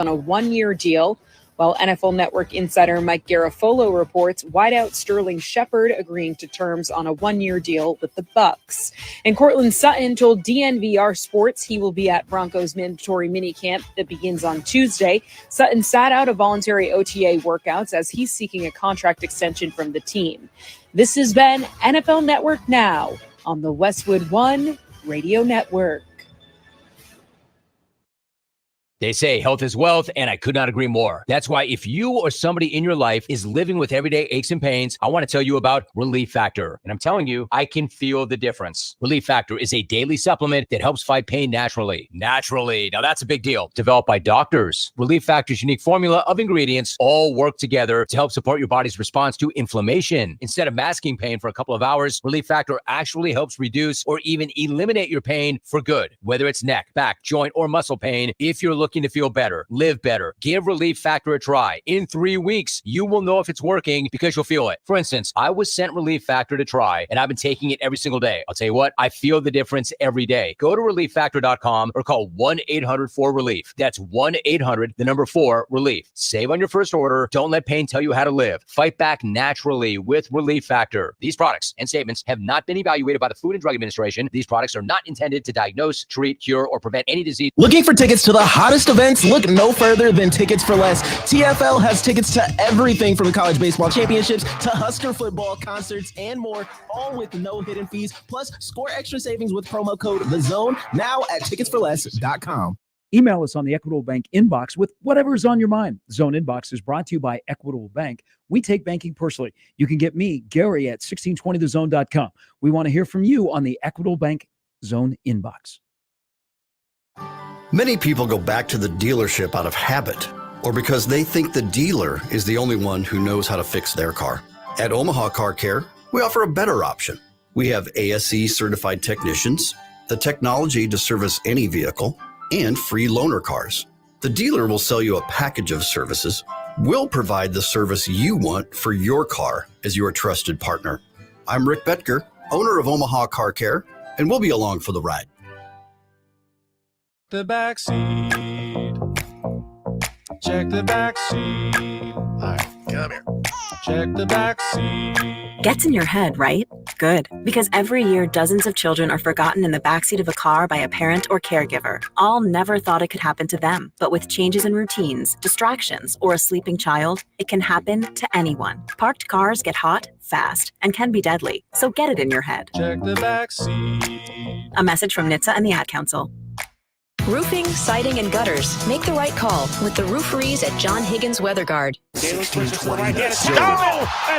on a one-year deal, while NFL Network insider Mike Garafolo reports wideout Sterling Shepard agreeing to terms on a one-year deal with the Bucs. And Cortland Sutton told DNVR Sports he will be at Broncos mandatory minicamp that begins on Tuesday. Sutton sat out of voluntary OTA workouts as he's seeking a contract extension from the team. This has been NFL Network Now on the Westwood One Radio Network. They say health is wealth, and I could not agree more. That's why if you or somebody in your life is living with everyday aches and pains, I want to tell you about Relief Factor. And I'm telling you, I can feel the difference. Relief Factor is a daily supplement that helps fight pain naturally. Naturally. Now that's a big deal. Developed by doctors. Relief Factor's unique formula of ingredients all work together to help support your body's response to inflammation. Instead of masking pain for a couple of hours, Relief Factor actually helps reduce or even eliminate your pain for good. Whether it's neck, back, joint, or muscle pain, if you're looking to feel better, live better, give Relief Factor a try. In 3 weeks, you will know if it's working because you'll feel it. For instance, I was sent Relief Factor to try, and I've been taking it every single day. I'll tell you what, I feel the difference every day. Go to ReliefFactor.com or call 1-800-4RELIEF. That's 1-800-4-RELIEF. Save on your first order. Don't let pain tell you how to live. Fight back naturally with Relief Factor. These products and statements have not been evaluated by the Food and Drug Administration. These products are not intended to diagnose, treat, cure, or prevent any disease. Looking for tickets to the hottest events? Look no further than Tickets for Less. TFL has tickets to everything from the college baseball championships to Husker football concerts and more, all with no hidden fees. Plus, score extra savings with promo code THEZONE now at ticketsforless.com. Email us on the Equitable Bank inbox with whatever's on your mind. Zone Inbox is brought to you by Equitable Bank. We take banking personally. You can get me, Gary, at 1620thezone.com. We want to hear from you on the Equitable Bank Zone Inbox. Many people go back to the dealership out of habit or because they think the dealer is the only one who knows how to fix their car. At Omaha Car Care, we offer a better option. We have ASE certified technicians, the technology to service any vehicle, and free loaner cars. The dealer will sell you a package of services. We'll provide the service you want for your car as your trusted partner. I'm Rick Betker, owner of Omaha Car Care, and we'll be along for the ride. The back seat. Check the back seat. All right, come here. Check the back seat. Gets in your head, right? Good. Because every year, dozens of children are forgotten in the backseat of a car by a parent or caregiver. All never thought it could happen to them. But with changes in routines, distractions, or a sleeping child, it can happen to anyone. Parked cars get hot, fast, and can be deadly. So get it in your head. Check the back seat. A message from NHTSA and the Ad Council. Roofing, siding, and gutters. Make the right call with the rooferees at John Higgins Weather Guard. That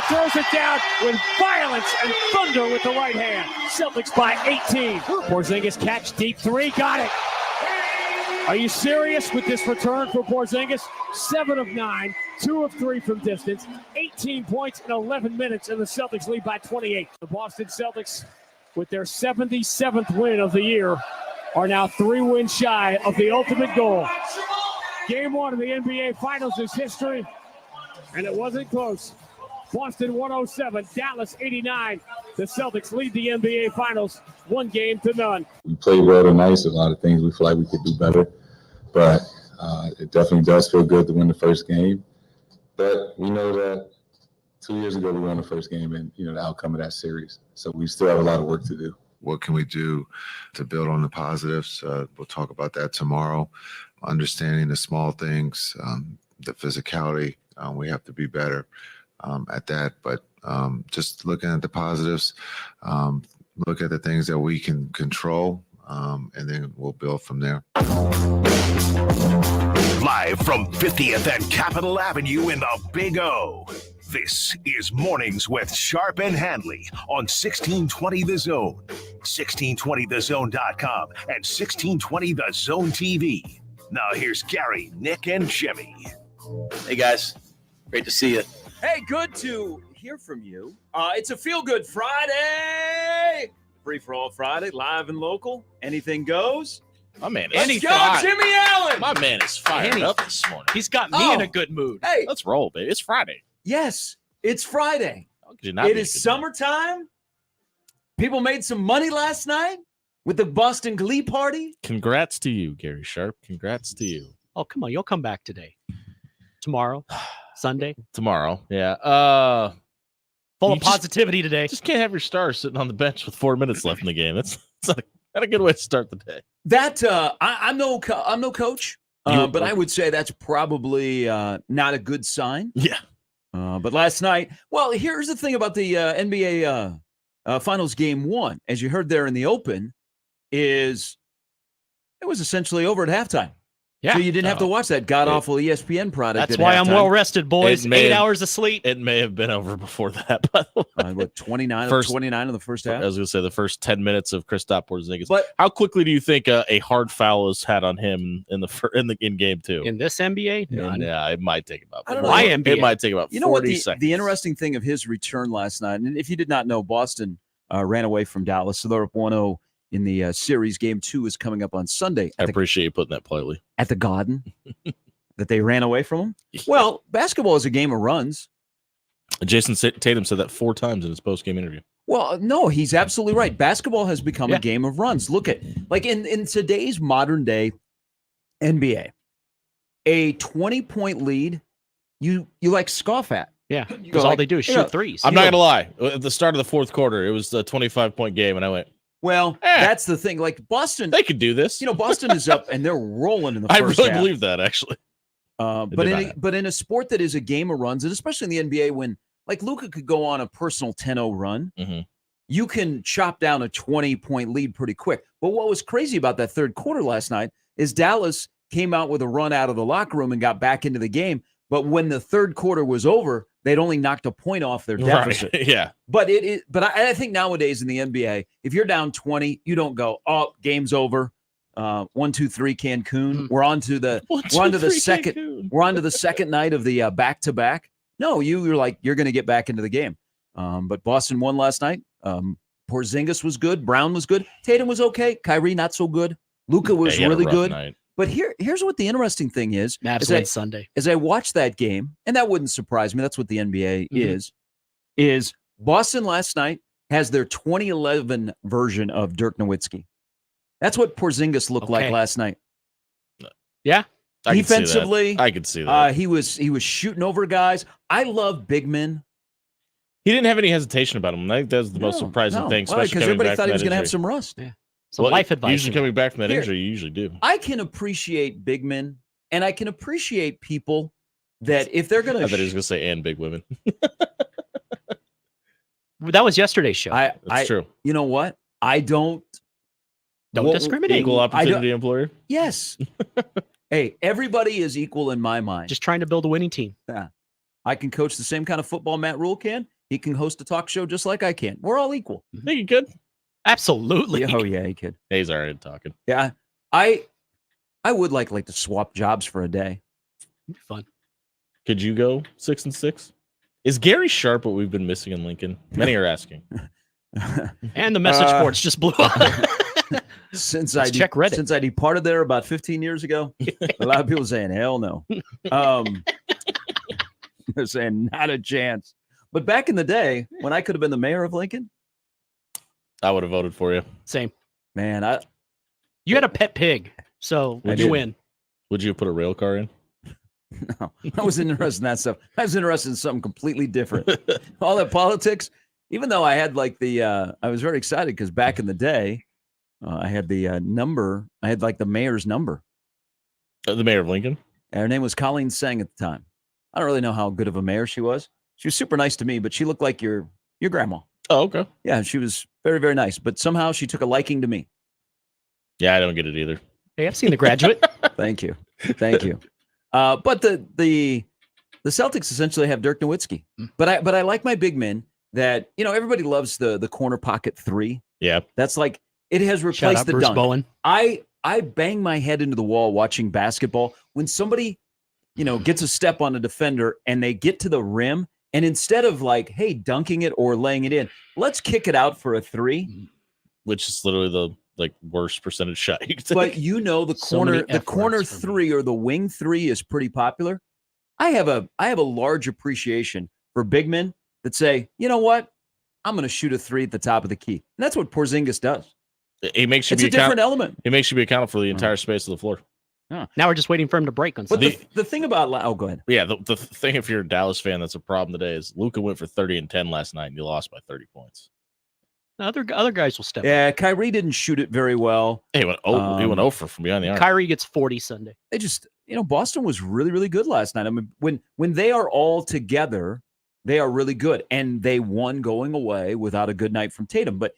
throws it down with violence and thunder with the right hand. Celtics by 18. Porzingis catch deep three. Got it. Are you serious with this return for Porzingis? 7 of 9, 2 of 3 from distance, 18 points in 11 minutes, and the Celtics lead by 28. The Boston Celtics, with their 77th win of the year, are now 3 wins shy of the ultimate goal. Game 1 of the NBA Finals is history, and it wasn't close. Boston 107, Dallas 89. The Celtics lead the NBA Finals 1-0. We played well tonight, so a lot of things we feel like we could do better, but it definitely does feel good to win the first game. But we know that 2 years ago we won the first game and, the outcome of that series. So we still have a lot of work to do. What can we do to build on the positives? We'll talk about that tomorrow. Understanding the small things, the physicality, we have to be better at that. But just looking at the positives, look at the things that we can control, and then we'll build from there. Live from 50th and Capitol Avenue in the Big O. This is Mornings with Sharp and Handley on 1620 The Zone, 1620thezone.com, and 1620 The Zone TV. Now here's Gary, Nick, and Jimmy. Hey guys, great to see you. Hey, good to hear from you. It's a feel-good Friday. Free for all Friday, live and local. Anything goes. My man is Let's go, Jimmy Allen. My man is fired up this morning. He's got me in a good mood. Hey, let's roll, baby. It's Friday. Yes, it's Friday. It is summertime. People made some money last night with the Boston Glee Party. Congrats to you, Gary Sharp. Congrats to you. Oh, come on. You'll come back today. Tomorrow. Sunday. Tomorrow. Yeah. Full of positivity today. Just can't have your star sitting on the bench with 4 minutes left in the game. That's not a good way to start the day. That I'm no coach, but I would say that's probably not a good sign. Yeah. But last night, well, here's the thing about the NBA Finals Game 1, as you heard there in the open, is it was essentially over at halftime. Yeah. So you didn't have to watch that god-awful ESPN product. That's why I'm well rested, boys. 8 hours of sleep. It may have been over before that, by the way. What, 29 in the first half? I was going to say the first 10 minutes of Kristaps Porzingis. But how quickly do you think a hard foul is had on him in game 2? In this NBA? Yeah, it might take about. I don't know. My NBA. It might take about 40 You know what? seconds. The interesting thing of his return last night, and if you did not know, Boston ran away from Dallas, so they're up 1-0 in the series. Game 2 is coming up on Sunday. I appreciate you putting that politely. At the Garden, that they ran away from him. Well, basketball is a game of runs. Jason Tatum said that 4 times in his post-game interview. Well, no, he's absolutely right. Basketball has become a game of runs. Look at, like in today's modern day NBA, a 20-point lead, you like scoff at. Yeah, because all they do is shoot threes. I'm not going to lie. At the start of the fourth quarter, it was a 25-point game, and I went, well, that's the thing. Like Boston, they could do this. Boston is up and they're rolling in the I first really half. believe that, actually. But in a sport that is a game of runs, and especially in the NBA, when like Luka could go on a personal 10-0 run, you can chop down a 20-point lead pretty quick. But what was crazy about that third quarter last night is Dallas came out with a run out of the locker room and got back into the game. But when the third quarter was over, they'd only knocked a point off their deficit. Right. Yeah. But I think nowadays in the NBA, if you're down 20, you don't go, oh, game's over. 1, 2, 3 Cancun. We're on to the second. Cancun. We're on to the second night of the back-to-back. No, you're going to get back into the game. But Boston won last night. Porzingis was good. Brown was good. Tatum was okay. Kyrie not so good. Luka was really good. Night. But here's what the interesting thing is. Mavs win Sunday. As I watched that game, and that wouldn't surprise me. That's what the NBA is Boston last night has their 2011 version of Dirk Nowitzki. That's what Porzingis looked like last night. Yeah. Defensively, I could see that. He was shooting over guys. I love big men. He didn't have any hesitation about him. I think that's the most surprising thing, especially because everybody thought he was going to have some rust. Yeah. Some life advice. Usually coming back from that injury, you usually do. I can appreciate big men, and I can appreciate people that if they're going to... I thought he was going to say, and big women. That was yesterday's show. That's true. You know what? I don't discriminate. Equal opportunity employer? Yes. Hey, everybody is equal in my mind. Just trying to build a winning team. Yeah. I can coach the same kind of football Matt Rule can. He can host a talk show just like I can. We're all equal. I think you could. Absolutely. Yeah, oh, yeah, he could. He's already talking. Yeah. I would like to swap jobs for a day. It'd be fun. Could you go 6-6? Is Gary Sharp what we've been missing in Lincoln? Many are asking. And the message boards just blew up. Since check Reddit. Since I departed there about 15 years ago, a lot of people saying, hell no. They're saying not a chance. But back in the day, when I could have been the mayor of Lincoln, I would have voted for you. Same. Man, you had a pet pig, so you win. Would you have put a rail car in? No, I wasn't interested in that stuff. I was interested in something completely different. All that politics, even though I had I was very excited because back in the day, I had the number. I had the mayor's number. The mayor of Lincoln? Her name was Colleen Seng at the time. I don't really know how good of a mayor she was. She was super nice to me, but she looked like your grandma. Oh, okay. Yeah, she was very, very nice. But somehow she took a liking to me. Yeah, I don't get it either. Hey, I've seen The Graduate. Thank you. But the Celtics essentially have Dirk Nowitzki. But I like my big men that, everybody loves the corner pocket three. Yeah. That's like, it has replaced the Bruce dunk. Bowen. I bang my head into the wall watching basketball when somebody, gets a step on a defender and they get to the rim, and instead of dunking it or laying it in, let's kick it out for a three. Which is literally the worst percentage shot you can take. But the corner three or the wing three is pretty popular. I have a large appreciation for big men that say, you know what? I'm going to shoot a three at the top of the key. And that's what Porzingis does. He makes you it's a different element. He makes you be accountable for the entire space of the floor. Huh. Now we're just waiting for him to break on But something. the thing about go ahead. Yeah, the thing if you're a Dallas fan that's a problem today is Luka went for 30 and 10 last night and you lost by 30 points. Other guys will step up. Yeah, Kyrie didn't shoot it very well. He went over from beyond the arc. Kyrie gets 40 Sunday. They just, Boston was really, really good last night. I mean, when they are all together, they are really good. And they won going away without a good night from Tatum. But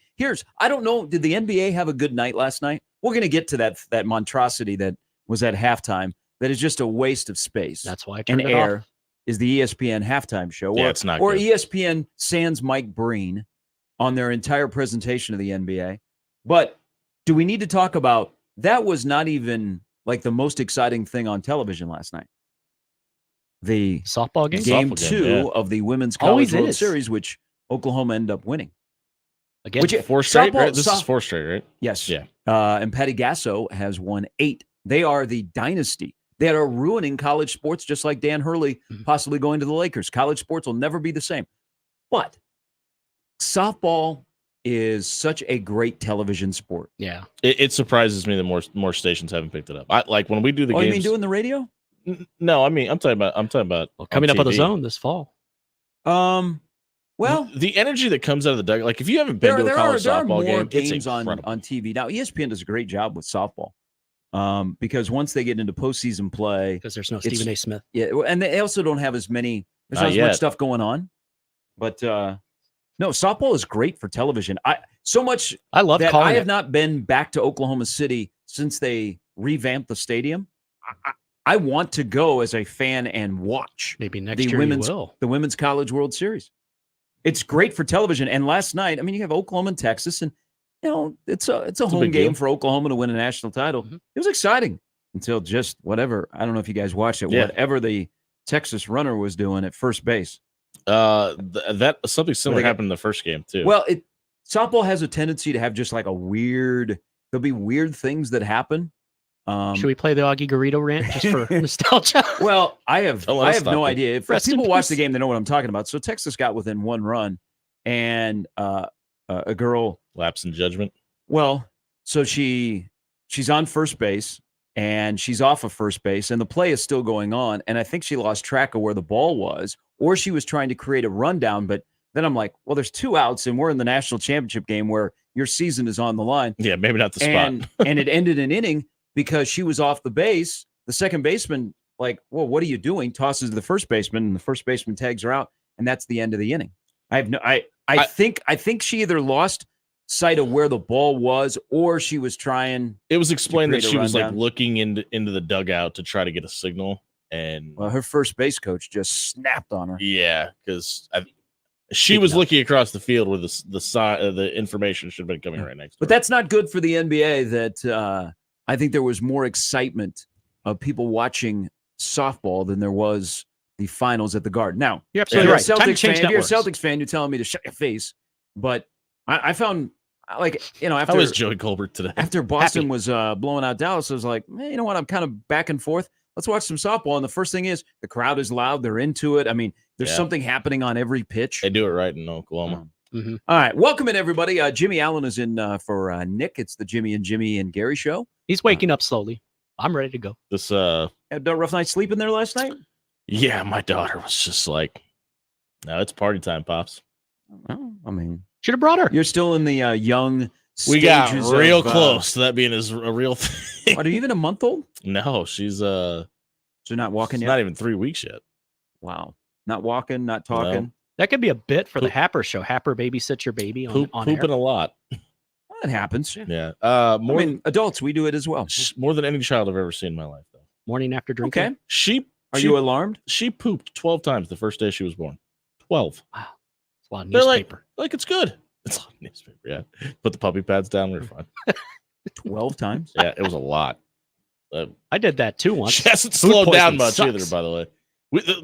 I don't know, did the NBA have a good night last night? We're going to get to that monstrosity that was at halftime. That is just a waste of space. That's why I turned and it air off. is the ESPN halftime show. Yeah, it's not or good. ESPN sans Mike Breen on their entire presentation of the NBA. But do we need to talk about that was not even like the most exciting thing on television last night. The softball game? Game Softball 2 game, yeah. of the Women's Always College World is. Series, which Oklahoma ended up winning. Again, Which 4 straight, softball- right? This soft- is 4 straight, right? Yes. Yeah. And Patty Gasso has won 8. They are the dynasty. They are ruining college sports, just like Dan Hurley possibly going to the Lakers. College sports will never be the same. But softball is such a great television sport. Yeah. It surprises me that more stations haven't picked it up. Like when we do the Oh, games. you mean doing the radio? No, I mean I'm talking about coming on up on the TV. zone this fall. Well, the energy that comes out of the dugout, like if you haven't been to a college there are softball more game, games it's on incredible. TV now. ESPN does a great job with softball because once they get into postseason play, Because there's no it's- Stephen A. Smith. Yeah, and they also don't have as many. There's Not not as yet. much stuff going on. But no, softball is great for television. So much I love that calling I have it. not been back to Oklahoma City since they revamped the stadium. I want to go as a fan and watch Maybe next the year women's you will. the Women's College World Series. It's great for television. And last night, I mean, you have Oklahoma and Texas, and it's a home big game deal. for Oklahoma to win a national title. Mm-hmm. It was exciting until just whatever. I don't know if you guys watched it. Yeah. Whatever the Texas runner was doing at first base. That something similar got- happened in the first game too. Well, softball has a tendency to have just like there'll be weird things that happen. Should we play the Augie Garrido rant just for nostalgia? Well, I have Don't let us no stop it. idea. If Rest in people watch the peace. game, they know what I'm talking about. So Texas got within one run, and a girl. Lapse in judgment. Well, so she's on first base and she's off of first base, and the play is still going on. And I think she lost track of where the ball was, or she was trying to create a rundown. But then I'm like, well, there's 2 outs, and we're in the national championship game where your season is on the line. Yeah, maybe not the spot. And it ended an inning because she was off the base. The second baseman, like, well, what are you doing? Tosses to the first baseman, and the first baseman tags her out, and that's the end of the inning. I think she either lost sight of where the ball was, or she was trying. It was explained that create a she was like rundown. looking into the dugout to try to get a signal, and Well, her first base coach just snapped on her. yeah, because she was looking across the field where the information should have been coming right next to But her. that's not good for the NBA. That I think there was more excitement of people watching softball than there was the finals at the Garden. Now, You're absolutely if right. you're a Time to Celtics change fan, if you're a networks. Celtics fan, you're telling me to shut your face. But I found, like, How after is Joey Colbert today? after Boston was blowing out Dallas, I was like, man, you know what? I'm kind of back and forth. Let's watch some softball. And the first thing is the crowd is loud. They're into it. I mean, there's Yeah. something happening on every pitch. They do it right in Oklahoma. Mhm. All right. Welcome in, everybody. Jimmy Allen is in for Nick. It's the Jimmy and Gary show. He's waking up slowly. I'm ready to go. This Had a rough night sleeping there last night? yeah, my daughter was just like, no, it's party time, pops. Well, I mean, Should have brought her. you're still in the young We got stages real of, close to that being a real thing. What, are you even a month old? No, she's So not walking she's yet? not even 3 weeks yet. Wow. Not walking, not talking. That could be a bit for the Poop. Happer show. Happer babysits your baby on Pooping air. a lot. Well, that happens. Yeah. I More mean, adults, we do it as well. more than any child I've ever seen in my life, though. Morning after drinking. Okay. Are She you alarmed? she pooped 12 times the first day she was born. 12. Wow. It's a lot of They're newspaper. like it's good. It's a lot of newspaper. Yeah. Put the puppy pads down. We're fine. 12 times? Yeah, it was a lot. I did that too once. She hasn't Food slowed down poisoning much sucks. either, by the way.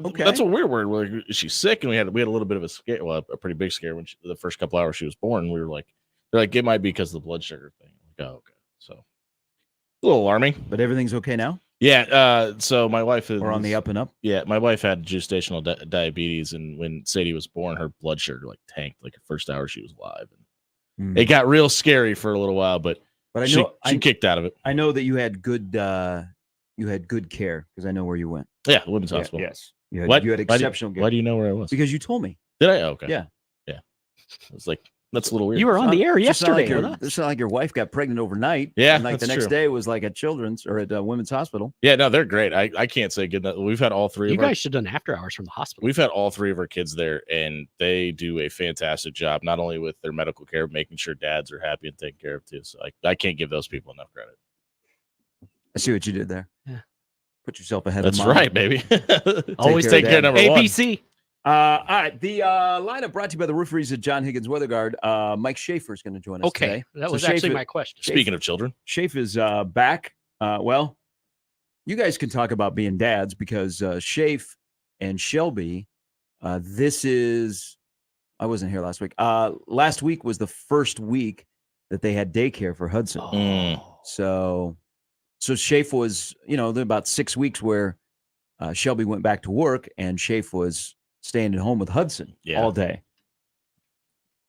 Okay. That's what we're worried. Like, she's sick, and we had a little bit of a scare, well, a pretty big scare when the first couple hours she was born. We were like, they're like, it might be because of the blood sugar thing. Like, oh, okay. So a little alarming. But everything's okay now? Yeah. So my wife is Or on the up and up? Yeah, my wife had gestational diabetes, and when Sadie was born, her blood sugar like tanked like the first hour she was alive. And it got real scary for a little while, but But she kicked out of it. I know that you had good you had good care because I know where you went. Yeah, women's hospital. Yes. You had, What? you had exceptional care. Why do you know where I was? Because you told me. Did I? Oh, okay. Yeah. Yeah. I was like, that's a little weird. You were on the air yesterday. It's not like your wife got pregnant overnight. Yeah, and like the that's next true. day was like at Children's or at Women's Hospital. Yeah, no, they're great. I can't say good. We've had all three. You of our, guys should have done after hours from the hospital. We've had all three of our kids there, and they do a fantastic job, not only with their medical care, making sure dads are happy and taken care of too. So I can't give those people enough credit. I see what you did there. Yeah. Put yourself ahead That's of mom. right, baby. Always take care of number one. ABC. All right. The lineup brought to you by the Rooferys at John Higgins Weather Guard. Mike Schaefer is going to join us today. That was actually my question. Speaking of children. Schaefer is back. Well, you guys can talk about being dads because Schaefer and Shelby, this is, I wasn't here last week. Last week was the first week that they had daycare for Hudson. So Schaefer was, about 6 weeks where Shelby went back to work and Schaefer was staying at home with Hudson all day.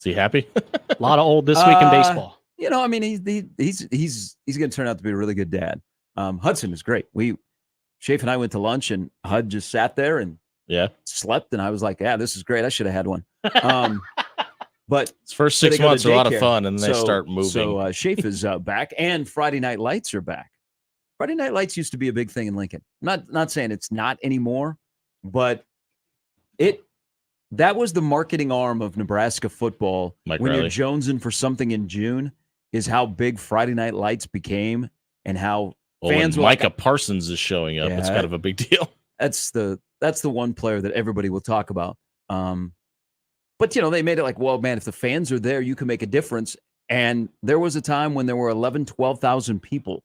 Is he happy? A lot of old this week in baseball. He's going to turn out to be a really good dad. Hudson is great. Schaefer and I went to lunch and Hud just sat there and slept. And I was like, yeah, this is great. I should have had one. But his first 6 months are a lot of fun and they start moving. So Schaefer is back and Friday Night Lights are back. Friday Night Lights used to be a big thing in Lincoln. Not saying it's not anymore, but that was the marketing arm of Nebraska football. Mike when Riley. you're jonesing for something in June, is how big Friday Night Lights became and how fans when were Micah Parsons is showing up. It's kind of a big deal. That's the one player that everybody will talk about. But they made it like, well, man, if the fans are there, you can make a difference. And there was a time when there were 12,000 people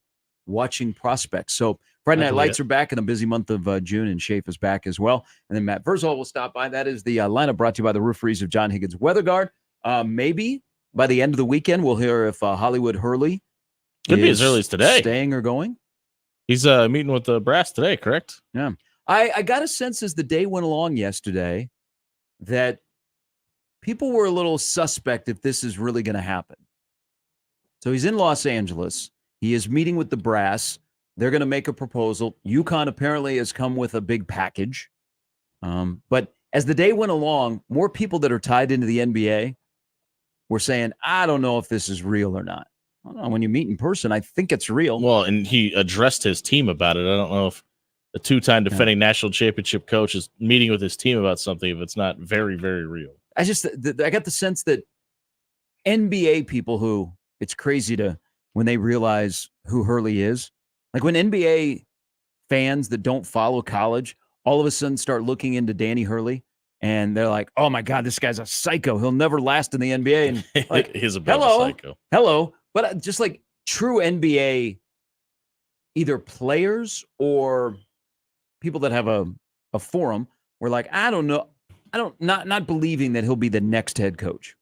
watching prospects. So Friday Night Lights are back in a busy month of June, and Schaefer is back as well. And then Matt Verzal will stop by. That is the lineup brought to you by the Rooferys of John Higgins Weather Guard. Maybe by the end of the weekend, we'll hear if Hollywood Hurley could be as early as today, staying or going. He's meeting with the brass today, correct? Yeah. I got a sense as the day went along yesterday that people were a little suspect if this is really going to happen. So he's in Los Angeles. He is meeting with the brass. They're going to make a proposal. UConn apparently has come with a big package. But as the day went along, more people that are tied into the NBA were saying, I don't know if this is real or not. I don't know. When you meet in person, I think it's real. Well, and he addressed his team about it. I don't know if the two-time defending national championship coach is meeting with his team about something if it's not very, very real. I got the sense that NBA people who it's crazy to when they realize who Hurley is. Like when NBA fans that don't follow college all of a sudden start looking into Danny Hurley and they're like, oh my God, this guy's a psycho. He'll never last in the NBA. And like, he's a bit of a psycho. Hello. But just like true NBA, either players or people that have a forum were like, I don't know. Not believing that he'll be the next head coach.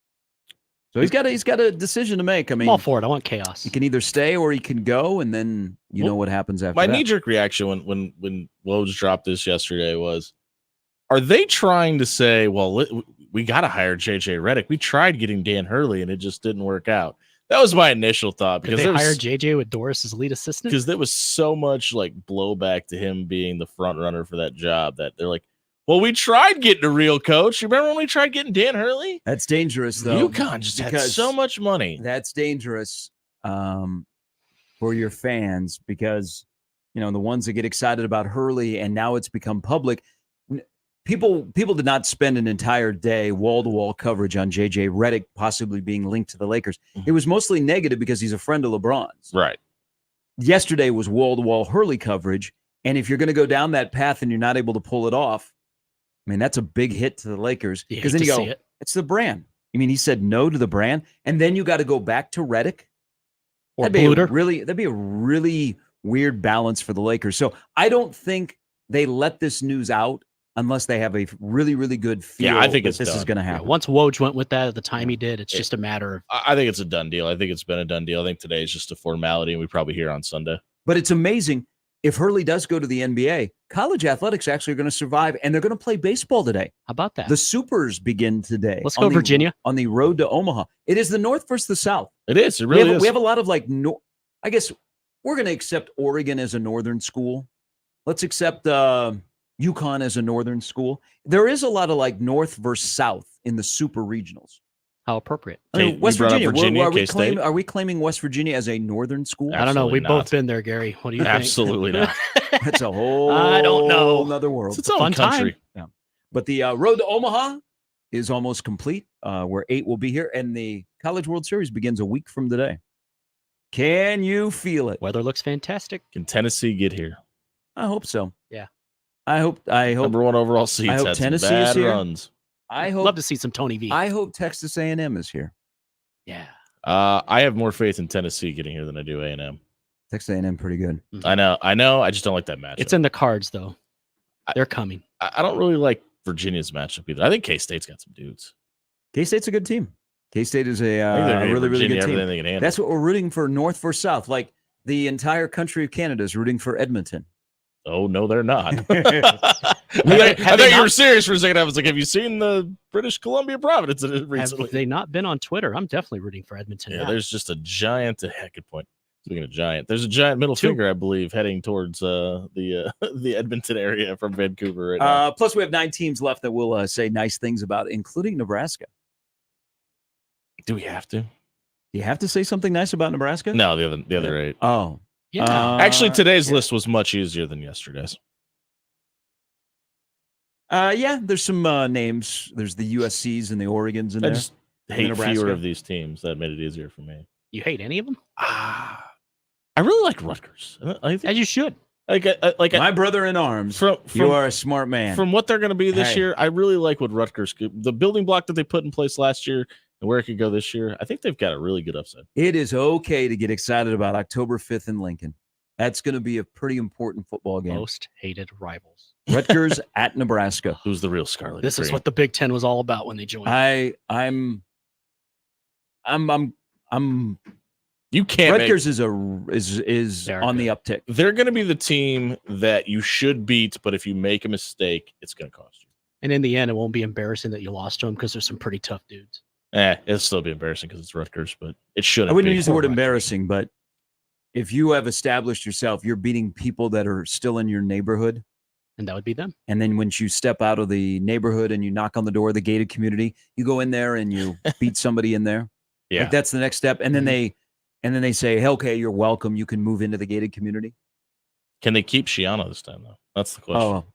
So he's got a decision to make. I mean, I'm all for it. I want chaos. He can either stay or he can go, and then you know what happens after my that. My knee-jerk reaction when Woj dropped this yesterday was, are they trying to say, well, we got to hire JJ Redick? We tried getting Dan Hurley, and it just didn't work out. That was my initial thought. Because they hired JJ with Doris as lead assistant? Because there was so much like blowback to him being the front runner for that job that they're like, well, we tried getting a real coach. You remember when we tried getting Dan Hurley? That's dangerous, though. UConn just had so much money. That's dangerous for your fans because, the ones that get excited about Hurley and now it's become public. People did not spend an entire day wall-to-wall coverage on JJ Redick possibly being linked to the Lakers. It was mostly negative because he's a friend of LeBron's. Right. Yesterday was wall-to-wall Hurley coverage, and if you're going to go down that path and you're not able to pull it off, I mean, that's a big hit to the Lakers. Because then you go, it's the brand. I mean, he said no to the brand, and then you got to go back to Redick. Or that'd be a really weird balance for the Lakers. So I don't think they let this news out unless they have a really, really good feel I think that this is going to happen. Yeah, once Woj went with that at the time he did, it's just a matter of... I think it's a done deal. I think it's been a done deal. I think today is just a formality, and we probably hear on Sunday. But it's amazing. If Hurley does go to the NBA, college athletics actually are going to survive, and they're going to play baseball today. How about that? The Supers begin today. Let's go, Virginia. On the road to Omaha. It is the North versus the South. It is. It really is. We have a lot of I guess we're going to accept Oregon as a northern school let's accept UConn as a northern school. There is a lot of like north versus south in the super regionals. How appropriate. I mean, West Virginia. Virginia, are we claiming West Virginia as a northern school? I don't know. We've not. both been there, Gary. What do you think? Absolutely not. That's a whole I don't know. Another world. It's its own country. Time. Yeah. But the road to Omaha is almost complete, where 8 will be here, and the College World Series begins a week from today. Can you feel it? Weather looks fantastic. Can Tennessee get here? I hope so. Yeah. I hope. Number 1 overall seeds. I hope had Tennessee some bad is here. runs. I hope. Love to see some Tony V. I hope Texas A&M is here. Yeah. I have more faith in Tennessee getting here than I do A&M. Texas A&M pretty good. I know. I just don't like that matchup. It's in the cards, though. They're coming. I don't really like Virginia's matchup either. I think K-State's got some dudes. K-State's a good team. K-State is a really, really good team. That's what we're rooting for, north for south. Like the entire country of Canada is rooting for Edmonton. Oh, no, they're not. I thought you were serious for a second. I was like, have you seen the British Columbia Providence recently? Have they not been on Twitter? I'm definitely rooting for Edmonton. Yeah, there's just a giant, good point. Speaking of giant, there's a giant middle finger, I believe, heading towards the Edmonton area from Vancouver right now. Plus, we have 9 teams left that will say nice things about, including Nebraska. Do we have to? Do you have to say something nice about Nebraska? No, the other 8. Oh. Yeah. Actually, today's list was much easier than yesterday's. Yeah, there's some names. There's the USCs and the Oregons in there. I just hate fewer of these teams. That made it easier for me. You hate any of them? I really like Rutgers. As you should. My brother in arms. You are a smart man. From what they're going to be this year, I really like what Rutgers could. The building block that they put in place last year and where it could go this year, I think they've got a really good upside. It is okay to get excited about October 5th in Lincoln. That's going to be a pretty important football game. Most hated rivals. Rutgers at Nebraska. Who's the real Scarlet? This is what the Big Ten was all about when they joined. I'm. You can't. Rutgers is on the uptick. They're going to be the team that you should beat, but if you make a mistake, it's going to cost you. And in the end, it won't be embarrassing that you lost to them because there's some pretty tough dudes. It'll still be embarrassing because it's Rutgers, but it shouldn't. I wouldn't be. use the word embarrassing, but if you have established yourself, you're beating people that are still in your neighborhood. And that would be them. And then when you step out of the neighborhood and you knock on the door of the gated community, you go in there and you beat somebody in there. Yeah. Like that's the next step. And then they say, hey, okay, you're welcome. You can move into the gated community. Can they keep Shiano this time, though? That's the question. Oh,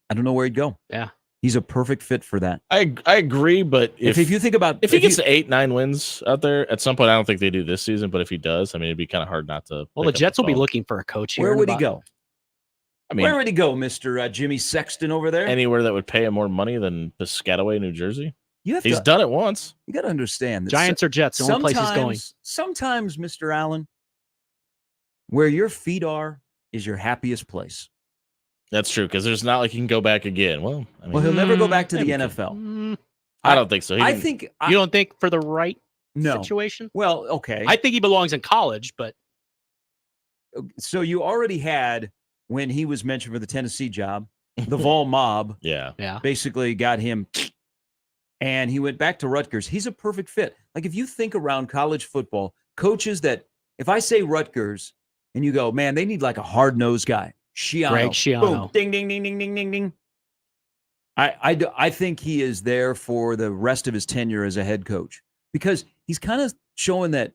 I don't know where he'd go. Yeah. He's a perfect fit for that. I agree, but if you think about if he gets to 8-9 wins out there at some point, I don't think they do this season, but if he does, I mean, it'd be kind of hard not to. Well, the Jets will be looking for a coach here. Where would he go? I mean, where would he go, Mr. Jimmy Sexton over there? Anywhere that would pay him more money than Piscataway, New Jersey. He's done it once. You got to understand that Giants or Jets, the only place he's going. Sometimes, Mr. Allen, where your feet are is your happiest place. That's true, because there's not like he can go back again. Well, I mean, he'll never go back to the NFL. I don't think so. You don't think for the right situation? Well, okay. I think he belongs in college, but. So you already had, when he was mentioned for the Tennessee job, the Vol mob basically got him, and he went back to Rutgers. He's a perfect fit. Like if you think around college football, coaches that, if I say Rutgers and you go, man, they need like a hard-nosed guy. Greg Schiano. Boom, ding, ding, ding, ding, ding, ding, ding. I think he is there for the rest of his tenure as a head coach because he's kind of showing that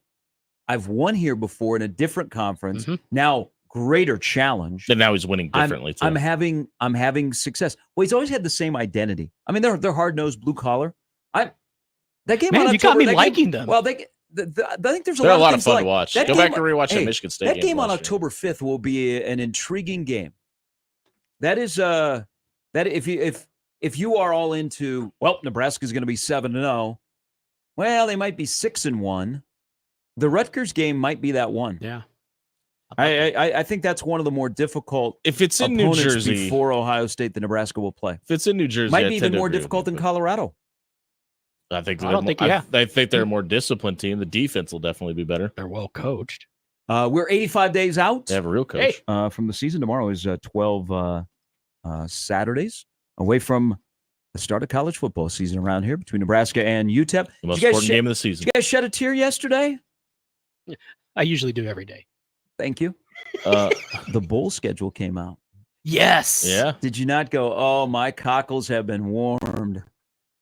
I've won here before in a different conference. Mm-hmm. Now, greater challenge. And now he's winning differently too. I'm having success. Well, he's always had the same identity. I mean, they're hard-nosed, blue-collar. That game on October, you got me liking them. Well, I think there's a lot of of fun like, to watch. Go back and rewatch that Michigan State game. That game on October 5th will be an intriguing game. That is that if you are all into, well, Nebraska's going to be 7-0. Well, they might be 6-1. The Rutgers game might be that one. Yeah. I think that's one of the more difficult. If it's in New Jersey before Ohio State, that Nebraska will play. If it's in New Jersey, might be even more difficult than Colorado. I think they're a more disciplined team. The defense will definitely be better. They're well coached. We're 85 days out. They have a real coach. From the season. Tomorrow is 12 Saturdays away from the start of college football season around here between Nebraska and UTEP. The most important game of the season. Did you guys shed a tear yesterday? I usually do every day. Thank you. The bowl schedule came out. Yes. Yeah. Did you not go, oh, my cockles have been warmed?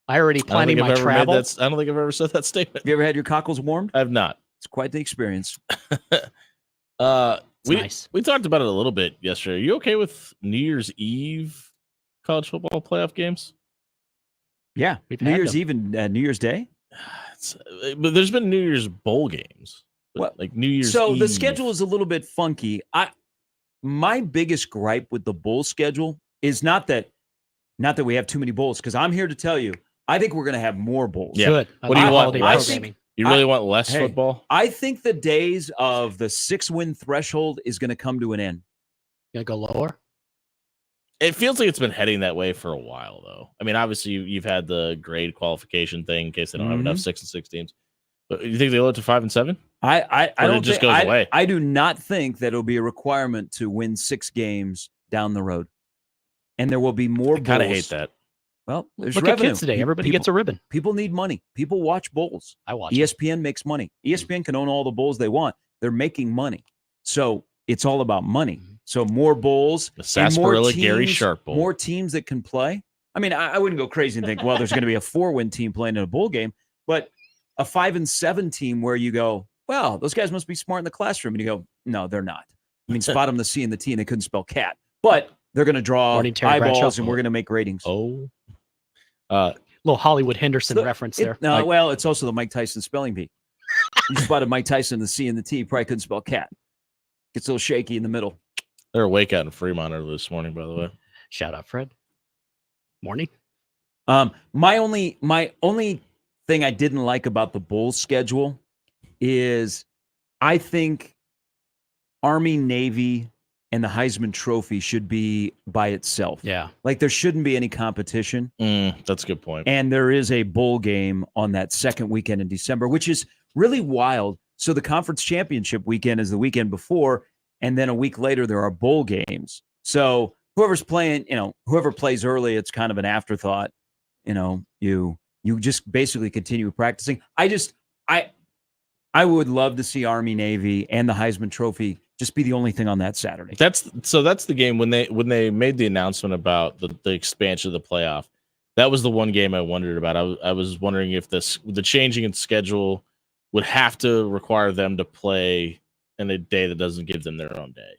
I already planning my travel. I don't think I've ever said that statement. Have you ever had your cockles warmed? I have not. It's quite the experience. Nice. We talked about it a little bit yesterday. Are you okay with New Year's Eve college football playoff games? Yeah. New Year's Eve and New Year's Day? But there's been New Year's bowl games. Like New Year's So Eve. the schedule is a little bit funky. My biggest gripe with the bowl schedule is not that we have too many bowls, because I'm here to tell you, I think we're going to have more bowls. Yeah. Good. What do you want? Less? You really want less football? I think the days of the 6-win threshold is going to come to an end. Going to go lower? It feels like it's been heading that way for a while, though. I mean, obviously, you've had the grade qualification thing in case they don't have enough 6 and 6 teams. But you think they lower to 5 and 7? I don't it just goes away. I do not think that it'll be a requirement to win 6 games down the road, and there will be more. I kind of hate that. Well, there's Look revenue. at kids today. Everybody gets a ribbon. People need money. People watch bowls. I watch. ESPN makes money. ESPN can own all the bowls they want. They're making money, so it's all about money. So more bowls, the Sarsaparilla Gary Sharp Bowl. More teams that can play. I mean, I wouldn't go crazy and think, well, there's going to be a 4-win team playing in a bowl game, but a 5 and 7 team where you go, well, those guys must be smart in the classroom, and you go, no, they're not. I mean, spot them the C and the T, and they couldn't spell cat, but they're going to draw eyeballs, and we're going to make ratings. Oh, little Hollywood Henderson reference there. No, well, it's also the Mike Tyson spelling bee. You spotted Mike Tyson, the C and the T, probably couldn't spell cat. Gets a little shaky in the middle. They're awake out in Fremont early this morning, by the way. Shout out, Fred. Morning. My only thing I didn't like about the bowl schedule is I think Army, Navy, and the Heisman Trophy should be by itself. Yeah. Like there shouldn't be any competition. That's a good point. And there is a bowl game on that second weekend in December, which is really wild. So the conference championship weekend is the weekend before, and then a week later there are bowl games. So whoever's playing, whoever plays early, it's kind of an afterthought. You just basically continue practicing. I would love to see Army, Navy, and the Heisman Trophy just be the only thing on that Saturday. That's the game when they made the announcement about the expansion of the playoff. That was the one game I wondered about. I was wondering if the changing in schedule would have to require them to play in a day that doesn't give them their own day.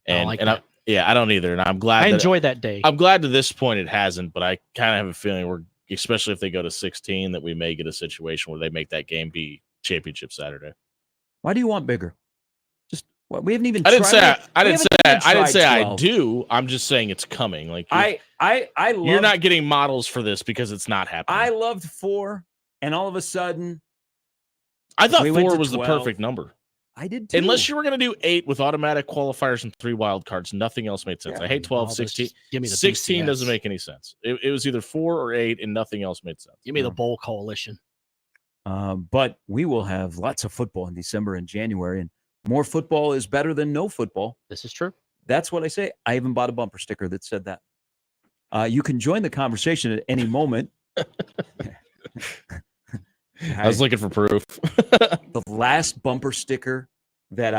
I don't either. And I'm glad I enjoy that day. I'm glad to this point it hasn't, but I kind of have a feeling especially if they go to 16, that we may get a situation where they make that game be championship Saturday. Why do you want bigger? We haven't even. I didn't say I tried. do. I'm just saying it's coming. Like you're not getting models for this because it's not happening. I loved 4, and all of a sudden, I thought we 4 was 12. the perfect number. I did too. Unless you were going to do 8 with automatic qualifiers and 3 wild cards, nothing else made sense. I hate 12, 16. Give me the 16 BCS. doesn't make any sense. It was either 4 or 8, and nothing else made sense. Give me the bowl coalition. But we will have lots of football in December and January, and more football is better than no football. This is true. That's what I say. I even bought a bumper sticker that said that. You can join the conversation at any moment. I was looking for proof. The last bumper sticker that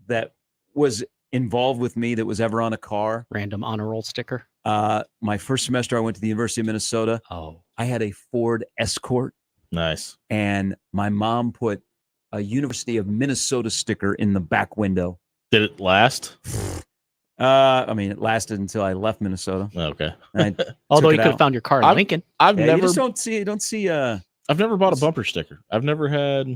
that was involved with me that was ever on a car. Random honor roll sticker. My first semester, I went to the University of Minnesota. Oh. I had a Ford Escort. Nice. And my mom put a University of Minnesota sticker in the back window. Did it last? It lasted until I left Minnesota. Okay. Although you could have found your car in Lincoln. You just don't see. I've never bought a bumper sticker. I've never had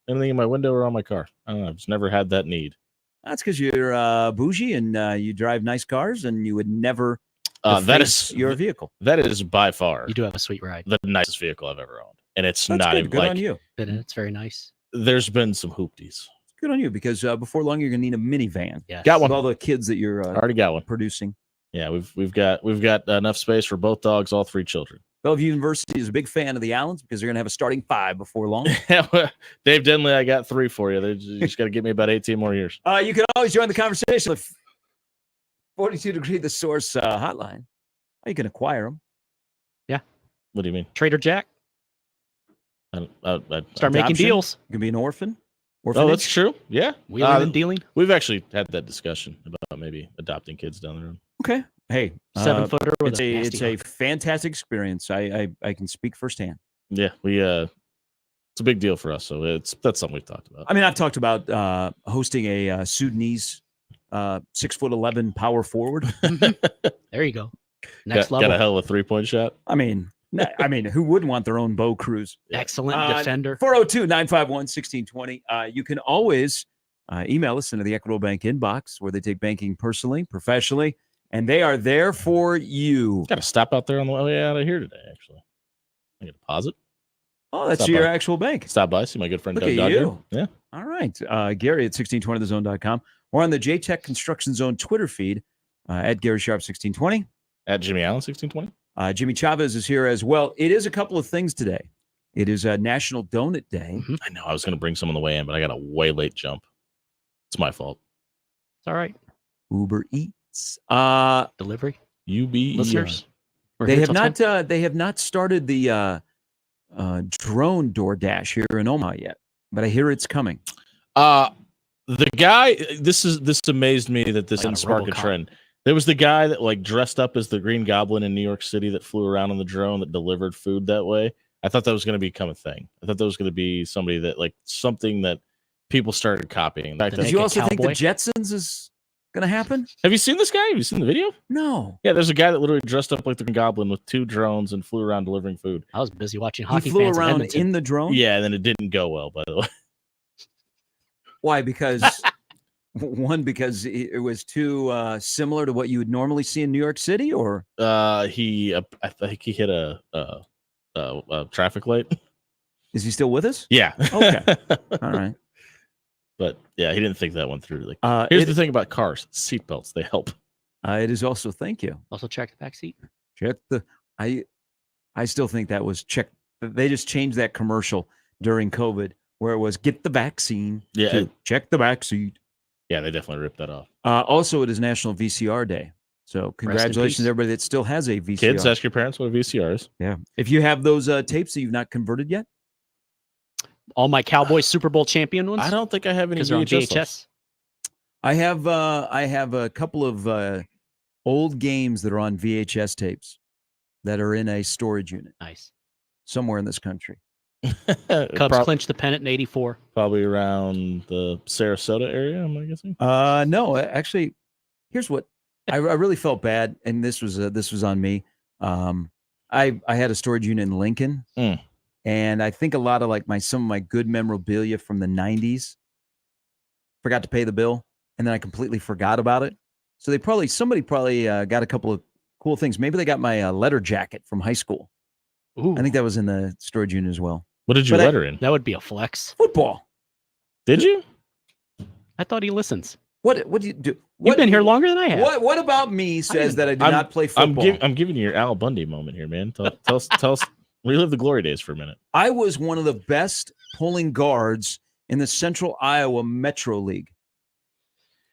anything in my window or on my car. I don't know. I've just never had that need. That's because you're bougie and you drive nice cars, and you would never that is your vehicle. That is by far You do have a sweet ride. the nicest vehicle I've ever owned, and it's That's not good. even Good like on you. It's very nice. There's been some hoopties. Good on you, because before long you're gonna need a minivan. Yes. Got one. With all the kids that you're Already got one. producing. Yeah, we've got enough space for both dogs, all 3 children. Bellevue University is a big fan of the Allens because they're gonna have a starting 5 before long. Dave Denley, I got 3 for you. You just got to give me about 18 more years. You can always join the conversation with 42 Degree The Source hotline. You can acquire them. Yeah. What do you mean? Trader Jack. I Start making Adoption. deals. You can be an orphan. orphanage. Oh, that's true. Yeah. Wheeling and dealing. We've actually had that discussion about maybe adopting kids down the road. Okay. Hey, 7-footer with it's a fantastic experience. I can speak firsthand. Yeah, it's a big deal for us. So that's something we've talked about. I mean, I've talked about hosting a Sudanese 6'11" power forward. There you go. Next got level. a hell of a 3-point shot. I mean, who wouldn't want their own Bo Cruz? Excellent defender. 402-951-1620. You can always email us into the Equitable Bank inbox where they take banking personally, professionally, and they are there for you. Got to stop out there on the way out of here today, actually. I get a deposit. Oh, that's your actual bank. Stop by, see my good friend Look Doug at Dodger. you. Yeah. All right. Gary at 1620thezone.com or on the JTech Construction Zone Twitter feed at Gary Sharp 1620. At Jimmy Allen 1620. Jimmy Chavez is here as well. It is a couple of things today. It is National Donut Day. Mm-hmm. I know. I was going to bring some on the way in, but I got a way late jump. It's my fault. It's all right. Uber Eats. Delivery. UB listeners. They have not started the drone DoorDash here in Omaha yet, but I hear it's coming. The guy, this amazed me that this didn't spark a trend. There was the guy that like dressed up as the Green Goblin in New York City that flew around on the drone that delivered food that way. I thought that was going to become a thing. I thought that was going to be somebody that like something that people started copying. Did you also think the Jetsons is going to happen? Have you seen this guy? Have you seen the video? No. Yeah, there's a guy that literally dressed up like the Green Goblin with 2 drones and flew around delivering food. I was busy watching hockey. He flew fans around in the drone? Yeah, and then it didn't go well, by the way. Why? Because because it was too similar to what you would normally see in New York City, or I think he hit a traffic light. Is he still with us? Yeah. Okay. All right. But yeah, he didn't think that one through. Like, here's the thing about cars: seatbelts, they help. It is also. Thank you. Also, check the back seat. Check the. I still think that was check. They just changed that commercial during COVID where it was get the vaccine. Yeah. Check the back seat. Yeah, they definitely ripped that off. Also, it is National VCR Day. So congratulations to everybody that still has a VCR. Kids, ask your parents what a VCR is. Yeah. If you have those tapes that you've not converted yet. All my Cowboys Super Bowl champion ones? I don't think I have any VHS. I have a couple of old games that are on VHS tapes that are in a storage unit. Nice. Somewhere in this country. Cubs clinched the pennant in '84. Probably around the Sarasota area, am I guessing? No, actually, here's what I really felt bad, and this was on me. I had a storage unit in Lincoln, and I think a lot of like some of my good memorabilia from the '90s forgot to pay the bill, and then I completely forgot about it. So somebody probably got a couple of cool things. Maybe they got my letter jacket from high school. Ooh. I think that was in the storage unit as well. What did you letter in? That would be a flex. Football. Did you? I thought he listens. What do you do? You've been here longer than I have. What about me says that I do not play football? I'm giving you your Al Bundy moment here, man. Tell us, relive the glory days for a minute. I was one of the best pulling guards in the Central Iowa Metro League.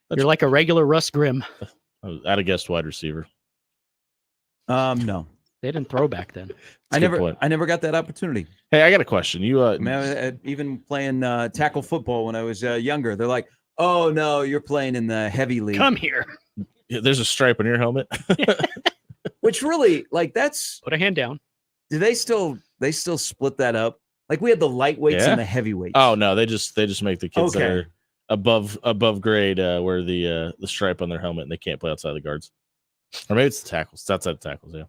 You're like a regular Russ Grimm. I'd have guessed wide receiver. No. They didn't throw back then. I never got that opportunity. Hey, I got a question. You even playing tackle football when I was younger. They're like, "Oh no, you're playing in the heavy league. Come here." There's a stripe on your helmet. Which really, like, that's put a hand down. Do they still split that up? Like we had the lightweights and the heavyweights. Oh no, they just make the kids that are above grade wear the stripe on their helmet, and they can't play outside the guards. Or maybe it's the tackles. It's outside the tackles, yeah.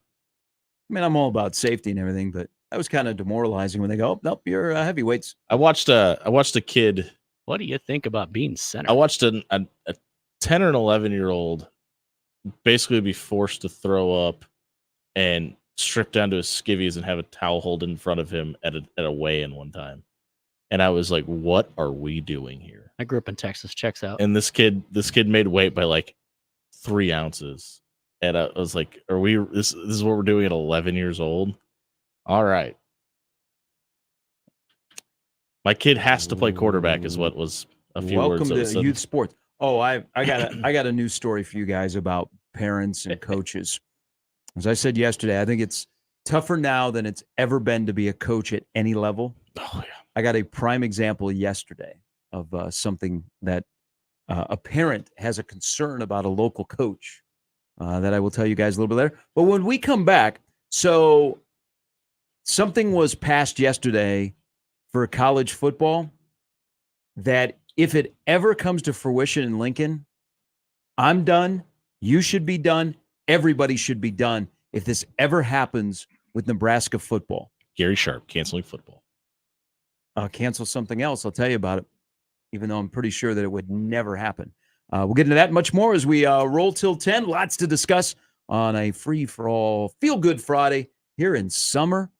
I mean, I'm all about safety and everything, but that was kind of demoralizing when they go, "Oh, nope, you're heavyweights." I watched a kid. What do you think about being center? I watched a 10 or an 11-year-old basically be forced to throw up and strip down to his skivvies and have a towel hold in front of him at a weigh-in one time. And I was like, what are we doing here? I grew up in Texas. Checks out. And this kid made weight by like 3 ounces. And I was like, are we, this is what we're doing at 11 years old? All right. My kid has to play quarterback is what was a few words. Welcome to youth sports. Oh, I got a news story for you guys about parents and coaches. As I said yesterday, I think it's tougher now than it's ever been to be a coach at any level. Oh, yeah. I got a prime example yesterday. of something that a parent has a concern about a local coach that I will tell you guys a little bit later. But when we come back, so something was passed yesterday for college football that if it ever comes to fruition in Lincoln, I'm done. You should be done. Everybody should be done if this ever happens with Nebraska football. Gary Sharp canceling football. Cancel something else. I'll tell you about it, even though I'm pretty sure that it would never happen. We'll get into that much more as we roll till 10. Lots to discuss on a free-for-all feel-good Friday here in summer.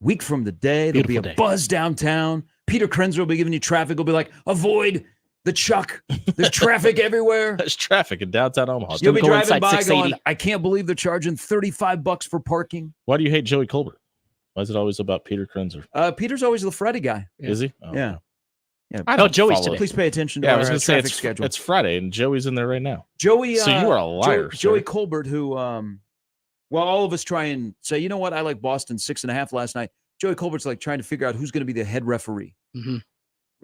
Week from the day, there'll be a buzz downtown. Peter Krenzer will be giving you traffic. He'll be like, avoid the Chuck. There's traffic everywhere. There's traffic in downtown Omaha. You'll be driving by going, I can't believe they're charging $35 for parking. Why do you hate Joey Colbert? Why is it always about Peter Krenzer? Peter's always the Freddy guy. Is he? Oh, yeah. Yeah. I know Joey's today. Please pay attention to I our was going to say traffic schedule. it's Friday, and Joey's in there right now. Joey, so you are a liar. Joey Colbert, who, well, all of us try and say, you know what? I like Boston 6.5 last night. Joey Colbert's like trying to figure out who's going to be the head referee. Mm-hmm.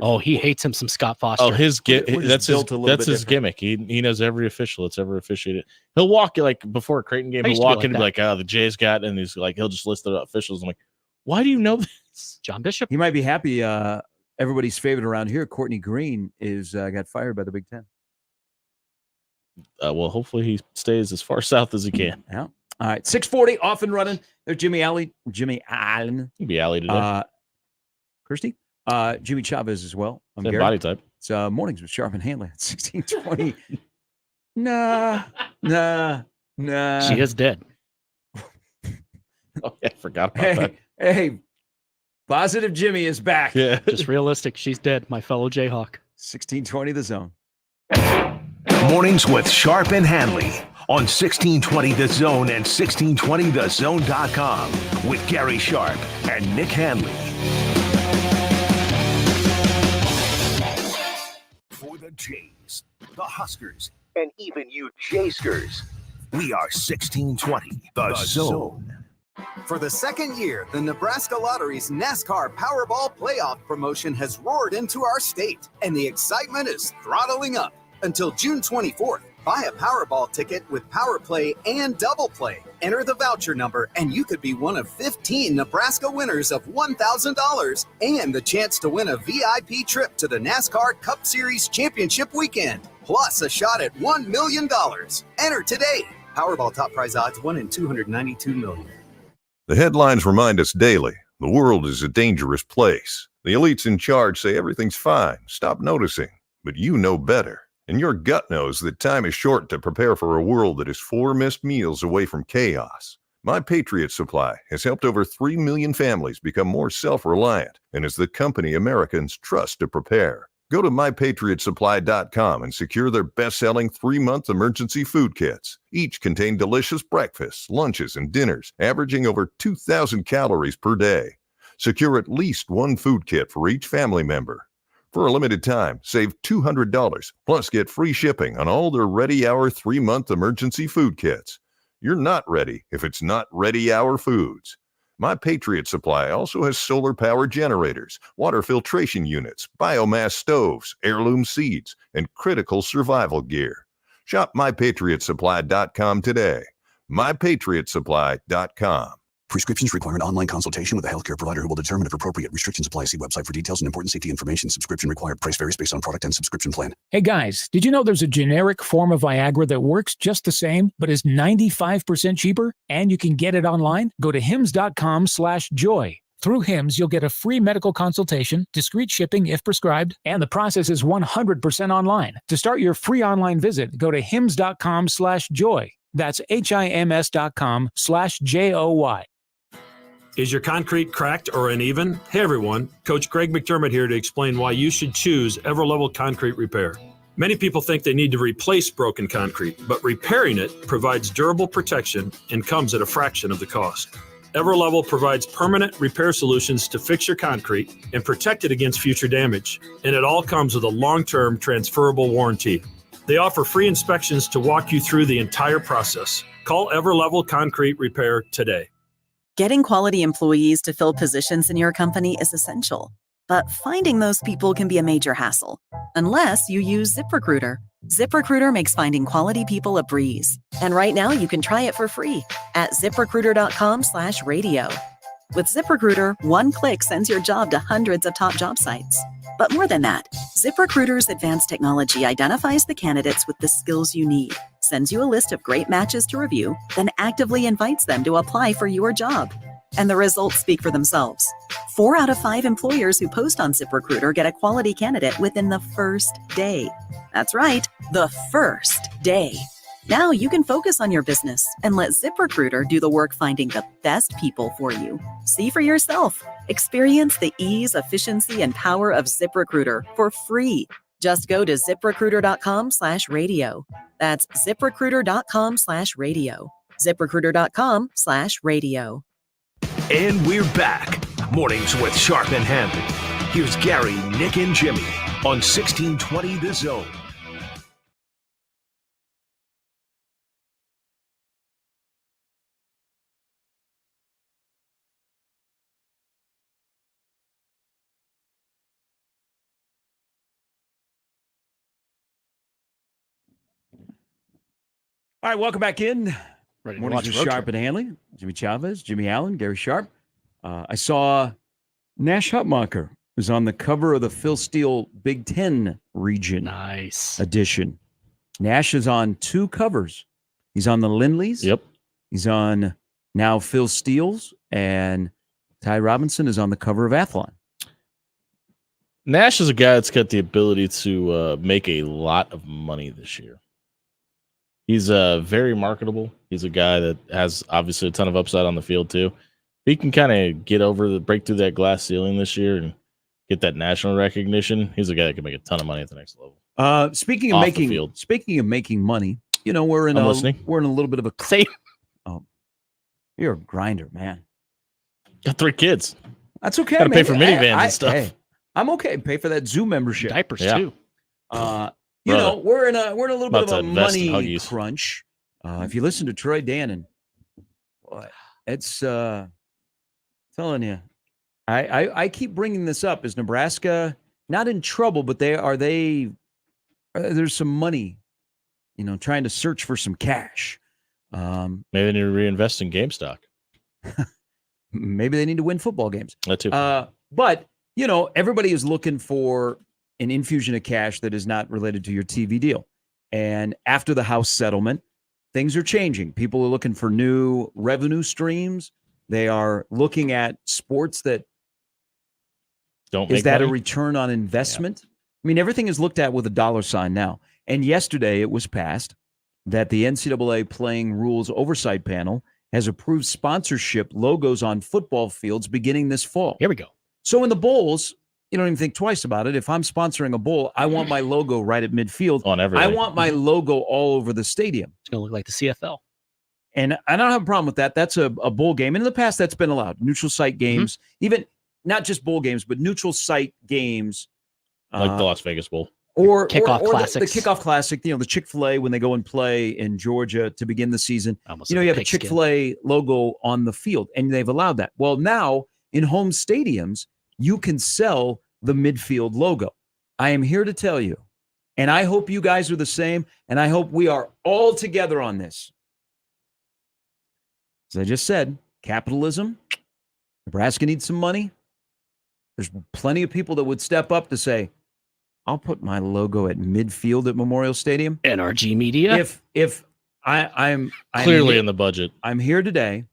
Oh, he hates him some Scott Foster. Oh, that's his gimmick. He knows every official that's ever officiated. He'll walk like before a Creighton game. He'll walk in and be like, "Oh, the Jays got," and he's like, he'll just list the officials. I'm like, why do you know this? John Bishop. He might be happy. Everybody's favorite around here, Courtney Green, is got fired by the Big Ten. Well, hopefully he stays as far south as he can. Yeah. All right, 6:40, off and running. There's Jimmy Allen. He'll be Alley today. Kirsty. Jimmy Chavez as well. I'm Same Gary. body type. It's mornings with Sharp and Handley at 1620. Nah. She is dead. Oh, yeah, I forgot about that. Hey, Positive Jimmy is back. Yeah. Just realistic. She's dead, my fellow Jayhawk. 1620 The Zone. Mornings with Sharp and Handley on 1620 The Zone and 1620thezone.com with Gary Sharp and Nick Handley. For the Jays, the Huskers, and even you Jayskers, we are 1620 The Zone. For the second year, the Nebraska Lottery's NASCAR Powerball Playoff promotion has roared into our state, and the excitement is throttling up. Until June 24th, buy a Powerball ticket with Power Play and Double Play. Enter the voucher number, and you could be one of 15 Nebraska winners of $1,000 and the chance to win a VIP trip to the NASCAR Cup Series Championship Weekend, plus a shot at $1 million. Enter today. Powerball top prize odds 1 in 292 million. The headlines remind us daily, the world is a dangerous place. The elites in charge say everything's fine, stop noticing. But you know better. And your gut knows that time is short to prepare for a world that is 4 missed meals away from chaos. My Patriot Supply has helped over 3 million families become more self-reliant and is the company Americans trust to prepare. Go to MyPatriotSupply.com and secure their best-selling 3-month emergency food kits. Each contain delicious breakfasts, lunches, and dinners, averaging over 2,000 calories per day. Secure at least 1 food kit for each family member. For a limited time, save $200, plus get free shipping on all their Ready Hour 3-month emergency food kits. You're not ready if it's not Ready Hour Foods. My Patriot Supply also has solar power generators, water filtration units, biomass stoves, heirloom seeds, and critical survival gear. Shop MyPatriotSupply.com today. MyPatriotSupply.com. Prescriptions require an online consultation with a healthcare provider who will determine if appropriate. Restrictions apply. See website for details and important safety information. Subscription required. Price varies based on product and subscription plan. Hey guys, did you know there's a generic form of Viagra that works just the same, but is 95% cheaper? And you can get it online? Go to hims.com/joy. Through Hims, you'll get a free medical consultation, discreet shipping if prescribed, and the process is 100% online. To start your free online visit, go to hims.com/joy. That's HIMS.com/JOY. Is your concrete cracked or uneven? Hey everyone, Coach Greg McDermott here to explain why you should choose Everlevel Concrete Repair. Many people think they need to replace broken concrete, but repairing it provides durable protection and comes at a fraction of the cost. Everlevel provides permanent repair solutions to fix your concrete and protect it against future damage, and it all comes with a long-term transferable warranty. They offer free inspections to walk you through the entire process. Call Everlevel Concrete Repair today. Getting quality employees to fill positions in your company is essential. But finding those people can be a major hassle, unless you use ZipRecruiter. ZipRecruiter makes finding quality people a breeze. And right now you can try it for free at ziprecruiter.com/radio. With ZipRecruiter, one click sends your job to hundreds of top job sites. But more than that, ZipRecruiter's advanced technology identifies the candidates with the skills you need, sends you a list of great matches to review, then actively invites them to apply for your job. And the results speak for themselves. 4 out of 5 employers who post on ZipRecruiter get a quality candidate within the first day. That's right, the first day. Now you can focus on your business and let ZipRecruiter do the work finding the best people for you. See for yourself. Experience the ease, efficiency, and power of ZipRecruiter for free. Just go to ziprecruiter.com/radio. That's ziprecruiter.com/radio. ziprecruiter.com/radio. And we're back. Mornings with Sharp and Handley. Here's Gary, Nick, and Jimmy on 1620 The Zone. All right, welcome back in. Ready to Mornings watch with Road Sharp Trip. and Handley. Jimmy Chavez, Jimmy Allen, Gary Sharp. I saw Nash Hutmacher was on the cover of the Phil Steele Big Ten region edition. Nash is on 2 covers. He's on the Lindleys. Yep. He's on now Phil Steele's, and Ty Robinson is on the cover of Athlon. Nash is a guy that's got the ability to make a lot of money this year. He's very marketable. He's a guy that has obviously a ton of upside on the field too. He can kind of break through that glass ceiling this year and get that national recognition. He's a guy that can make a ton of money at the next level. Speaking of making money, you know, we're in a little bit of a Oh, you're a grinder, man. Got 3 kids. That's okay. Got to pay for minivans and stuff. Hey, I'm okay. Pay for that zoo membership. Diapers too. You know, we're in a little bit of a money Huggies. crunch. If you listen to Troy Dannon, boy, it's telling you. I keep bringing this up. Is Nebraska not in trouble, but there's some money, you know, trying to search for some cash. Maybe they need to reinvest in GameStop. Maybe they need to win football games. That too. But, you know, everybody is looking for an infusion of cash that is not related to your TV deal. And after the House settlement, things are changing. People are looking for new revenue streams. They are looking at sports that is that a return on investment? Yeah. I mean, everything is looked at with a dollar sign now. And yesterday it was passed that the NCAA Playing Rules Oversight Panel has approved sponsorship logos on football fields beginning this fall. Here we go. So in the bowls, you don't even think twice about it. If I'm sponsoring a bowl, I want my logo right at midfield. On everything. I want my logo all over the stadium. It's going to look like the CFL. And I don't have a problem with that. That's a bowl game. And in the past, that's been allowed. Neutral site games, even not just bowl games, but neutral site games. Like the Las Vegas Bowl. Or kickoff the classics. The kickoff classic, you know, the Chick-fil-A when they go and play in Georgia to begin the season. You know, you have a Chick-fil-A logo on the field, and they've allowed that. Well, now in home stadiums, you can sell the midfield logo. I am here to tell you, and I hope you guys are the same, and I hope we are all together on this. As I just said, capitalism, Nebraska needs some money. There's plenty of people that would step up to say, I'll put my logo at midfield at Memorial Stadium. NRG Media. If I'm clearly in the budget. I'm here today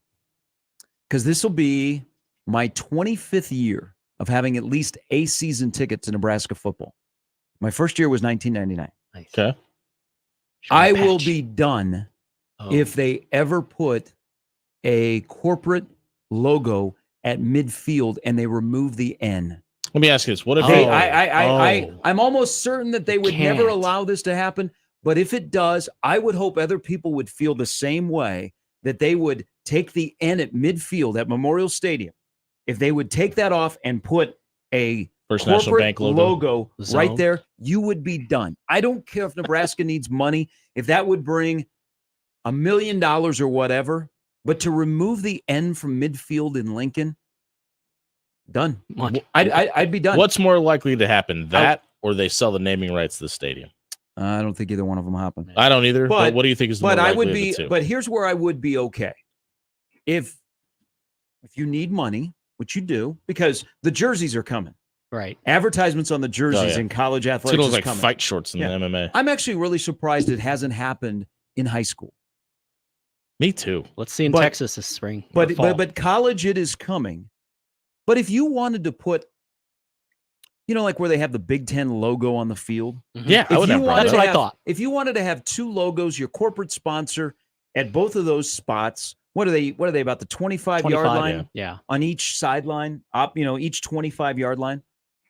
because this will be my 25th year of having at least a season ticket to Nebraska football. My first year was 1999. Nice. Okay. I will be done if they ever put a corporate logo at midfield and they remove the N. Let me ask you this. What if I'm almost certain that they would never allow this to happen. But if it does, I would hope other people would feel the same way, that they would take the N at midfield at Memorial Stadium. If they would take that off and put a First National Bank logo right there, you would be done. I don't care if Nebraska needs money, if that would bring $1 million or whatever, but to remove the N from midfield in Lincoln, Done. I'd be done. What's more likely to happen, that or they sell the naming rights to the stadium? I don't think either one of them happen. I don't either. But what do you think is the more likely I would of be. the two? But here's where I would be okay. If you need money, which you do, because the jerseys are coming. Right. Advertisements on the jerseys in college It's athletics gonna is look like coming. fight shorts in the MMA. I'm actually really surprised it hasn't happened in high school. Me too. Let's see in Texas this spring. But college, it is coming. But if you wanted to put, like where they have the Big Ten logo on the field. Yeah, I would have. That's what I thought. If you wanted to have two logos, your corporate sponsor at both of those spots, what are they about the 25-yard line? Yeah. On each sideline, each 25-yard line.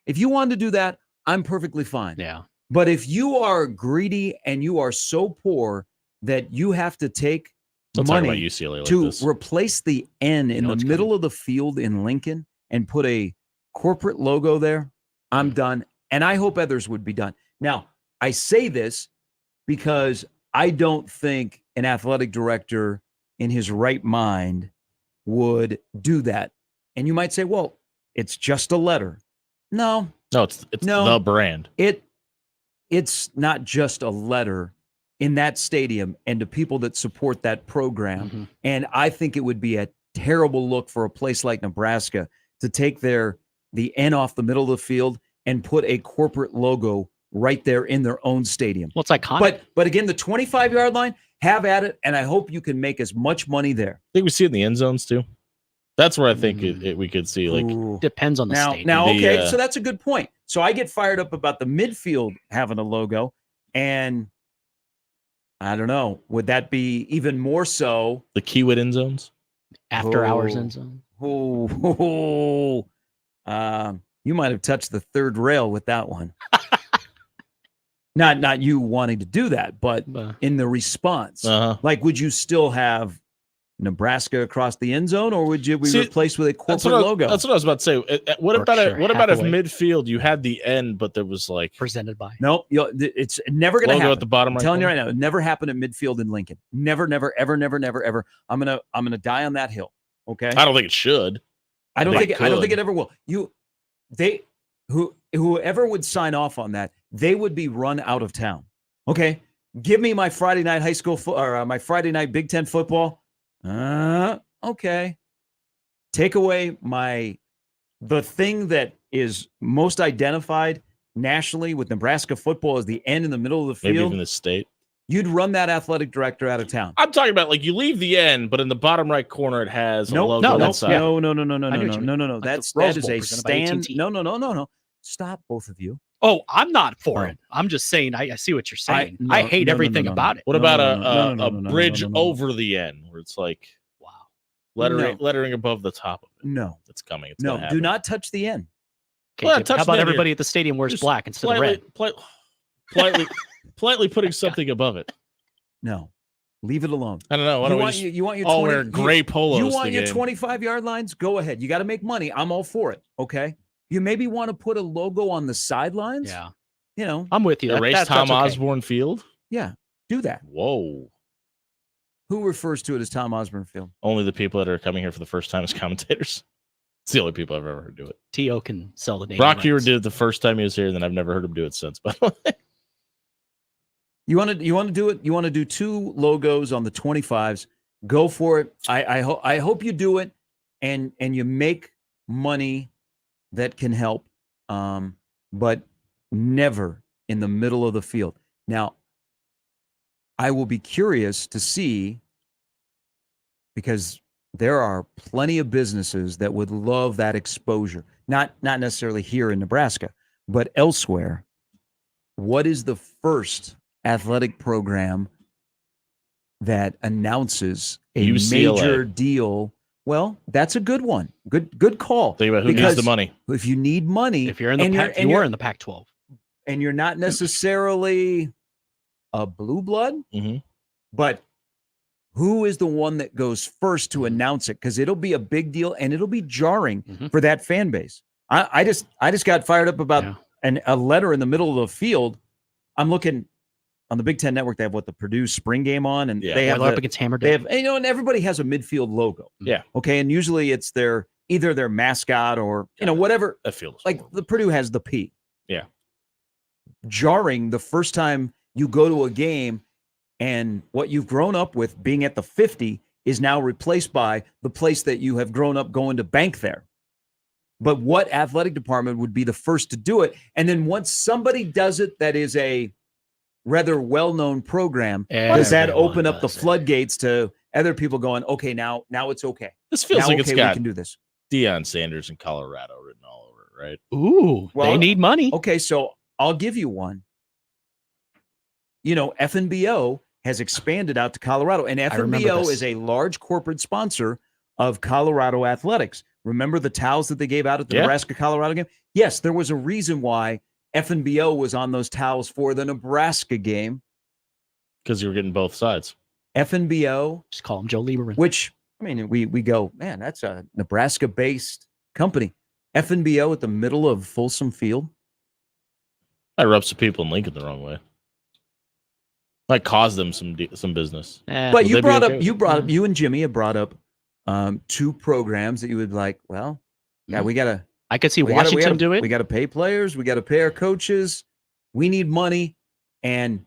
If you wanted to do that, I'm perfectly fine. Yeah. But if you are greedy and you are so poor that you have to take Don't talk about money UCLA like to this. replace the N in the middle of the field in Lincoln and put a corporate logo there, I'm done. And I hope others would be done. Now, I say this because I don't think an athletic director in his right mind would do that. And you might say, well, it's just a letter. No, it's the brand. It's not just a letter in that stadium and to people that support that program. And I think it would be a terrible look for a place like Nebraska to take the N off the middle of the field and put a corporate logo right there in their own stadium. Well, it's iconic. But again, the 25-yard line, have at it, and I hope you can make as much money there. I think we see it in the end zones too. That's where I think we could see depends on the stadium. Now, okay, so that's a good point. So I get fired up about the midfield having a logo, and I don't know, would that be even more so the Kiewit end zones, after hours end zone? You might have touched the third rail with that one. Not you wanting to do that, but in the response, like, would you still have Nebraska across the end zone, or would you be replaced with a corporate logo? That's what I was about to say. What about if midfield you had the N, but there was like presented by? No, it's never going to happen. Logo at the bottom. I'm telling you right now, it never happened at midfield in Lincoln. Never, ever. I'm gonna die on that hill. Okay. I don't think it should. I don't think it ever will. Whoever would sign off on that, they would be run out of town. Okay, give me my Friday night high school or my Friday night Big Ten football. Okay. Take away the thing that is most identified nationally with Nebraska football as the N in the middle of the field. Maybe even the state. You'd run that athletic director out of town. I'm talking about like you leave the N, but in the bottom right corner it has a logo on that side. No. That is a stand. No. Stop, both of you. Oh, I'm not for it. I'm just saying. I see what you're saying. I hate everything about it. What about a bridge over the N where it's like lettering above the top of it? No, it's coming. It's no. Do not touch the N. Okay, how about everybody at the stadium wears black instead of red? Politely putting something above it. No, leave it alone. I don't know. You want your all wear gray polos. You want your 25-yard lines? Go ahead. You got to make money. I'm all for it. Okay. You maybe want to put a logo on the sidelines. Yeah. I'm with you. Erase Tom Osborne Field. Yeah. Do that. Whoa. Who refers to it as Tom Osborne Field? Only the people that are coming here for the first time as commentators. It's the only people I've ever heard do it. T.O. can sell the name. Brock Ewer did it the first time he was here, and then I've never heard him do it since. By the way. You want to do it? You want to do two logos on the 25s? Go for it. I hope you do it, and you make money that can help, but never in the middle of the field. Now, I will be curious to see, because there are plenty of businesses that would love that exposure. Not necessarily here in Nebraska, but elsewhere. What is the first athletic program that announces a UCLA. Major deal? Well, that's a good one. Good call. Think about who needs the money. If you need money, if you're in the Pac, you're in the Pac-12, and you're not necessarily a blue blood, but who is the one that goes first to announce it? Because it'll be a big deal and it'll be jarring for that fan base. I just got fired up about a letter in the middle of the field. I'm looking on the Big Ten Network. They have the Purdue spring game on, and they have up against Hammer. They have, and everybody has a midfield logo. Yeah. Okay, and usually it's their either their mascot or, whatever. That feels like horrible. the Purdue has the P. Yeah. Jarring the first time you go to a game and what you've grown up with being at the 50 is now replaced by the place that you have grown up going to bank there. But what athletic department would be the first to do it? And then once somebody does it that is a rather well-known program, does that open up the floodgates to other people going, okay, now it's okay. This feels like it's we got can do this. Deion Sanders in Colorado written all over it, right? Ooh, they need money. Okay, so I'll give you one. FNBO has expanded out to Colorado, and FNBO is a large corporate sponsor of Colorado athletics. Remember the towels that they gave out at the Nebraska-Colorado game? Yes, there was a reason why FNBO was on those towels for the Nebraska game. Because you were getting both sides. FNBO. Just call him Joe Lieberman. Which, we go, man, that's a Nebraska-based company. FNBO at the middle of Folsom Field. I rubbed some people in Lincoln the wrong way. Might cause them some business. But you and Jimmy have brought up two programs that you would like, we got to. I could see Washington do it. We got to pay players. We got to pay our coaches. We need money. And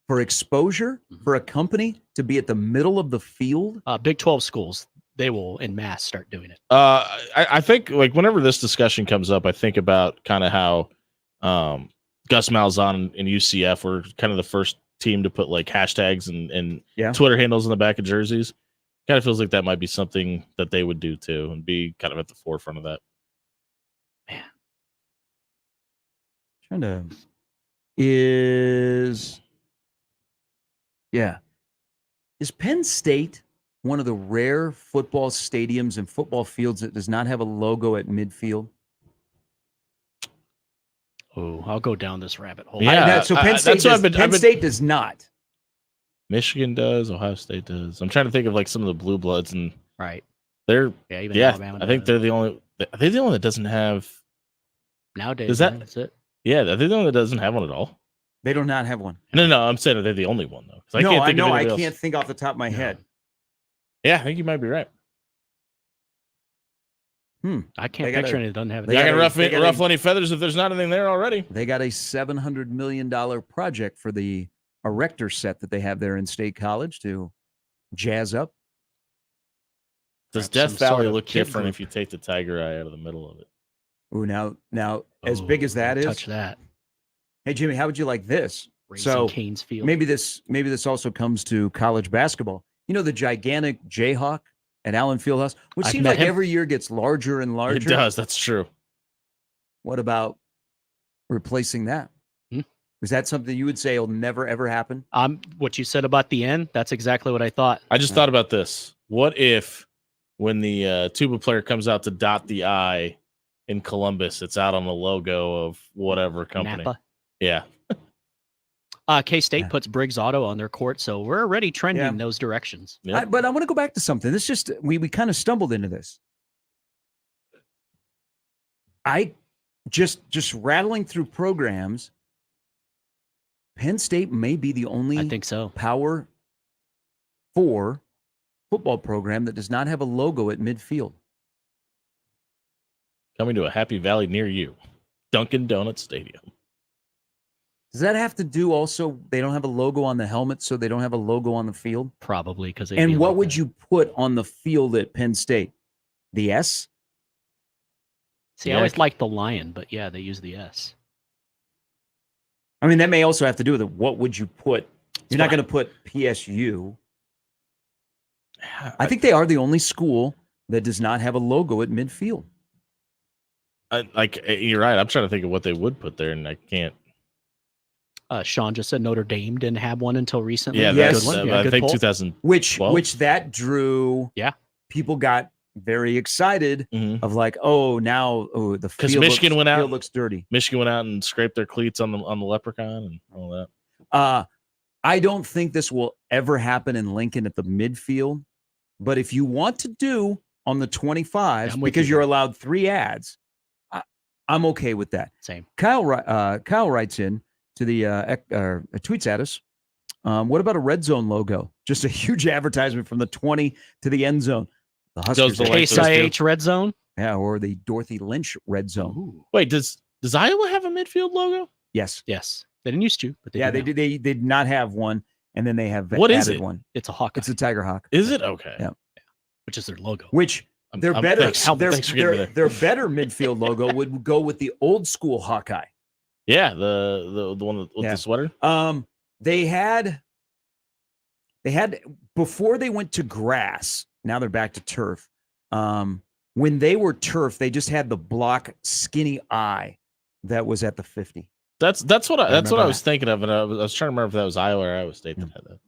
for exposure, for a company to be at the middle of the field. Big 12 schools, they will en masse start doing it. I think like whenever this discussion comes up, I think about kind of how Gus Malzahn and UCF were kind of the first team to put like hashtags and Twitter handles in the back of jerseys. Kind of feels like that might be something that they would do too and be kind of at the forefront of that. Is Penn State one of the rare football stadiums and football fields that does not have a logo at midfield? Oh, I'll go down this rabbit hole. Yeah, so Penn State does not. Michigan does. Ohio State does. I'm trying to think of like some of the blue bloods and Even I think they're the only. Are they the only one that doesn't have nowadays? That's it. Yeah, are they the only one that doesn't have one at all? They do not have one. No, I'm saying they're the only one though. I can't think off the top of my head. Yeah, I think you might be right. I can't picture any that doesn't have it. They got to ruffle any feathers if there's not anything there already. They got a $700 million project for the erector set that they have there in State College to jazz up. Does Death Valley look different if you take the tiger eye out of the middle of it? Ooh, now as big as that is. Touch that. Hey Jimmy, how would you like this? Raising Canes Field. Maybe this also comes to college basketball. The gigantic Jayhawk at Allen Fieldhouse, which seems like every year gets larger and larger. It does. That's true. What about replacing that? Is that something you would say will never, ever happen? What you said about the end, that's exactly what I thought. I just thought about this. What if when the tuba player comes out to dot the I in Columbus, it's out on the logo of whatever company? Napa? Yeah. K-State puts Briggs Auto on their court, so we're already trending in those directions. But I want to go back to something. This just we kind of stumbled into this. I just rattling through programs. Penn State may be the only Power 4 football program that does not have a logo at midfield. Coming to a Happy Valley near you, Dunkin' Donuts Stadium. Does that have to do also, they don't have a logo on the helmet, so they don't have a logo on the field? Probably, because And what would you put on the field at Penn State? The S? See, I always liked the lion, but yeah, they use the S. I mean, that may also have to do with it. What would you put? You're not going to put PSU. I think they are the only school that does not have a logo at midfield. You're right. I'm trying to think of what they would put there, and I can't. Sean just said Notre Dame didn't have one until recently. Yeah, yes. I think 2000. Which that drew. Yeah, people got very excited of like, the because Michigan went out, field looks dirty. Michigan went out and scraped their cleats on the leprechaun and all that. I don't think this will ever happen in Lincoln at the midfield, but if you want to do on the 25, because you're allowed 3 ads, I'm okay with that. Same. Kyle writes in to the tweets at us. What about a red zone logo? Just a huge advertisement from the 20 to the end zone. The Huskers. the Case IH red zone. Yeah, or the Dorothy Lynch red zone. Ooh. Wait, does Iowa have a midfield logo? Yes. Yes. They didn't used to, but they Yeah, do they now. did. They did not have one, and then they have What is added it? one. It's a hawk. It's a Tiger Hawk. Is it? Okay. Yeah. Which is their logo. Which they're better. Thanks for getting me there. Their better midfield logo would go with the old school Hawkeye. Yeah, the one with the sweater. They had before they went to grass. Now they're back to turf. When they were turf, they just had the block skinny eye that was at the 50. That's what I was thinking of, and I was trying to remember if that was Iowa or Iowa State that had that.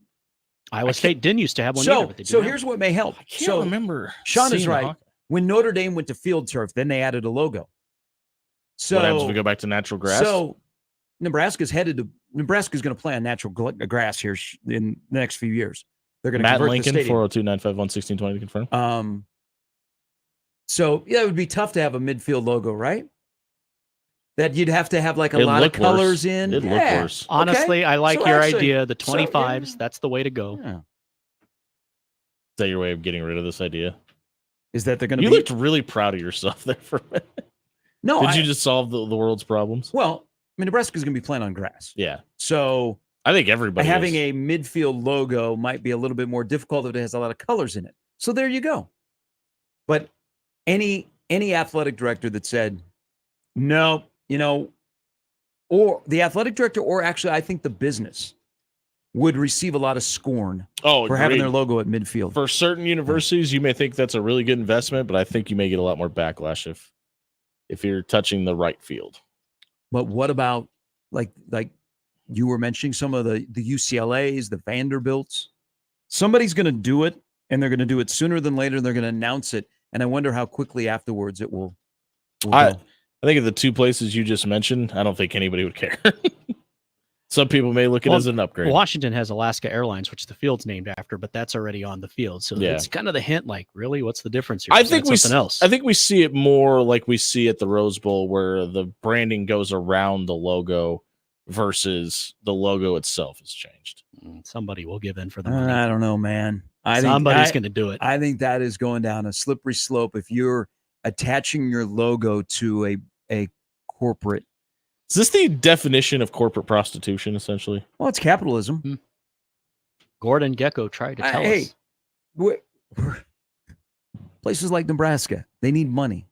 Iowa State didn't used to have one either, but they do now. Here's what may help. I can't remember. Sean is seeing right. Hawkeye. When Notre Dame went to field turf, then they added a logo. So What happens if we go back to natural grass? So Nebraska's going to play on natural grass here in the next few years. They're going to Matt convert Lincoln, the stadium. 402-951-1620 to confirm. So yeah, it would be tough to have a midfield logo, right? That you'd have to have like a It'd lot of look colors worse. in. It'd look worse. Honestly, Okay. I like So your actually- idea. The so, 25s, that's the way to go. Yeah. Is that your way of getting rid of this idea? Is that they're going to You be? looked really proud of yourself there for a minute. No, Did you just solve the world's problems? Well, I mean, Nebraska's going to be playing on grass. Yeah. So I think everybody having is. a midfield logo might be a little bit more difficult if it has a lot of colors in it. So there you go. But any athletic director that said, no, or the athletic director, or actually I think the business would receive a lot of scorn for having agreed. their logo at midfield. For certain universities, you may think that's a really good investment, but I think you may get a lot more backlash if you're touching the right field. But what about like you were mentioning some of the UCLAs, the Vanderbilts? Somebody's going to do it, and they're going to do it sooner than later. They're going to announce it, and I wonder how quickly afterwards it will I go. think of the two places you just mentioned, I don't think anybody would care. Some people may look at it as an upgrade. Washington has Alaska Airlines, which the field's named after, but that's already on the field. So Yeah. it's kind of the hint, like, really, what's the difference here? I Is think that something else. I think we see it more like we see at the Rose Bowl, where the branding goes around the logo versus the logo itself has changed. Somebody will give in for the money. I don't know, man. Somebody's going to do it. I think that is going down a slippery slope if you're attaching your logo to a corporate. Is this the definition of corporate prostitution, essentially? Well, it's capitalism. Gordon Gecko tried to tell Hey, us. places like Nebraska, they need money.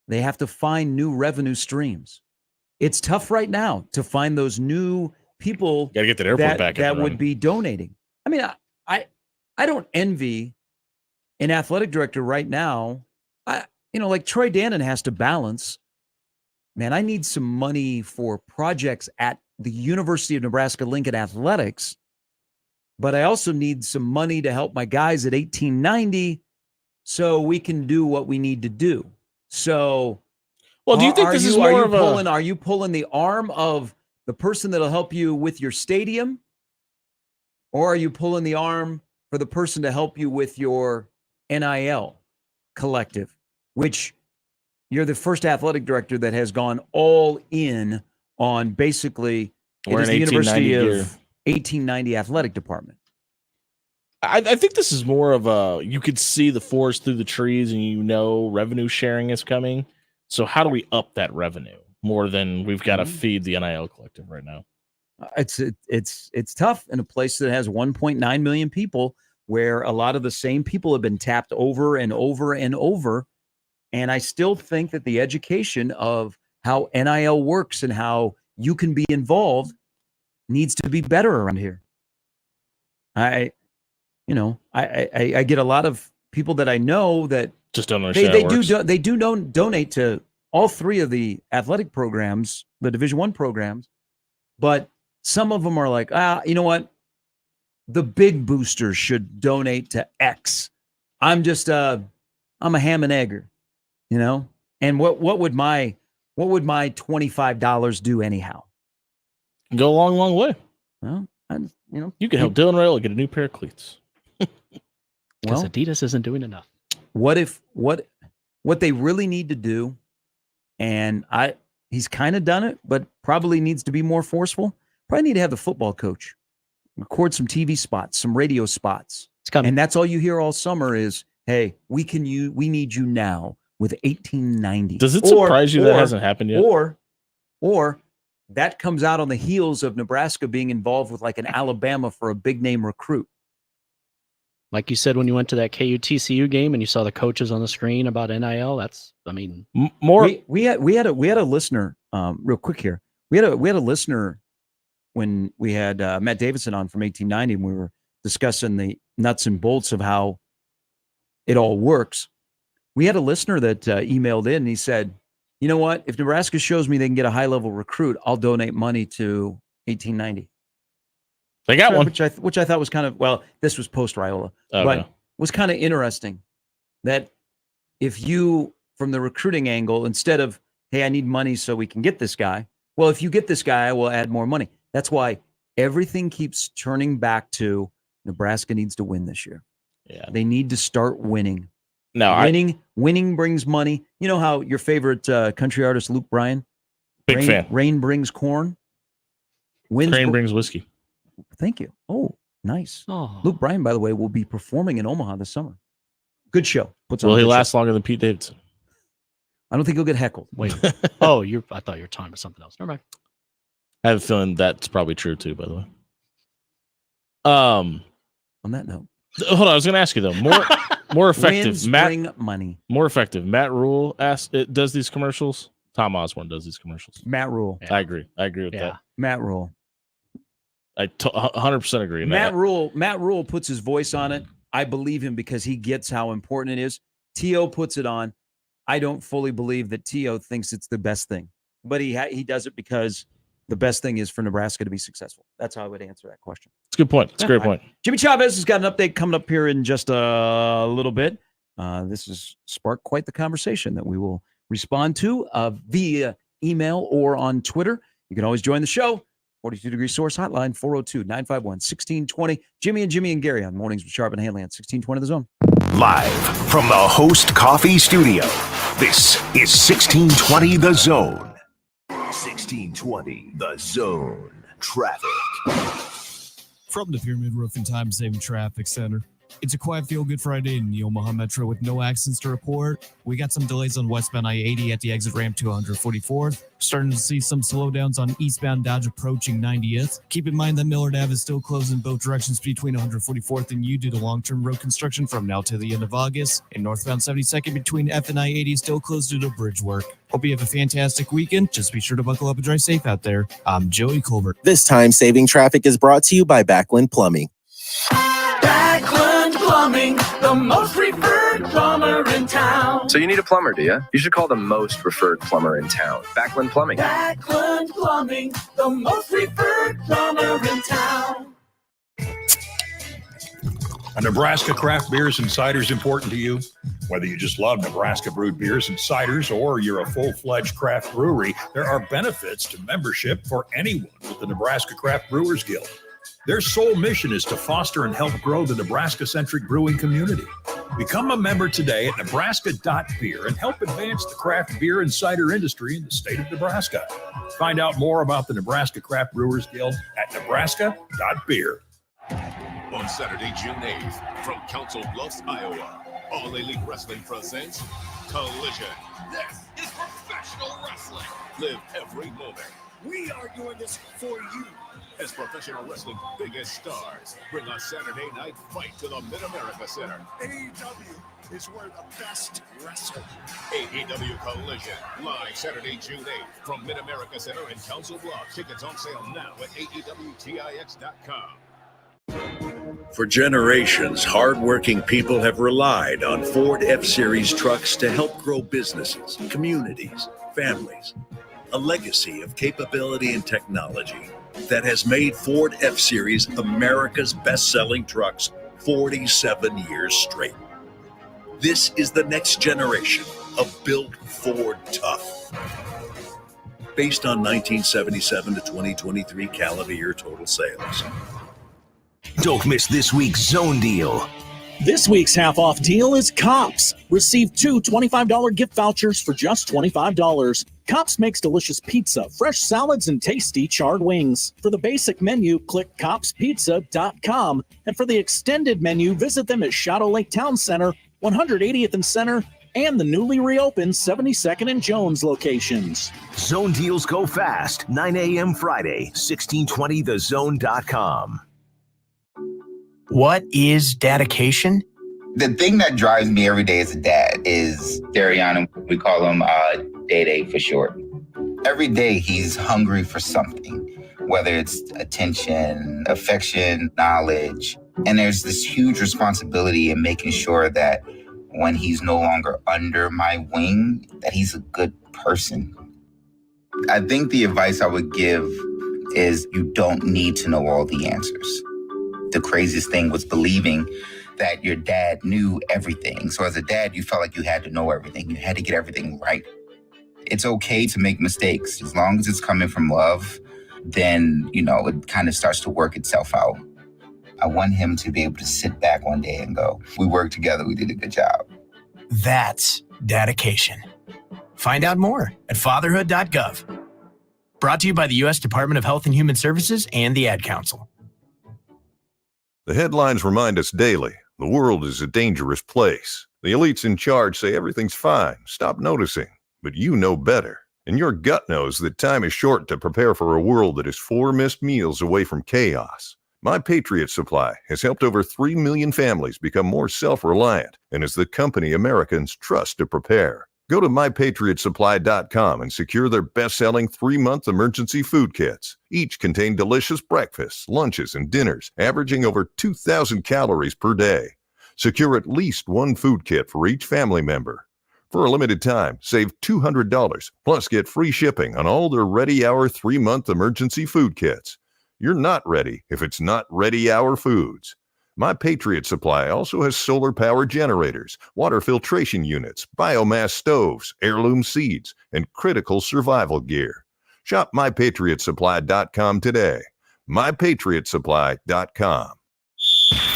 They have to find new revenue streams. It's tough right now to find those new people Got to get that airport back. that would be donating. I mean, I don't envy an athletic director right now. Like Troy Dannon has to balance. Man, I need some money for projects at the University of Nebraska-Lincoln Athletics, but I also need some money to help my guys at 1890 so we can do what we need to do. So, well, do you think this is more of a? Are you pulling the arm of the person that'll help you with your stadium, or are you pulling the arm for the person to help you with your NIL collective, which you're the first athletic director that has gone all in on basically it is the University of 1890 athletic department. I think this is more of a, you could see the forest through the trees and revenue sharing is coming. So how do we up that revenue more than we've got to feed the NIL collective right now? It's tough in a place that has 1.9 million people where a lot of the same people have been tapped over and over and over. And I still think that the education of how NIL works and how you can be involved needs to be better around here. I get a lot of people that I know that just don't understand. They do donate to all three of the athletic programs, the Division I programs, but some of them are like, you know what? The big boosters should donate to X. I'm a ham and egger, And what would my $25 do anyhow? Go a long, long way. Well, you can help Dylan Rail get a new pair of cleats. Because Adidas isn't doing enough. What they really need to do, and he's kind of done it, but probably needs to be more forceful. Probably need to have the football coach record some TV spots, some radio spots. It's coming. And that's all you hear all summer is, hey, we need you now with 1890. Does it surprise you that hasn't happened yet? Or that comes out on the heels of Nebraska being involved with like an Alabama for a big name recruit. Like you said when you went to that KU-TCU game and you saw the coaches on the screen about NIL, We had a listener real quick here. We had a listener when we had Matt Davidson on from 1890 and we were discussing the nuts and bolts of how it all works. We had a listener that emailed in and he said, you know what? If Nebraska shows me they can get a high-level recruit, I'll donate money to 1890. They got one. Which I thought was kind of, well, this was post-Raiola, but was kind of interesting that if you, from the recruiting angle, instead of, hey, I need money so we can get this guy, well, if you get this guy, I will add more money. That's why everything keeps turning back to Nebraska needs to win this year. Yeah. They need to start winning. No, winning brings money. You know how your favorite country artist, Luke Bryan? Big fan. Rain brings corn. Rain brings whiskey. Thank you. Oh, nice. Oh. Luke Bryan, by the way, will be performing in Omaha this summer. Good show. Will he last longer than Pete Davidson? I don't think he'll get heckled. Wait. I thought you were talking about something else. Never mind. I have a feeling that's probably true too, by the way. On that note. Hold on, I was going to ask you though. More effective. Wins bring money. More effective. Matt Rule does these commercials. Tom Osborne does these commercials. Matt Rule. Yeah. I agree with that. Matt Rule. I 100% agree. Matt Rule puts his voice on it. I believe him because he gets how important it is. T.O. puts it on. I don't fully believe that T.O. thinks it's the best thing, but he does it because the best thing is for Nebraska to be successful. That's how I would answer that question. It's a good point. It's a great point. Jimmy Chavez has got an update coming up here in just a little bit. This has sparked quite the conversation that we will respond to via email or on Twitter. You can always join the show. 42 Degree Source Hotline, 402-951-1620. Jimmy and Gary on Mornings with Sharp and Handley on 1620 The Zone. Live from the Host Coffee Studio, this is 1620 The Zone. 1620 The Zone. Traffic. From the Pyramid Roofing Time Saving Traffic Center. It's a quiet feel-good Friday in the Omaha Metro with no accidents to report. We got some delays on westbound I-80 at the exit ramp to 144th. Starting to see some slowdowns on eastbound Dodge approaching 90th. Keep in mind that Millard Ave is still closed in both directions between 144th and U due to long-term road construction from now to the end of August. And northbound 72nd between F and I-80 is still closed due to bridge work. Hope you have a fantastic weekend. Just be sure to buckle up and drive safe out there. I'm Joey Colbert. This time saving traffic is brought to you by Backlund Plumbing. Backlund Plumbing, the most preferred plumber in town. So you need a plumber, do you? You should call the most preferred plumber in town. Backlund Plumbing. Backlund Plumbing, the most preferred plumber in town. A Nebraska craft beers and ciders important to you? Whether you just love Nebraska brewed beers and ciders or you're a full-fledged craft brewery, there are benefits to membership for anyone with the Nebraska Craft Brewers Guild. Their sole mission is to foster and help grow the Nebraska-centric brewing community. Become a member today at nebraska.beer and help advance the craft beer and cider industry in the state of Nebraska. Find out more about the Nebraska Craft Brewers Guild at nebraska.beer. On Saturday, June 8th, from Council Bluffs, Iowa, All Elite Wrestling presents Collision. This is professional wrestling. Live every moment. We are doing this for you. As professional wrestling's biggest stars bring a Saturday night fight to the Mid-America Center. AEW is where the best wrestle. AEW Collision, live Saturday, June 8th from Mid-America Center in Council Bluffs. Tickets on sale now at AEWTIX.com. For generations, hardworking people have relied on Ford F-Series trucks to help grow businesses, communities, families. A legacy of capability and technology that has made Ford F-Series America's best-selling trucks 47 years straight. This is the next generation of Built Ford Tough. Based on 1977 to 2023 calendar year total sales. Don't miss this week's Zone Deal. This week's half-off deal is Kops. Receive 2 $25 gift vouchers for just $25. Kops makes delicious pizza, fresh salads, and tasty charred wings. For the basic menu, click kopspizza.com. And for the extended menu, visit them at Shadow Lake Town Center 180th and Center, and the newly reopened 72nd and Jones locations. Zone deals go fast. 9 a.m. Friday, 1620thezone.com. What is dedication? The thing that drives me every day as a dad is Darian. We call him Day for short. Every day he's hungry for something, whether it's attention, affection, knowledge. And there's this huge responsibility in making sure that when he's no longer under my wing, that he's a good person. I think the advice I would give is you don't need to know all the answers. The craziest thing was believing that your dad knew everything. So as a dad, you felt like you had to know everything. You had to get everything right. It's okay to make mistakes. As long as it's coming from love, then, it kind of starts to work itself out. I want him to be able to sit back one day and go, we worked together, we did a good job. That's dedication. Find out more at fatherhood.gov. Brought to you by the U.S. Department of Health and Human Services and the Ad Council. The headlines remind us daily the world is a dangerous place. The elites in charge say everything's fine. Stop noticing. But you know better. And your gut knows that time is short to prepare for a world that is 4 missed meals away from chaos. My Patriot Supply has helped over 3 million families become more self-reliant and is the company Americans trust to prepare. Go to mypatriotsupply.com and secure their best-selling 3-month emergency food kits. Each contain delicious breakfasts, lunches, and dinners, averaging over 2,000 calories per day. Secure at least one food kit for each family member. For a limited time, save $200, plus get free shipping on all their Ready Hour 3-month emergency food kits. You're not ready if it's not Ready Hour Foods. My Patriot Supply also has solar power generators, water filtration units, biomass stoves, heirloom seeds, and critical survival gear. Shop mypatriotsupply.com today. mypatriotsupply.com.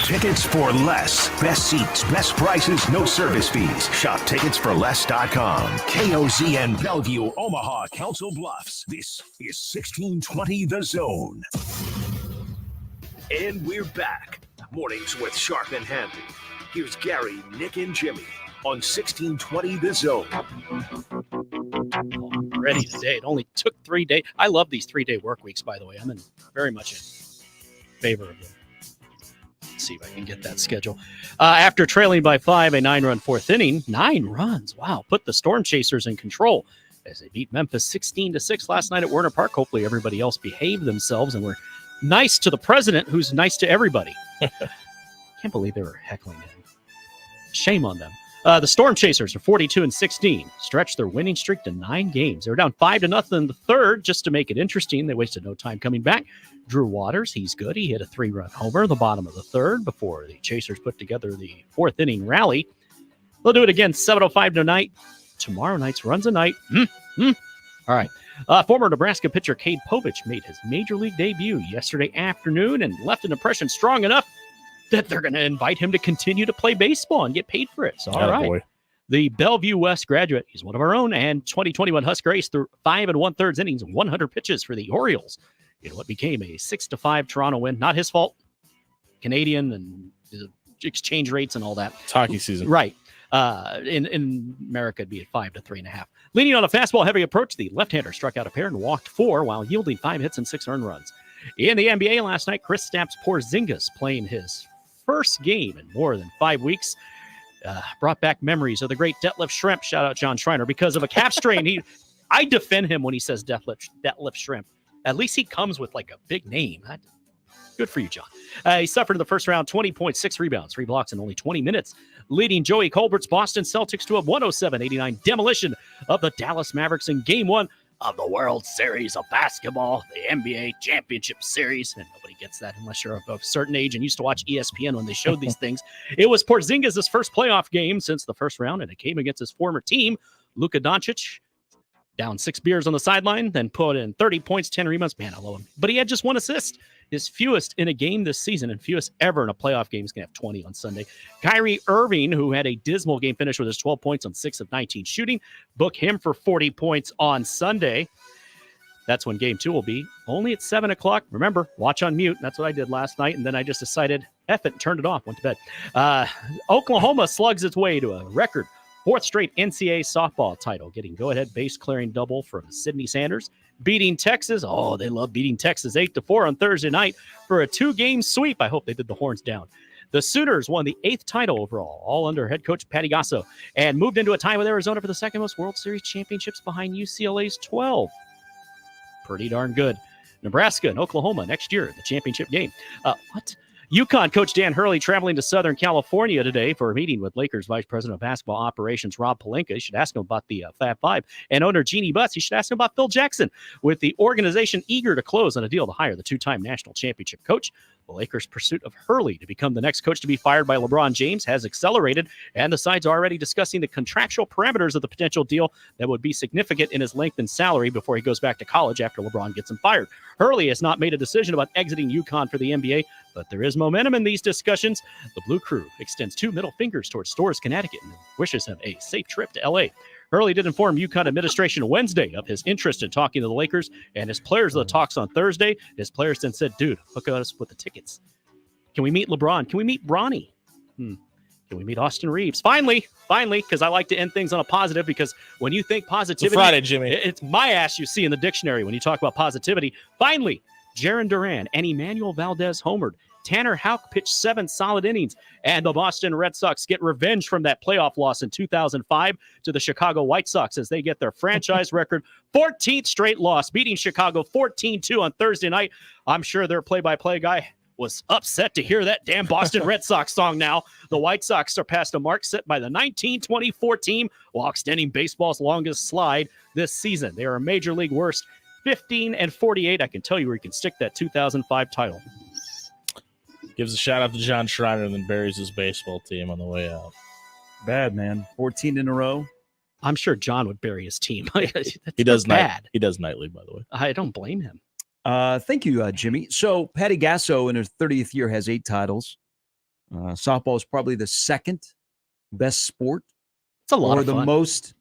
Tickets for less. Best seats, best prices, no service fees. Shop ticketsforless.com. KOZN Bellevue, Omaha, Council Bluffs. This is 1620 The Zone. And we're back. Mornings with Sharp and Handley. Here's Gary, Nick, and Jimmy on 1620 The Zone. Ready today. It only took 3 days. I love these 3-day work weeks, by the way. I'm very much in favor of them. Let's see if I can get that schedule. After trailing by 5, a 9-run fourth inning, 9 runs. Wow. Put the Storm Chasers in control as they beat Memphis 16-6 last night at Werner Park. Hopefully everybody else behaved themselves and were nice to the president, who's nice to everybody. Can't believe they were heckling him. Shame on them. The Storm Chasers are 42-16, stretched their winning streak to 9 games. They were down 5-0 in the third. Just to make it interesting, they wasted no time coming back. Drew Waters, he's good. He hit a 3-run homer the bottom of the third before the Chasers put together the 4th inning rally. They'll do it again 7:05 tonight. Tomorrow night's runs a night. All right. Former Nebraska pitcher Cade Povich made his major league debut yesterday afternoon and left an impression strong enough that they're going to invite him to continue to play baseball and get paid for it. So, all right. Boy. The Bellevue West graduate, he's one of our own, and 2021 Husker ace threw 5 1/3 innings, 100 pitches for the Orioles in what became a 6-5 Toronto win. Not his fault. Canadian and exchange rates and all that. It's hockey season. Right. In America, it'd be at 5 to 3.5. Leaning on a fastball heavy approach, the left-hander struck out a pair and walked 4 while yielding 5 hits and 6 earned runs. In the NBA last night, Kristaps Porzingis playing his first game in more than 5 weeks. Brought back memories of the great Detlef Schrempf. Shout out John Schreiner because of a calf strain. I defend him when he says Detlef Schrempf. At least he comes with like a big name. Good for you, John. He suffered in the first round 20 points, 6 rebounds, 3 blocks in only 20 minutes, leading Joey Colbert's Boston Celtics to a 107-89 demolition of the Dallas Mavericks in Game 1 of the World Series of Basketball, the NBA Championship Series. And nobody gets that unless you're of a certain age and used to watch ESPN when they showed these things. It was Porzingis' first playoff game since the first round, and it came against his former team, Luka Doncic. Down 6 beers on the sideline, then put in 30 points, 10 rebounds. Man, I love him. But he had just 1 assist. His fewest in a game this season and fewest ever in a playoff game. He's going to have 20 on Sunday. Kyrie Irving, who had a dismal game finish with his 12 points on 6 of 19 shooting, book him for 40 points on Sunday. That's when game 2 will be, only at 7 o'clock. Remember, watch on mute. That's what I did last night, and then I just decided, F it, and turned it off, went to bed. Oklahoma slugs its way to a record 4th straight NCAA softball title, getting go-ahead base-clearing double from Sydney Sanders, beating Texas. Oh, they love beating Texas 8-4 on Thursday night for a 2-game sweep. I hope they did the horns down. The Sooners won the 8th title overall, all under head coach Patty Gasso, and moved into a tie with Arizona for the second most World Series championships behind UCLA's 12. Pretty darn good. Nebraska and Oklahoma next year, the championship game. What? UConn coach Dan Hurley traveling to Southern California today for a meeting with Lakers Vice President of Basketball Operations Rob Pelinka. You should ask him about the Fab Five. And owner Jeannie Butts, you should ask him about Phil Jackson, with the organization eager to close on a deal to hire the 2-time national championship coach. The Lakers' pursuit of Hurley to become the next coach to be fired by LeBron James has accelerated, and the sides are already discussing the contractual parameters of the potential deal that would be significant in his lengthened salary before he goes back to college after LeBron gets him fired. Hurley has not made a decision about exiting UConn for the NBA, but there is momentum in these discussions. The Blue Crew extends 2 middle fingers towards Storrs, Connecticut, and wishes him a safe trip to LA. Hurley did inform UConn administration Wednesday of his interest in talking to the Lakers and his players of the talks on Thursday. His players then said, dude, hook us with the tickets. Can we meet LeBron? Can we meet Bronny? Can we meet Austin Reeves? Finally, because I like to end things on a positive, because when you think positivity, It's Friday, Jimmy. It's my ass you see in the dictionary when you talk about positivity. Finally, Jaron Duran and Emmanuel Valdez homered. Tanner Houck pitched 7 solid innings, and the Boston Red Sox get revenge from that playoff loss in 2005 to the Chicago White Sox as they get their franchise record 14th straight loss, beating Chicago 14-2 on Thursday night. I'm sure their play-by-play guy was upset to hear that damn Boston Red Sox song now. The White Sox surpassed a mark set by the 1924 team while extending baseball's longest slide this season. They are a major league worst 15-48. I can tell you where you can stick that 2005 title. Gives a shout out to John Schreiner and then buries his baseball team on the way out. Bad, man. 14 in a row. I'm sure John would bury his team. He does bad. He does nightly, by the way. I don't blame him. Thank you, Jimmy. So Patty Gasso in her 30th year has 8 titles. Softball is probably the second best sport. It's a lot or of the fun. most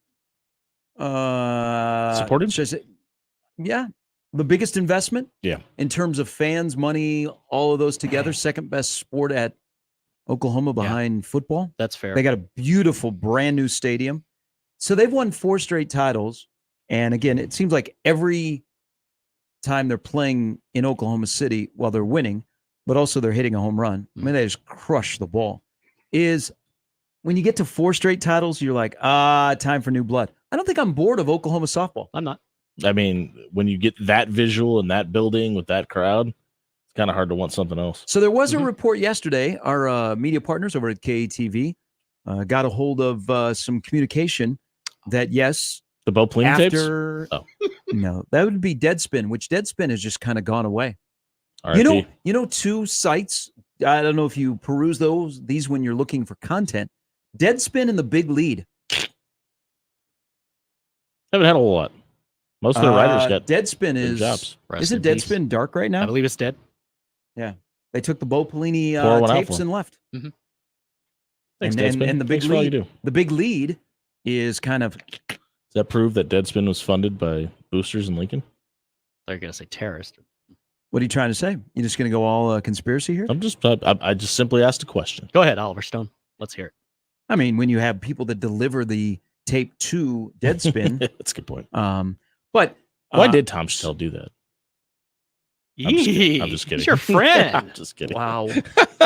supported. Yeah, the biggest investment. Yeah, in terms of fans, money, all of those together. Second best sport at Oklahoma behind football. That's fair. They got a beautiful brand new stadium. So they've won 4 straight titles. And again, it seems like every time they're playing in Oklahoma City, while they're winning, but also they're hitting a home run. I mean, they just crush the ball. Is when you get to 4 straight titles, you're like, time for new blood. I don't think I'm bored of Oklahoma softball. I'm not. I mean, when you get that visual and that building with that crowd, it's kind of hard to want something else. So there was a report yesterday. Our media partners over at KATV got a hold of some communication that, yes, the Bo Pelini tapes? No, that would be Deadspin, which Deadspin has just kind of gone away. RIP. You know, 2 sites. I don't know if you peruse these when you're looking for content. Deadspin and The Big Lead. Haven't had a whole lot. Most of the writers got Deadspin big jobs. Isn't Deadspin dark right now? I believe it's dead. Yeah, they took the Bo Pelini Pour one out tapes for and left. Thanks, and Deadspin. the big Thanks for all you lead. do. The Big Lead is kind of. Does that prove that Deadspin was funded by boosters in Lincoln? They're going to say terrorist. What are you trying to say? You just going to go all conspiracy here? I just simply asked a question. Go ahead, Oliver Stone. Let's hear it. I mean, when you have people that deliver the tape to Deadspin, that's a good point. But why did Tom Chattel do that? I'm just kidding. He's your friend. I'm just kidding. Wow,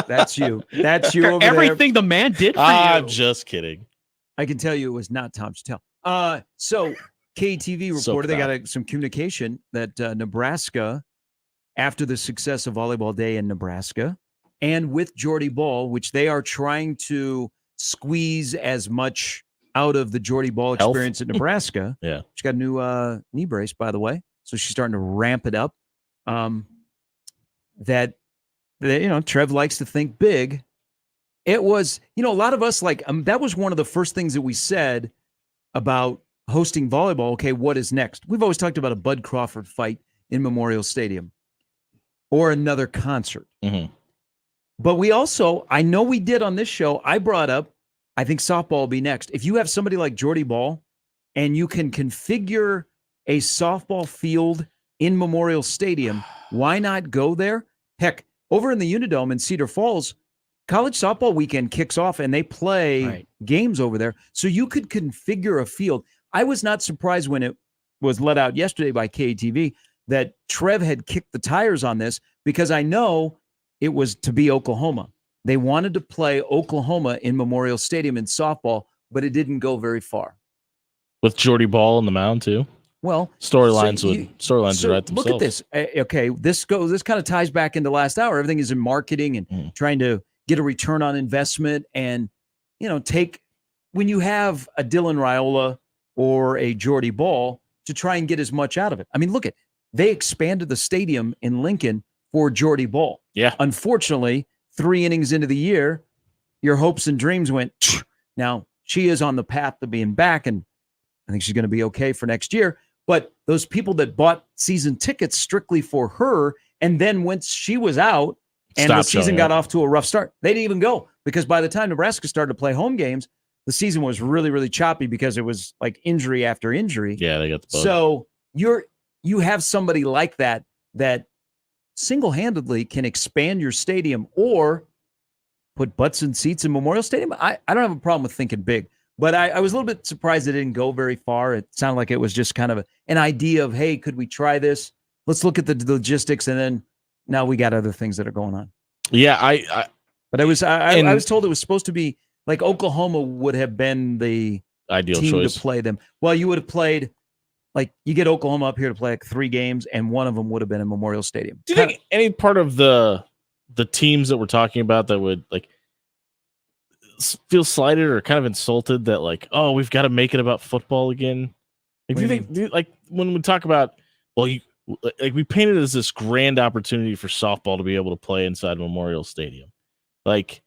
that's you. That's you. For over everything there. the man did for I'm you. just kidding. I can tell you it was not Tom Chattel. So KTV reported they got some communication that Nebraska, after the success of Volleyball Day in Nebraska, and with Jordy Ball, which they are trying to squeeze as much out of the Jordy Ball Health. experience at Nebraska. Yeah. She got a new knee brace, by the way. So she's starting to ramp it up. That Trev likes to think big. It was, a lot of us that was one of the first things that we said about hosting volleyball. Okay, what is next? We've always talked about a Bud Crawford fight in Memorial Stadium or another concert. Mm-hmm. But we also, I know we did on this show, I brought up, I think softball will be next. If you have somebody like Jordy Ball and you can configure a softball field in Memorial Stadium. Why not go there? Heck, over in the Unidome in Cedar Falls, college softball weekend kicks off and they play games over there. So you could configure a field. I was not surprised when it was let out yesterday by KATV that Trev had kicked the tires on this, because I know it was to be Oklahoma. They wanted to play Oklahoma in Memorial Stadium in softball, but it didn't go very far. With Jordy Ball on the mound too. Well, storylines would write themselves. Look at this. Okay, this kind of ties back into last hour. Everything is in marketing and trying to get a return on investment, and when you have a Dylan Raiola or a Jordy Ball to try and get as much out of it. I mean, look at, they expanded the stadium in Lincoln for Jordy Ball. Yeah. Unfortunately, 3 innings into the year, your hopes and dreams went. Now she is on the path to being back, and I think she's going to be okay for next year. But those people that bought season tickets strictly for her, and then once she was out and the season got off to a rough start, they didn't even go, because by the time Nebraska started to play home games, the season was really, really choppy because it was like injury after injury. Yeah, they got the bug. So you have somebody like that single-handedly can expand your stadium or put butts in seats in Memorial Stadium. I don't have a problem with thinking big, but I was a little bit surprised it didn't go very far. It sounded like it was just kind of an idea of, hey, could we try this? Let's look at the logistics, and then now we got other things that are going on. Yeah, but I was told it was supposed to be like Oklahoma would have been the ideal team choice to play them. Well, you would have played, like, you get Oklahoma up here to play like 3 games, and one of them would have been in Memorial Stadium. Do you think any part of the teams that we're talking about that would like feel slighted or kind of insulted that, like, oh, we've got to make it about football again? Like, do you think, like, when we talk about, well, we painted it as this grand opportunity for softball to be able to play inside Memorial Stadium. Like,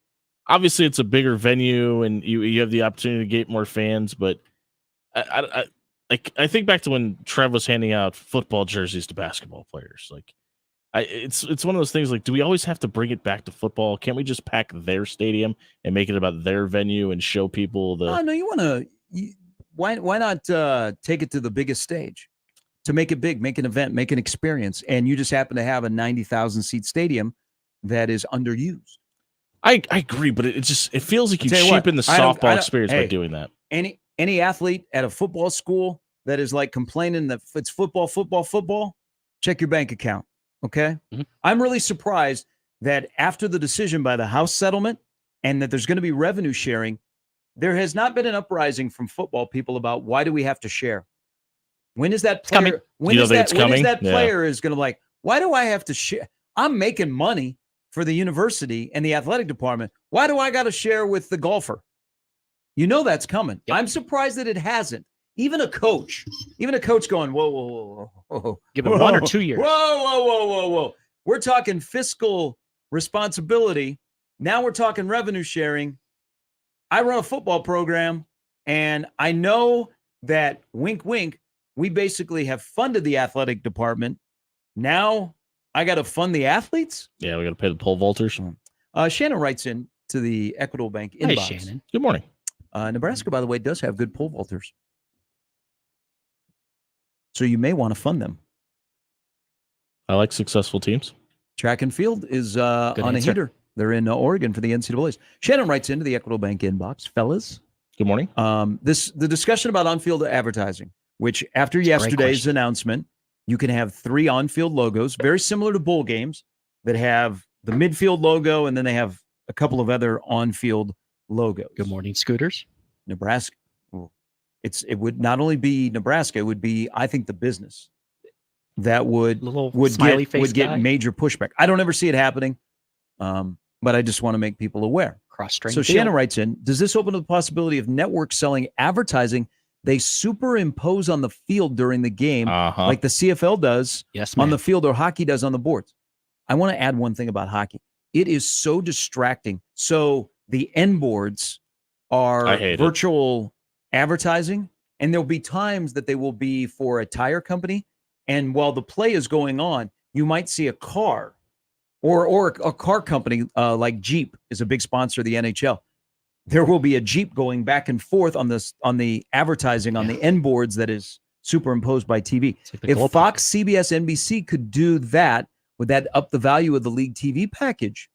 obviously it's a bigger venue and you have the opportunity to get more fans, but I think back to when Trev was handing out football jerseys to basketball players. Like, it's one of those things, like, do we always have to bring it back to football? Can't we just pack their stadium and make it about their venue and show people the... Oh, no, you want to... Why not take it to the biggest stage? To make it big, make an event, make an experience, and you just happen to have a 90,000-seat stadium that is underused. I agree, but it feels like you cheapen the softball experience by doing that. Any athlete at a football school that is like complaining that it's football, check your bank account, okay? Mm-hmm. I'm really surprised that after the decision by the House settlement and that there's going to be revenue sharing, there has not been an uprising from football people about why do we have to share? When is that player? When is that player is going to be like, why do I have to share? I'm making money for the university and the athletic department. Why do I got to share with the golfer? You know that's coming. Yep. I'm surprised that it hasn't. Even a coach going, whoa. Give it 1 or 2 years. Whoa. We're talking fiscal responsibility. Now we're talking revenue sharing. I run a football program, and I know that, wink, wink, we basically have funded the athletic department. Now I got to fund the athletes? Yeah, we got to pay the pole vaulters. Shannon writes in to the Equitable Bank inbox. Hey, Shannon. Good morning. Nebraska, by the way, does have good pole vaulters. So you may want to fund them. I like successful teams. Track and field is on a heater. They're in Oregon for the NCAAs. Shannon writes into the Equitable Bank inbox. Fellas. Good morning. The discussion about on-field advertising, which after yesterday's announcement, you can have 3 on-field logos, very similar to bowl games, that have the midfield logo, and then they have a couple of other on-field logos. Good morning, Scooters. Nebraska. It would not only be Nebraska, it would be, I think, the business that would get major pushback. I don't ever see it happening, but I just want to make people aware. So Shannon writes in, does this open to the possibility of networks selling advertising they superimpose on the field during the game, like the CFL does on the field or hockey does on the boards? I want to add one thing about hockey. It is so distracting. So the N boards are virtual advertising, and there'll be times that they will be for a tire company. And while the play is going on, you might see a car or a car company like Jeep is a big sponsor of the NHL. There will be a Jeep going back and forth on the advertising on the N boards that is superimposed by TV. like the If goalpost. Fox, CBS, NBC could do that, would that up the value of the league TV package?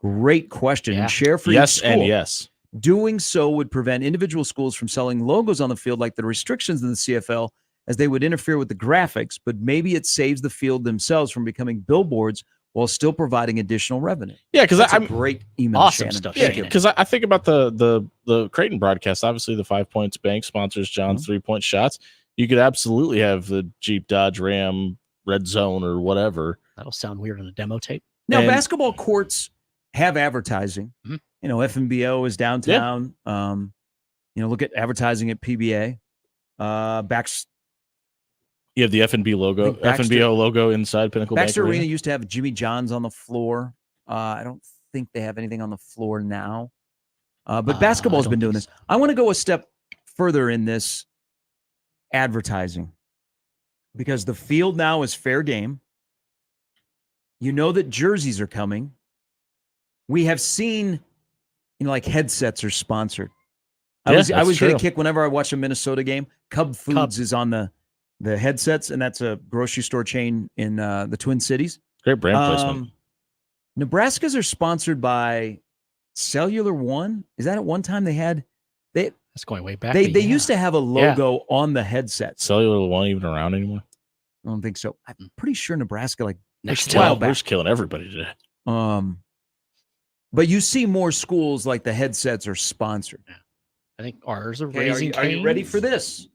Great question. Yeah. And share for each Yes school. and yes. Doing so would prevent individual schools from selling logos on the field like the restrictions in the CFL, as they would interfere with the graphics, but maybe it saves the field themselves from becoming billboards while still providing additional revenue. Yeah, because That's I'm a great email. Awesome Shannon. stuff, Yeah, Shannon. because I think about the Creighton broadcast. Obviously, the 5 Points Bank sponsors John's 3-point shots. You could absolutely have the Jeep, Dodge, Ram, Red Zone, or whatever. That'll sound weird on a demo tape. Now, And- basketball courts have advertising. Mhm. You know, FNBO is downtown. Look at advertising at PBA. You have the FNB logo, FNBO logo inside Pinnacle Baxter Bank Arena used to have Jimmy John's on the floor. I don't think they have anything on the floor now. But basketball's been doing this. I want to go a step further in this advertising because the field now is fair game. You know that jerseys are coming. We have seen, like headsets are sponsored. I was getting a kick whenever I watch a Minnesota game. Cub Foods is on the headsets, and that's a grocery store chain in the Twin Cities. Great brand placement. Nebraska's are sponsored by Cellular One. Is that at one time they had? That's going way back. They used to have a logo on the headset. Cellular One even around anymore? I don't think so. I'm pretty sure Nebraska Next a while they're back. just killing everybody today. But you see more schools like the headsets are sponsored. I think ours are Okay, Raising are you ready Cane's. for this?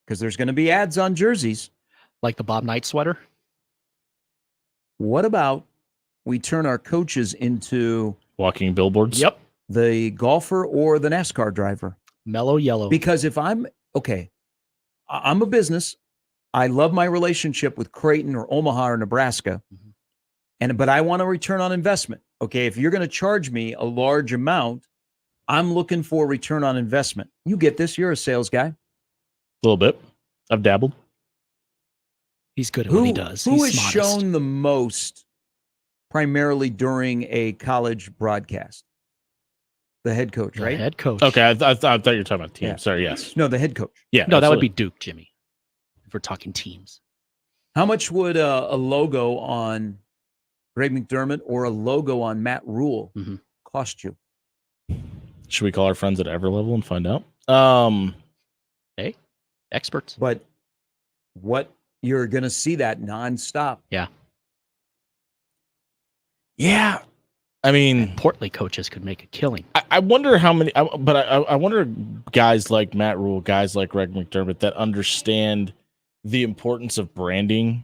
Because there's going to be ads on jerseys. Like the Bob Knight sweater? What about we turn our coaches into walking billboards? Yep. The golfer or the NASCAR driver. Mellow yellow. Because if I'm a business. I love my relationship with Creighton or Omaha or Nebraska. But I want a return on investment. Okay, if you're going to charge me a large amount, I'm looking for a return on investment. You get this. You're a sales guy. A little bit. I've dabbled. He's good at what he does. Who He's is modest. shown the most primarily during a college broadcast? The head coach, right? Head coach. Okay, I thought you were talking about team. Yeah. Sorry, yes. No, the head coach. Yeah. No, that would absolutely. be Duke, Jimmy. If we're talking teams. How much would a logo on Greg McDermott or a logo on Matt Rule cost you? Should we call our friends at Everlevel and find out? Hey, experts. But what you're going to see that nonstop. Yeah. Yeah. I mean, Portly coaches could make a killing. I wonder how many, I wonder guys like Matt Rule, guys like Greg McDermott that understand the importance of branding,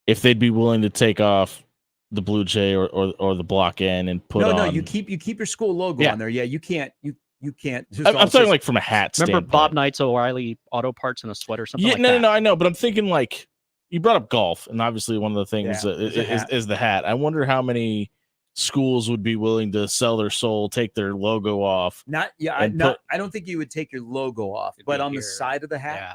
if they'd be willing to take off the Blue Jay or the Block N and put on. No, you keep your school logo on there. Yeah, you can't. You can't. Just I'm talking like from a hat Remember standpoint. Bob Knight's O'Reilly Auto Parts and a sweater, something Yeah, like no, that? no, I know, but I'm thinking like you brought up golf, and obviously one of the things Yeah, is the hat. I wonder how many schools would be willing to sell their soul, take their logo off. I don't think you would take your logo off, but on the side of the hat. Yeah.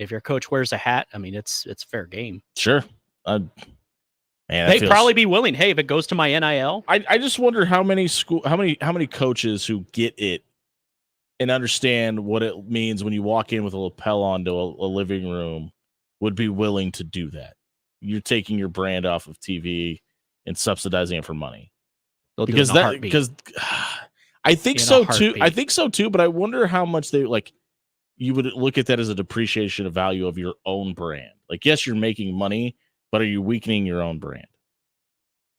If your coach wears a hat, I mean, it's fair game. Sure. Man, They'd probably be willing. Hey, if it goes to my NIL, I just wonder how many coaches who get it and understand what it means when you walk in with a lapel onto a living room would be willing to do that. You're taking your brand off of TV and subsidizing it for money. They'll do it in a heartbeat. Because I think In a so too. heartbeat. I think so too, but I wonder how much they like you would look at that as a depreciation of value of your own brand. Like, yes, you're making money, but are you weakening your own brand?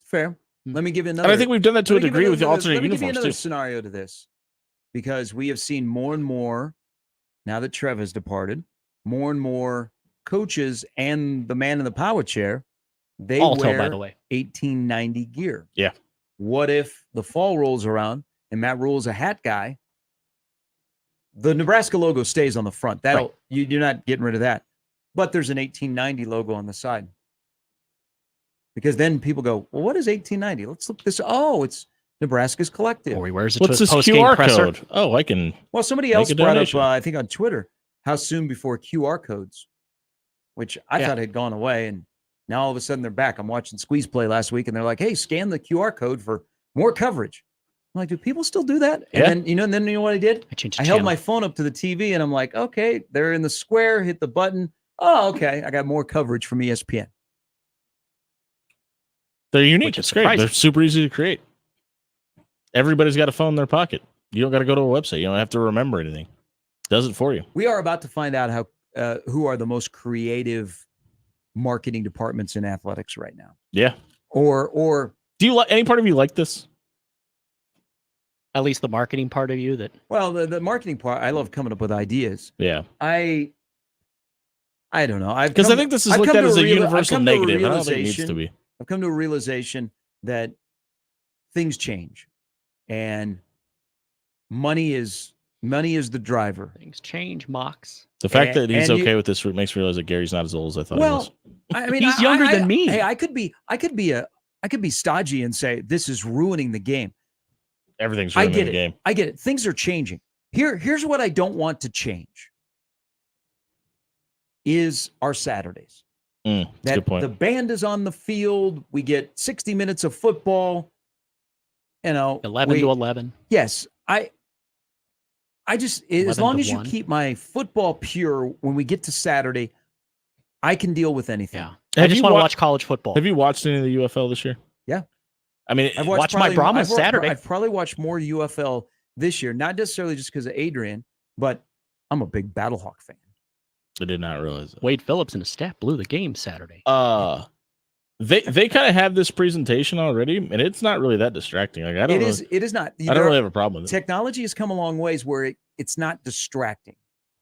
Fair. Let me give you another. And I think we've done that to a let me give you degree with the another- alternate let me give you uniforms another too. scenario to this, because we have seen more and more now that Trev has departed. More and more coaches and the man in the power chair, they Alto, wear by the way. 1890 gear. Yeah. What if the fall rolls around and Matt Rule's a hat guy? The Nebraska logo stays on the front. That'll you're not getting rid of that. But there's an 1890 logo on the side. Because then people go, well, what is 1890? Let's look this. Oh, it's Nebraska's collective. Or he wears it What's to his this post-game QR presser. code? Oh, I can. Well, somebody make else a brought up, donation. I think on Twitter, how soon before QR codes, which I Yeah. thought had gone away. And now all of a sudden they're back. I'm watching Squeeze Play last week, and they're like, hey, scan the QR code for more coverage. I'm like, do people still do that? Yeah. And then you know what I did? I held my phone up to the TV and I'm like, okay, they're in the square, hit the button. Oh, okay. I got more coverage from ESPN. They're unique. Which is It's great. surprising. They're super easy to create. Everybody's got a phone in their pocket. You don't got to go to a website. You don't have to remember anything. It does it for you. We are about to find out who are the most creative marketing departments in athletics right now. Yeah. Or do you like any part of you like this? At least the marketing part of you that. Well, the marketing part, I love coming up with ideas. Yeah. I don't know. Because I think this is looked at as a universal negative. I don't think it needs to be. I've come to a realization that things change, and money is the driver. Things change, Mox. The fact that he's okay with this makes me realize that Gary's not as old as I thought he was. I mean, he's younger than me. Hey, I could be stodgy and say this is ruining the game. Everything's ruining the game. I get it. Things are changing. Here's what I don't want to change is our Saturdays. That's a good point. The band is on the field. We get 60 minutes of football. 11 to 11. Yes. I just, as long as you 1. keep my football pure when we get to Saturday, I can deal with anything. Yeah. I just want to watch college football. Have you watched any of the UFL this year? Yeah. I mean, I've watched my Brahmas Saturday. I've probably watched more UFL this year, not necessarily just because of Adrian, but I'm a big Battlehawk fan. I did not realize it. Wade Phillips and a step blew the game Saturday. They kind of have this presentation already, and it's not really that distracting. Like it is not. I don't really have a problem with it. Technology has come a long ways where it's not distracting.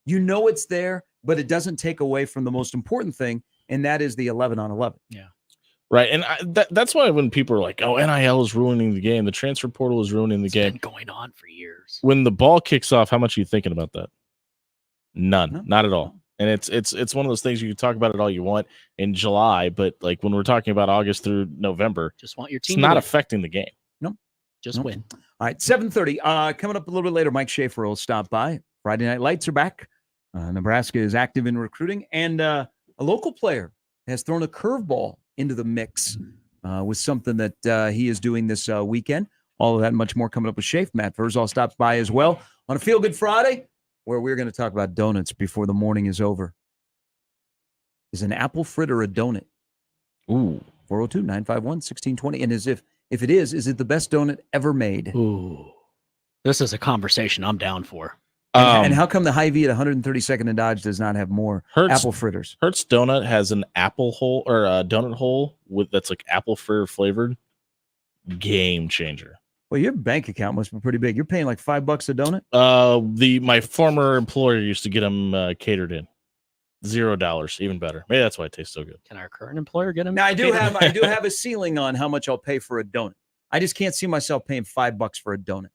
You know it's there, but it doesn't take away from the most important thing, and that is the 11 on 11. Yeah. Right, and that's why when people are like, "Oh, NIL is ruining the game. The transfer portal is ruining the game." Been going on for years. When the ball kicks off, how much are you thinking about that? None, not at all. And it's one of those things you can talk about it all you want in July, but like when we're talking about August through November, just want your team. It's not affecting the game. Nope. Just win. All right, 7:30. Coming up a little bit later, Mike Schaefer will stop by. Friday Night Lights are back. Nebraska is active in recruiting, and a local player has thrown a curveball into the mix with something that he is doing this weekend. All of that and much more coming up with Schaefer. Matt Verzal stops by as well on a Feel Good Friday, where we're going to talk about donuts before the morning is over. Is an apple fritter a donut? Ooh. 402-951-1620. And if it is it the best donut ever made? Ooh. This is a conversation I'm down for. And how come the Hy-Vee at 132nd and Dodge does not have more apple fritters? Hertz Donut has an apple hole or a donut hole that's like apple fritter flavored. Game changer. Well, your bank account must be pretty big. You're paying like $5 a donut? My former employer used to get them catered in. $0, even better. Maybe that's why it tastes so good. Can our current employer get them? Now I do have a ceiling on how much I'll pay for a donut. I just can't see myself paying $5 for a donut.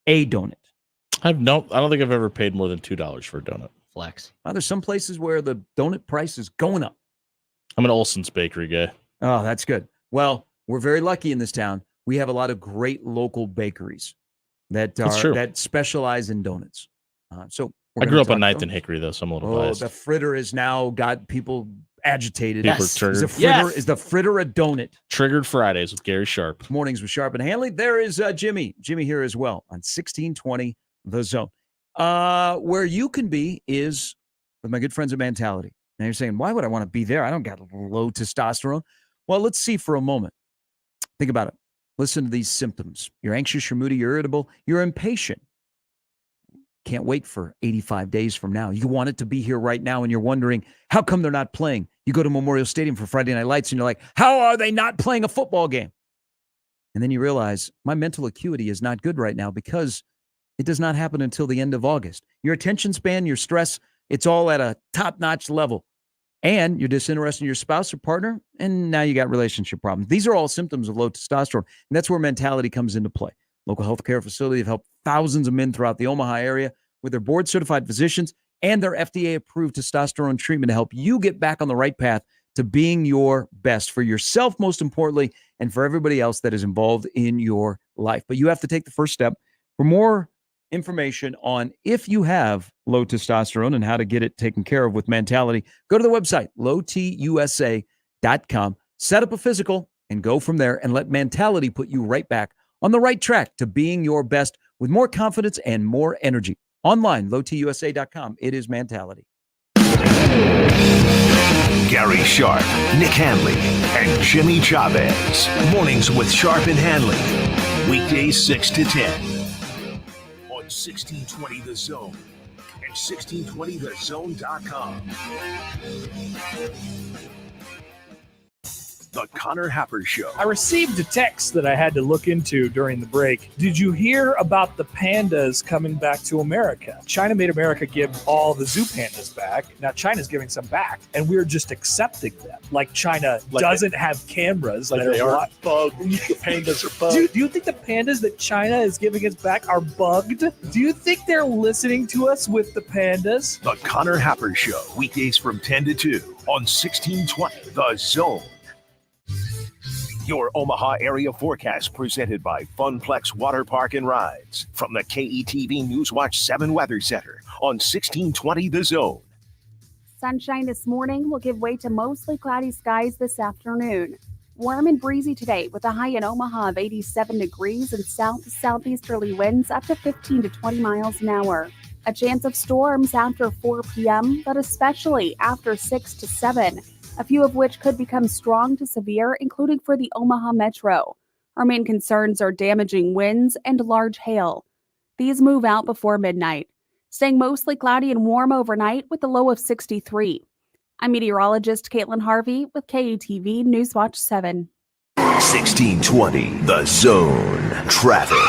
A donut. I don't think I've ever paid more than $2 for a donut. Flex. There's some places where the donut price is going up. I'm an Olson's Bakery guy. Oh, that's good. Well, we're very lucky in this town. We have a lot of great local bakeries that specialize in donuts. So I grew up on 9th and Hickory, though, so I'm a little biased. The fritter has now got people agitated. People triggered. Is the fritter a donut? Triggered Fridays with Gary Sharp. Mornings with Sharp and Handley. There is Jimmy. Jimmy here as well on 1620 The Zone. Where you can be is with my good friends at Mentality. Now you're saying, why would I want to be there? I don't got low testosterone. Well, let's see for a moment. Think about it. Listen to these symptoms. You're anxious, you're moody, you're irritable, you're impatient. Can't wait for 85 days from now. You want it to be here right now, and you're wondering, how come they're not playing? You go to Memorial Stadium for Friday Night Lights, and you're like, how are they not playing a football game? And then you realize, my mental acuity is not good right now because it does not happen until the end of August. Your attention span, your stress, it's all at a top-notch level. And you're disinterested in your spouse or partner, and now you got relationship problems. These are all symptoms of low testosterone, and that's where Mentality comes into play. Local healthcare facility have helped thousands of men throughout the Omaha area with their board-certified physicians and their FDA-approved testosterone treatment to help you get back on the right path to being your best for yourself, most importantly, and for everybody else that is involved in your life. But you have to take the first step. For more information on if you have low testosterone and how to get it taken care of with Mentality, go to the website, lowtusa.com, set up a physical, and go from there and let Mentality put you right back on the right track to being your best with more confidence and more energy. Online, lowtusa.com. It is Mentality. Gary Sharp, Nick Handley, and Jimmy Chavez. Mornings with Sharp and Handley. Weekdays 6 to 10. On 1620 The Zone and 1620thezone.com. The Connor Happer Show. I received a text that I had to look into during the break. Did you hear about the pandas coming back to America? China made America give all the zoo pandas back. Now China's giving some back, and we're just accepting them. Like China doesn't have cameras. Like they are bugged. The pandas are bugged. Do you think the pandas that China is giving us back are bugged? Do you think they're listening to us with the pandas? The Connor Happer Show. Weekdays from 10 to 2 on 1620 The Zone. Your Omaha area forecast presented by Funplex Water Park and Rides from the KETV Newswatch 7 Weather Center on 1620 The Zone. Sunshine this morning will give way to mostly cloudy skies this afternoon. Warm and breezy today with a high in Omaha of 87 degrees and south to southeasterly winds up to 15 to 20 miles an hour. A chance of storms after 4 p.m., but especially after 6 to 7. A few of which could become strong to severe, including for the Omaha Metro. Our main concerns are damaging winds and large hail. These move out before midnight, staying mostly cloudy and warm overnight with a low of 63. I'm meteorologist Caitlin Harvey with KETV Newswatch 7. 1620 The Zone. Traffic.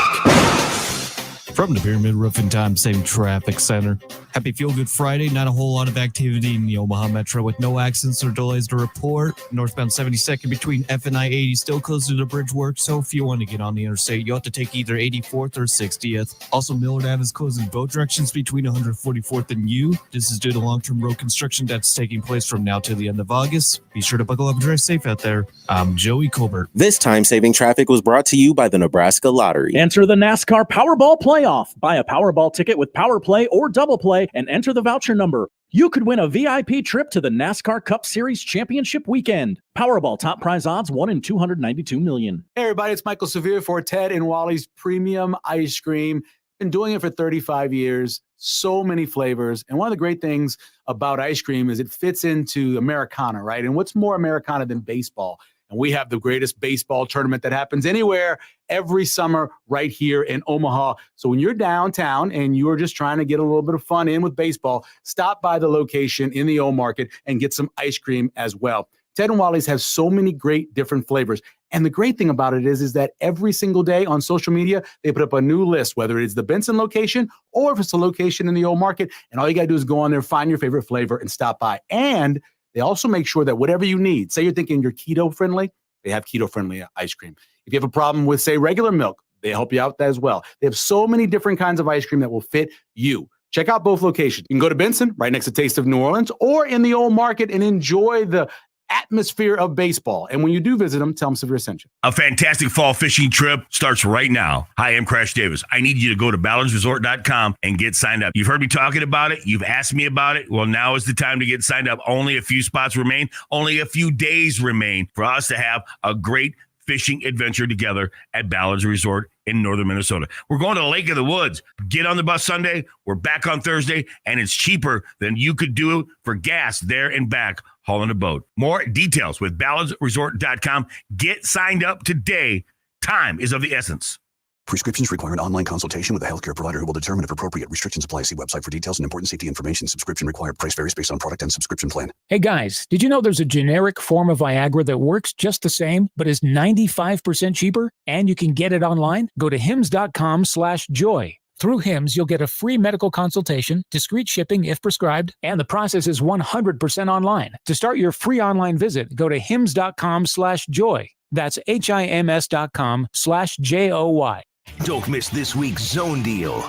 From the Pyramid Roofing Time Same Traffic Center. Happy Feel Good Friday. Not a whole lot of activity in the Omaha Metro with no accidents or delays to report. Northbound 72nd between F and I-80 still closed to the bridge work, so if you want to get on the interstate, you'll have to take either 84th or 60th. Also, Millard Ave is closed in both directions between 144th and U. This is due to long-term road construction that's taking place from now to the end of August. Be sure to buckle up and drive safe out there. I'm Joey Colbert. This time-saving traffic was brought to you by the Nebraska Lottery. Enter the NASCAR Powerball Playoff. Buy a Powerball ticket with Power Play or Double Play and enter the voucher number. You could win a VIP trip to the NASCAR Cup Series Championship Weekend. Powerball top prize odds 1 in 292 million. Hey everybody, it's Michael Severe for Ted and Wally's Premium Ice Cream. Been doing it for 35 years. So many flavors. And one of the great things about ice cream is it fits into Americana, right? And what's more Americana than baseball? And we have the greatest baseball tournament that happens anywhere every summer right here in Omaha. So when you're downtown and you're just trying to get a little bit of fun in with baseball, stop by the location in the Old Market and get some ice cream as well. Ted and Wally's has so many great different flavors. And the great thing about it is that every single day on social media, they put up a new list, whether it's the Benson location or if it's a location in the Old Market. And all you got to do is go on there, find your favorite flavor and stop by. And they also make sure that whatever you need, say you're thinking you're keto friendly, they have keto friendly ice cream. If you have a problem with, say, regular milk, they help you out as well. They have so many different kinds of ice cream that will fit you. Check out both locations. You can go to Benson, right next to Taste of New Orleans, or in the Old Market and enjoy the atmosphere of baseball. And when you do visit them, tell them Severe sent you. A fantastic fall fishing trip starts right now. Hi, I'm Crash Davis. I need you to go to balladsresort.com and get signed up. You've heard me talking about it. You've asked me about it. Well, now is the time to get signed up. Only a few spots remain. Only a few days remain for us to have a great fishing adventure together at Ballards Resort in northern Minnesota. We're going to the Lake of the Woods. Get on the bus Sunday. We're back on Thursday, and it's cheaper than you could do for gas there and back hauling a boat. More details with balladsresort.com. Get signed up today. Time is of the essence. Prescriptions require an online consultation with a healthcare provider who will determine if appropriate. Restrictions apply. See website for details and important safety information. Subscription required. Price varies based on product and subscription plan. Hey guys, did you know there's a generic form of Viagra that works just the same, but is 95% cheaper? And you can get it online? Go to hims.com/joy. Through Hims, you'll get a free medical consultation, discreet shipping if prescribed, and the process is 100% online. To start your free online visit, go to hims.com/joy. That's HIMS.com/JOY. Don't miss this week's Zone Deal.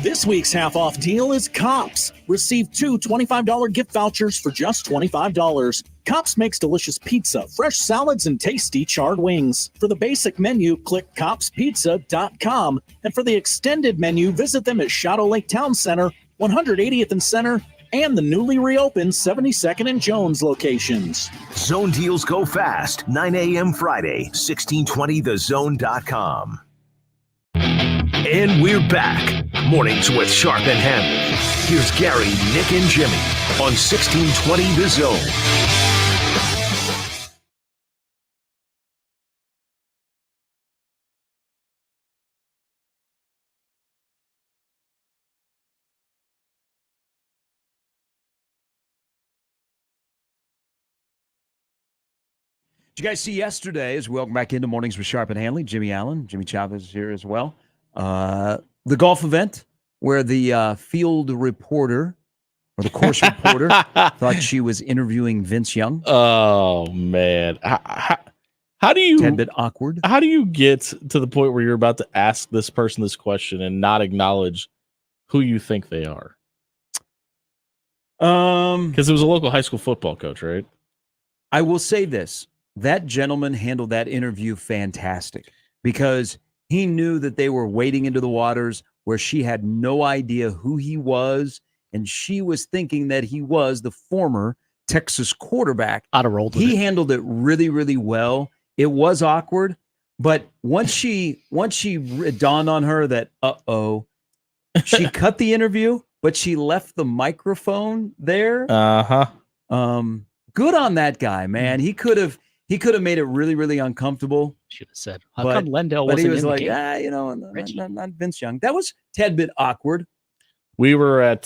This week's half-off deal is Cops. Receive 2 $25 gift vouchers for just $25. Cops makes delicious pizza, fresh salads, and tasty charred wings. For the basic menu, click copspizza.com. And for the extended menu, visit them at Shadow Lake Town Center, 180th and Center, and the newly reopened 72nd and Jones locations. Zone deals go fast. 9 a.m. Friday, 1620thezone.com. And we're back. Mornings with Sharp and Handley. Here's Gary, Nick, and Jimmy on 1620 The Zone. Did you guys see yesterday, as we welcome back into Mornings with Sharp and Handley, Jimmy Allen, Jimmy Chavez is here as well. The golf event where the field reporter or the course reporter thought she was interviewing Vince Young. Oh, man. How do you... Tad bit awkward. How do you get to the point where you're about to ask this person this question and not acknowledge who you think they are? Because it was a local high school football coach, right? I will say this. That gentleman handled that interview fantastic because he knew that they were wading into the waters where she had no idea who he was, and she was thinking that he was the former Texas quarterback. I'd have rolled with He it. handled it really, really well. It was awkward, but once it dawned on her that, she cut the interview, but she left the microphone there. Good on that guy, man. He could have made it really, really uncomfortable. Should have said, "How come Lendell but wasn't he was in the like, game?" not Vince Young. That was a tad bit awkward. We were at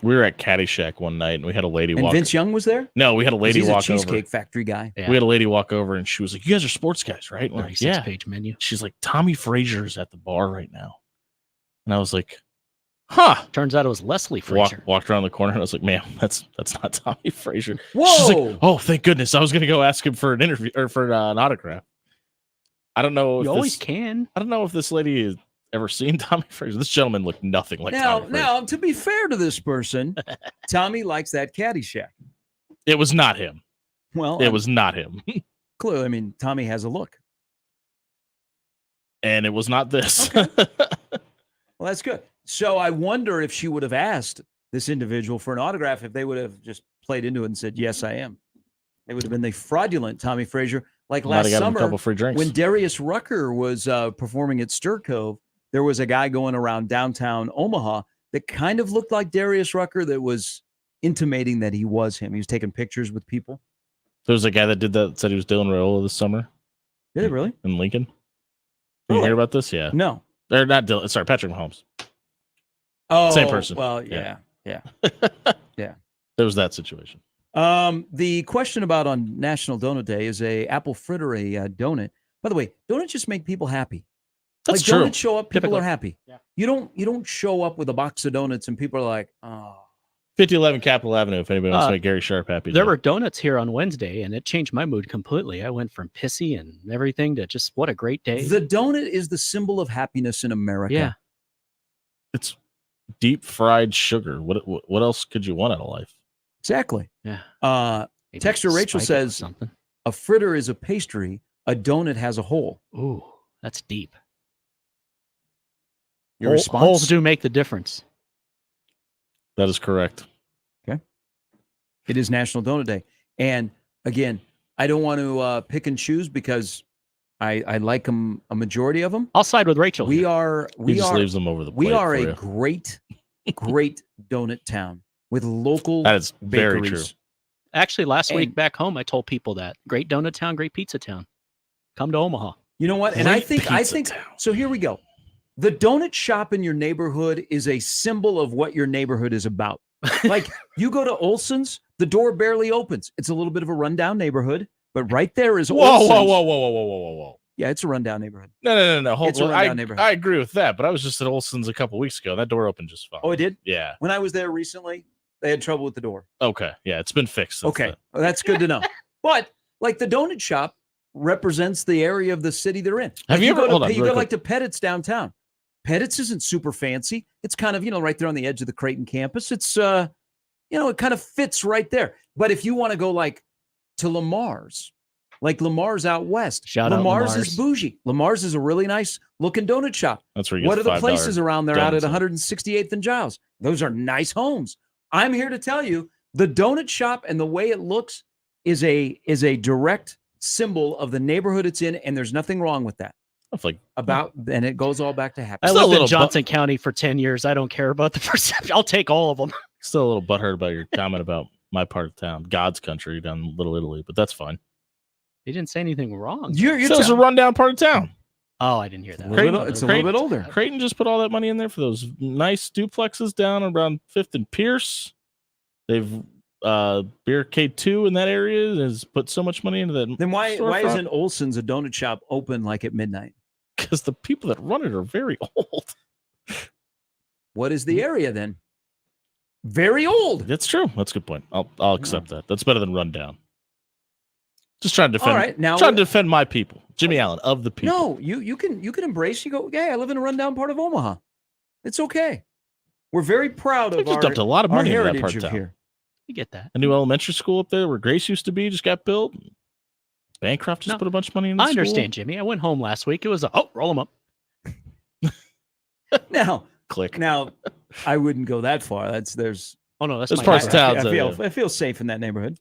Caddyshack one night, and we had a lady And walk. Vince Young was there? No, we had a lady He's walk a Cheesecake Factory guy. over. We had a lady walk over, and she was like, "You guys are sports guys, right?" And we're like, 36-page menu. She's like, "Tommy Frazier's at the bar right now," and I was like, "Huh." Turns out it was Leslie Frazier. Walked around the corner, and I was like, "Ma'am, that's not Tommy Frazier." Whoa! She's like, "Oh, thank goodness! I was gonna go ask him for an interview or for an autograph." I don't know. You always can. I don't know if this lady has ever seen Tommy Frazier. This gentleman looked nothing like Tommy Frazier. Now, to be fair to this person, Tommy likes that Caddyshack. It was not him. Well, it was not him. Clearly, I mean, Tommy has a look. And it was not this. Okay. Well, that's good. So I wonder if she would have asked this individual for an autograph if they would have just played into it and said, "Yes, I am." It would have been the fraudulent Tommy Frazier. Like Might have last got him a summer, couple free drinks. when Darius Rucker was performing at Stir Cove, there was a guy going around downtown Omaha that kind of looked like Darius Rucker that was intimating that he was him. He was taking pictures with people. There was a guy that did that, said he was Dylan Raiola this summer. Did it really? In Lincoln. Did you hear about this? Yeah. No. They're not Dylan. Sorry, Patrick Mahomes. Oh, Same person. Well, yeah. Yeah. There was that situation. The question about on National Donut Day is a apple fritter a donut. By the way, donuts just make people happy. That's like true. Donuts show up, people Typically. are happy. Yeah. You don't show up with a box of donuts and people are like, oh. 5011 Capitol Avenue, if anybody wants to make Gary Sharp happy. There were donuts here on Wednesday, and it changed my mood completely. I went from pissy and everything to just what a great day. The donut is the symbol of happiness in America. Yeah. It's deep fried sugar. What else could you want out of life? Exactly. Yeah. Maybe Texter Rachel spike it with says something. a fritter is a pastry. A donut has a hole. Ooh, that's deep. Your Holes response? do make the difference. That is correct. Okay. It is National Donut Day. And again, I don't want to pick and choose because I like them, a majority of them. I'll side with Rachel. We here. are He just leaves them over the plate. We are for a you. great donut town with local That is very bakeries. true. Actually, last And- week back home, I told people that great donut town, great pizza town. Come to Omaha. You know what? And I Great think pizza so. Here we go. The donut shop in your neighborhood is a symbol of what your neighborhood is about. Like you go to Olson's, the door barely opens. It's a little bit of a rundown neighborhood, but right there is Whoa, Olson's. whoa. Yeah, it's a rundown neighborhood. No. Hold It's a on. rundown neighborhood. I agree with that, but I was just at Olson's a couple weeks ago. And that door opened just fine. Oh, it did? Yeah. When I was there recently, they had trouble with the door. Okay. Yeah, it's been fixed. since Okay, then. well, that's good to know. But like the donut shop represents the area of the city they're in. Have Like, you ever- go to, hold on, you real go like quick. to Pettit's downtown. Pettit's isn't super fancy. It's kind of, right there on the edge of the Creighton campus. It's it kind of fits right there. But if you want to go like to Lamar's, like Lamar's out west, Shout out Lamar's Lamar's. is bougie. Lamar's is a really nice looking donut shop. That's where you get What are the $5 places around there out at donuts. 168th and Giles? Those are nice homes. I'm here to tell you the donut shop and the way it looks is a direct symbol of the neighborhood it's in, and there's nothing wrong with that. like and it goes all back to happiness. I lived in Johnson County for 10 years. I don't care about the perception. I'll take all of them. Still a little butthurt about your comment about my part of town, God's country down Little Italy, but that's fine. He didn't say anything wrong. It's a rundown part of town. Oh, I didn't hear that. It's a little bit older. Creighton just put all that money in there for those nice duplexes down around 5th and Pierce. They've Barricade 2 in that area has put so much money into that. Then why isn't Olson's a donut shop open like at midnight? Because the people that run it are very old. What is the area then? Very old. That's true. That's a good point. I'll accept that. That's better than rundown. Just trying to defend. All right, now trying to defend my people, Jimmy Allen of the people. No, you can embrace. You go, hey, I live in a rundown part of Omaha. It's okay. We're very proud of just dumped a lot of money into that part of town. Here. You get that. A new elementary school up there where Grace used to be just got built. Bancroft just put a bunch of money in the I school. understand, Jimmy. I went home last week. It was roll them up. Now, click. Now, I wouldn't go that far. There's my parts of town. I feel safe in that neighborhood.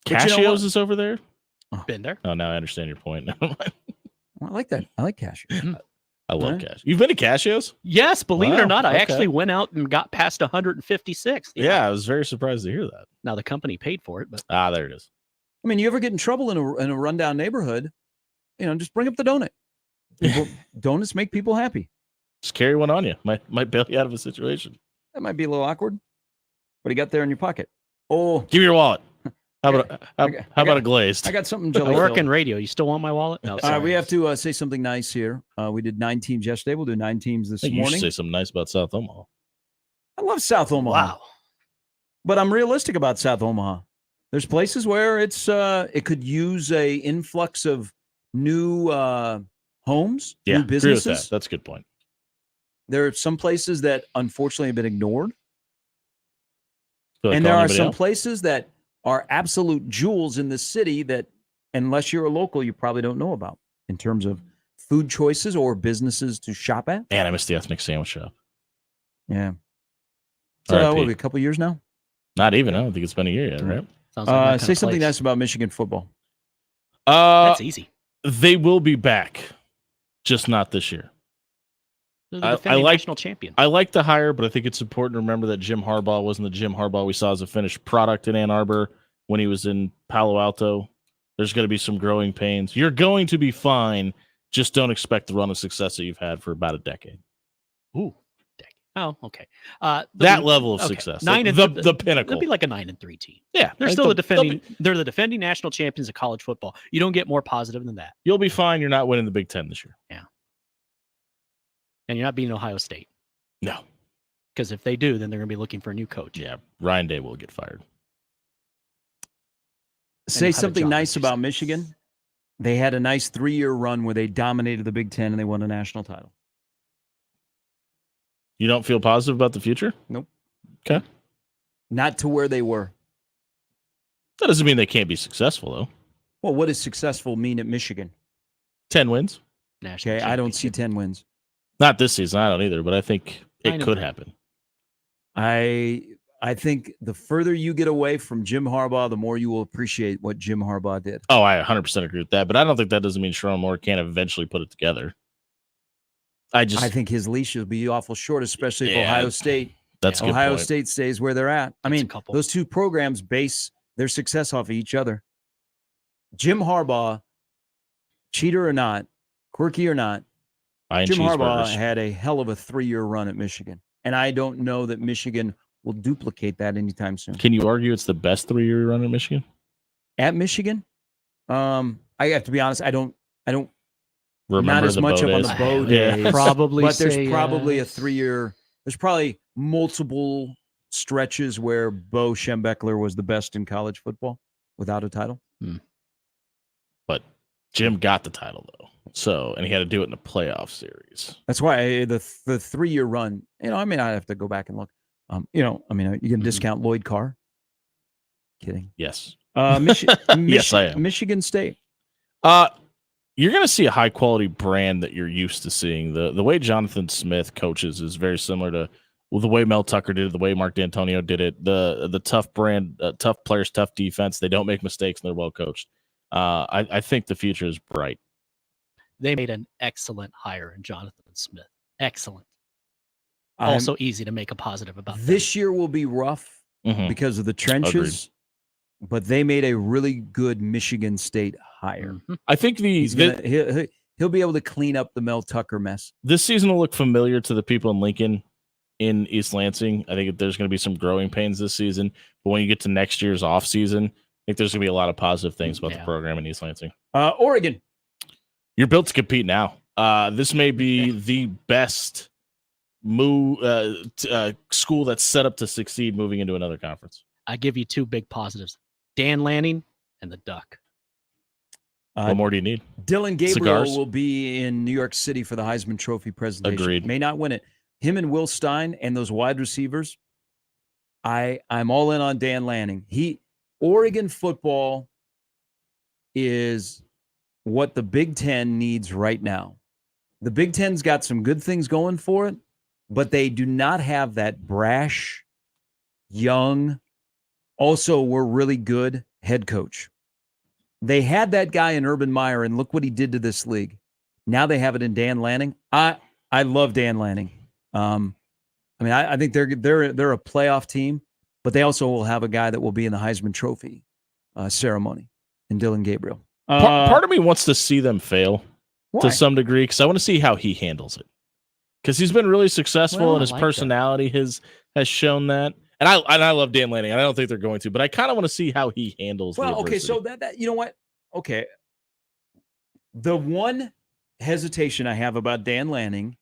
Cassio's is over there. Been there. Oh, now I understand your point. Well, I like that. I like Cassio's. I love Cassio's. You've been to Cassio's? Yes, believe it or not, I okay. actually went out and got past 156. Yeah, I was very surprised to hear that. Now the company paid for it, but there it is. I mean, you ever get in trouble in a rundown neighborhood? Just bring up the donut. Donuts make people happy. Just carry one on you. Might bail you out of a situation. That might be a little awkward. What do you got there in your pocket? Oh, give me your wallet. How about a glazed? I got something. I work in radio. You still want my wallet? No, sorry. We have to say something nice here. We did 9 teams yesterday. We'll do 9 teams this You morning. should say something nice about South Omaha. I love South Omaha. Wow. But I'm realistic about South Omaha. There's places where it could use a influx of new homes, Yeah, new businesses. agree with that. That's a good point. There are some places that unfortunately have been ignored. Feel like And there calling are anybody some else? places that are absolute jewels in the city that, unless you're a local, you probably don't know about in terms of food choices or businesses to shop at. Man, I missed the ethnic sandwich shop. Yeah. So RIP. what are we, a couple years now? Not even. I don't think it's been a year yet, right? Sounds like that kind Say of something place. nice about Michigan football. That's easy. They will be back, just not this year. They're the defending national champion. I like the hire, but I think it's important to remember that Jim Harbaugh wasn't the Jim Harbaugh we saw as a finished product in Ann Arbor when he was in Palo Alto. There's going to be some growing pains. You're going to be fine. Just don't expect the run of success that you've had for about a decade. Ooh, oh, okay. That level of success, Nine like and the pinnacle. They'll be like a 9-3 team. Yeah, they're I still think They're the defending national champions of college football. You don't get more positive than that. You'll be fine. You're not winning the Big Ten this year. Yeah. And you're not beating Ohio State. No. Because if they do, then they're going to be looking for a new coach. Yeah, Ryan Day will get fired. Say something nice about Michigan. They had a nice 3-year run where they dominated the Big Ten and they won a national title. You don't feel positive about the future? Nope. Okay. Not to where they were. That doesn't mean they can't be successful, though. Well, what does successful mean at Michigan? 10 wins. Okay, I don't see 10 wins. Not this season. I don't either, but I think it could happen. I think the further you get away from Jim Harbaugh, the more you will appreciate what Jim Harbaugh did. Oh, I 100% agree with that, but I don't think that doesn't mean Sherrone Moore can't eventually put it together. I think his leash will be awful short, especially if Yeah, Ohio State. that's a good Ohio point. State stays where they're at. I mean, those two programs base their success off of each other. Jim Harbaugh, cheater or not, quirky or not, Jim Harbaugh had a hell of a 3-year run at Michigan, and I don't know that Michigan will duplicate that anytime soon. Can you argue it's the best 3-year run in Michigan? At Michigan, I have to be honest. I don't. Remember not as the much Bo up on days? the Bo Yeah. days, Probably but there's say probably yes. a 3-year. There's probably multiple stretches where Bo Schembechler was the best in college football without a title. But Jim got the title, though. So, and he had to do it in a playoff series. That's why the 3-year run. I mean, I have to go back and look. You can discount Lloyd Carr. Kidding. Yes. Yes, I am. Michigan State. You're going to see a high quality brand that you're used to seeing. The way Jonathan Smith coaches is very similar to the way Mel Tucker did it, the way Mark D'Antonio did it. The tough brand, tough players, tough defense. They don't make mistakes and they're well coached. I think the future is bright. They made an excellent hire in Jonathan Smith. Excellent. I'm- Also easy to make a positive about. This year will be rough because of the trenches, but they made a really good Michigan State hire. I think he'll be able to clean up the Mel Tucker mess. this season will look familiar to the people in Lincoln, in East Lansing. I think there's going to be some growing pains this season, but when you get to next year's off season, I think there's going to be a lot of positive things about the program in East Lansing. Oregon, you're built to compete now. This may be the best school that's set up to succeed moving into another conference. I give you two big positives: Dan Lanning and the Duck. What more do you need? Dylan Gabriel Cigars? will be in New York City for the Heisman Trophy presentation. Agreed. May not win it. Him and Will Stein and those wide receivers, I'm all in on Dan Lanning. Oregon football is what the Big Ten needs right now. The Big Ten's got some good things going for it, but they do not have that brash, young, also we're really good head coach. They had that guy in Urban Meyer, and look what he did to this league. Now they have it in Dan Lanning. I love Dan Lanning. I think they're a playoff team, but they also will have a guy that will be in the Heisman Trophy ceremony, in Dylan Gabriel. Part of me wants to see them fail Why? to some degree because I want to see how he handles it. Because he's been really successful, and his personality has shown that. And I love Dan Lanning. I don't think they're going to, but I kind of want to see how he handles. Well, the okay, adversity. so that you know what? Okay, the one hesitation I have about Dan Lanning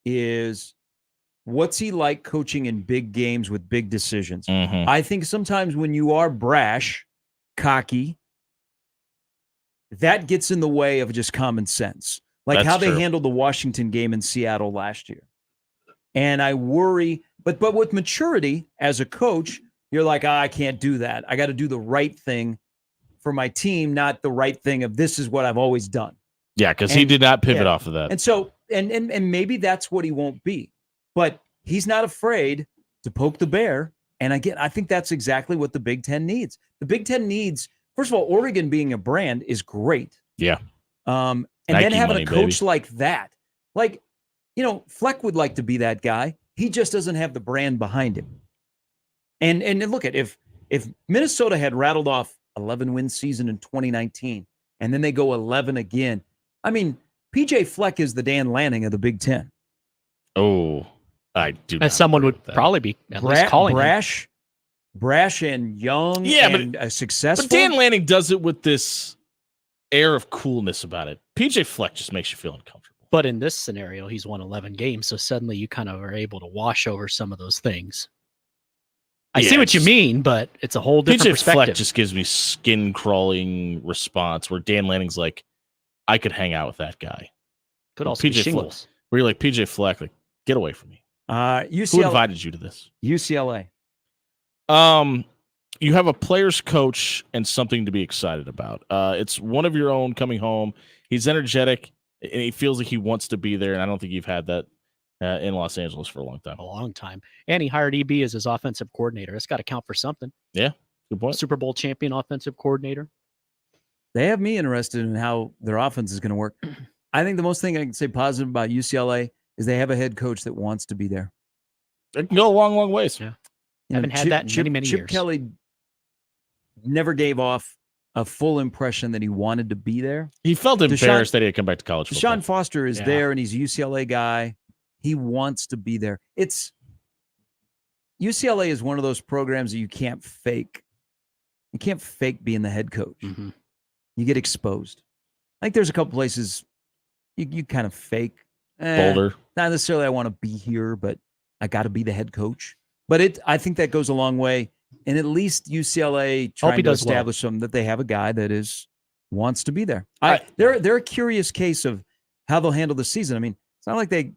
is what's he like coaching in big games with big decisions. I think sometimes when you are brash, cocky, that gets in the way of just common sense, like That's how they true. handled the Washington game in Seattle last year. And I worry, but with maturity as a coach, you're like, I can't do that. I got to do the right thing for my team, not the right thing of this is what I've always done. Yeah, because he did not pivot off of that. And so, and maybe that's what he won't be, but he's not afraid to poke the bear. And again, I think that's exactly what the Big Ten needs. The Big Ten needs, first of all, Oregon being a brand is great. Yeah. And Nike then having money, a coach baby. like that, like, Fleck would like to be that guy. He just doesn't have the brand behind him. And look at if Minnesota had rattled off 11-win season in 2019, and then they go 11 again. I mean, PJ Fleck is the Dan Lanning of the Big Ten. Oh, I do. As someone would probably be at least calling him. brash and young, Yeah, and successful. But Dan Lanning does it with this air of coolness about it. PJ Fleck just makes you feel uncomfortable. But in this scenario, he's won 11 games, so suddenly you kind of are able to wash over some of those things. I see what you mean, but it's a whole different PJ perspective. Fleck just gives me skin crawling response where Dan Lanning's like, I could hang out with that guy. Could also be PJ Fleck, shingles. where you're like, PJ Fleck, like, get away from me. UCLA, Who invited you to this? UCLA. You have a player's coach and something to be excited about. It's one of your own coming home. He's energetic and he feels like he wants to be there. And I don't think you've had that in Los Angeles for a long time. A long time. And he hired EB as his offensive coordinator. That's got to count for something. Yeah, good point. Super Bowl champion offensive coordinator. They have me interested in how their offense is going to work. I think the most thing I can say positive about UCLA is they have a head coach that wants to be there. It can go a long, long ways. Yeah. Haven't had that in many Chip years. Kelly never gave off a full impression that he wanted to be there. He felt embarrassed that he had come back to college football. Deshaun Foster is there, and he's a UCLA guy. He wants to be there. UCLA is one of those programs that you can't fake. You can't fake being the head coach. Mm-hmm. You get exposed. I think there's a couple places you kind of fake. Boulder. Not necessarily I want to be here, but I got to be the head coach. But I think that goes a long way. And at least UCLA trying to establish them that they have a guy that wants to be there. They're a curious case of how they'll handle the season. I mean, it's not like they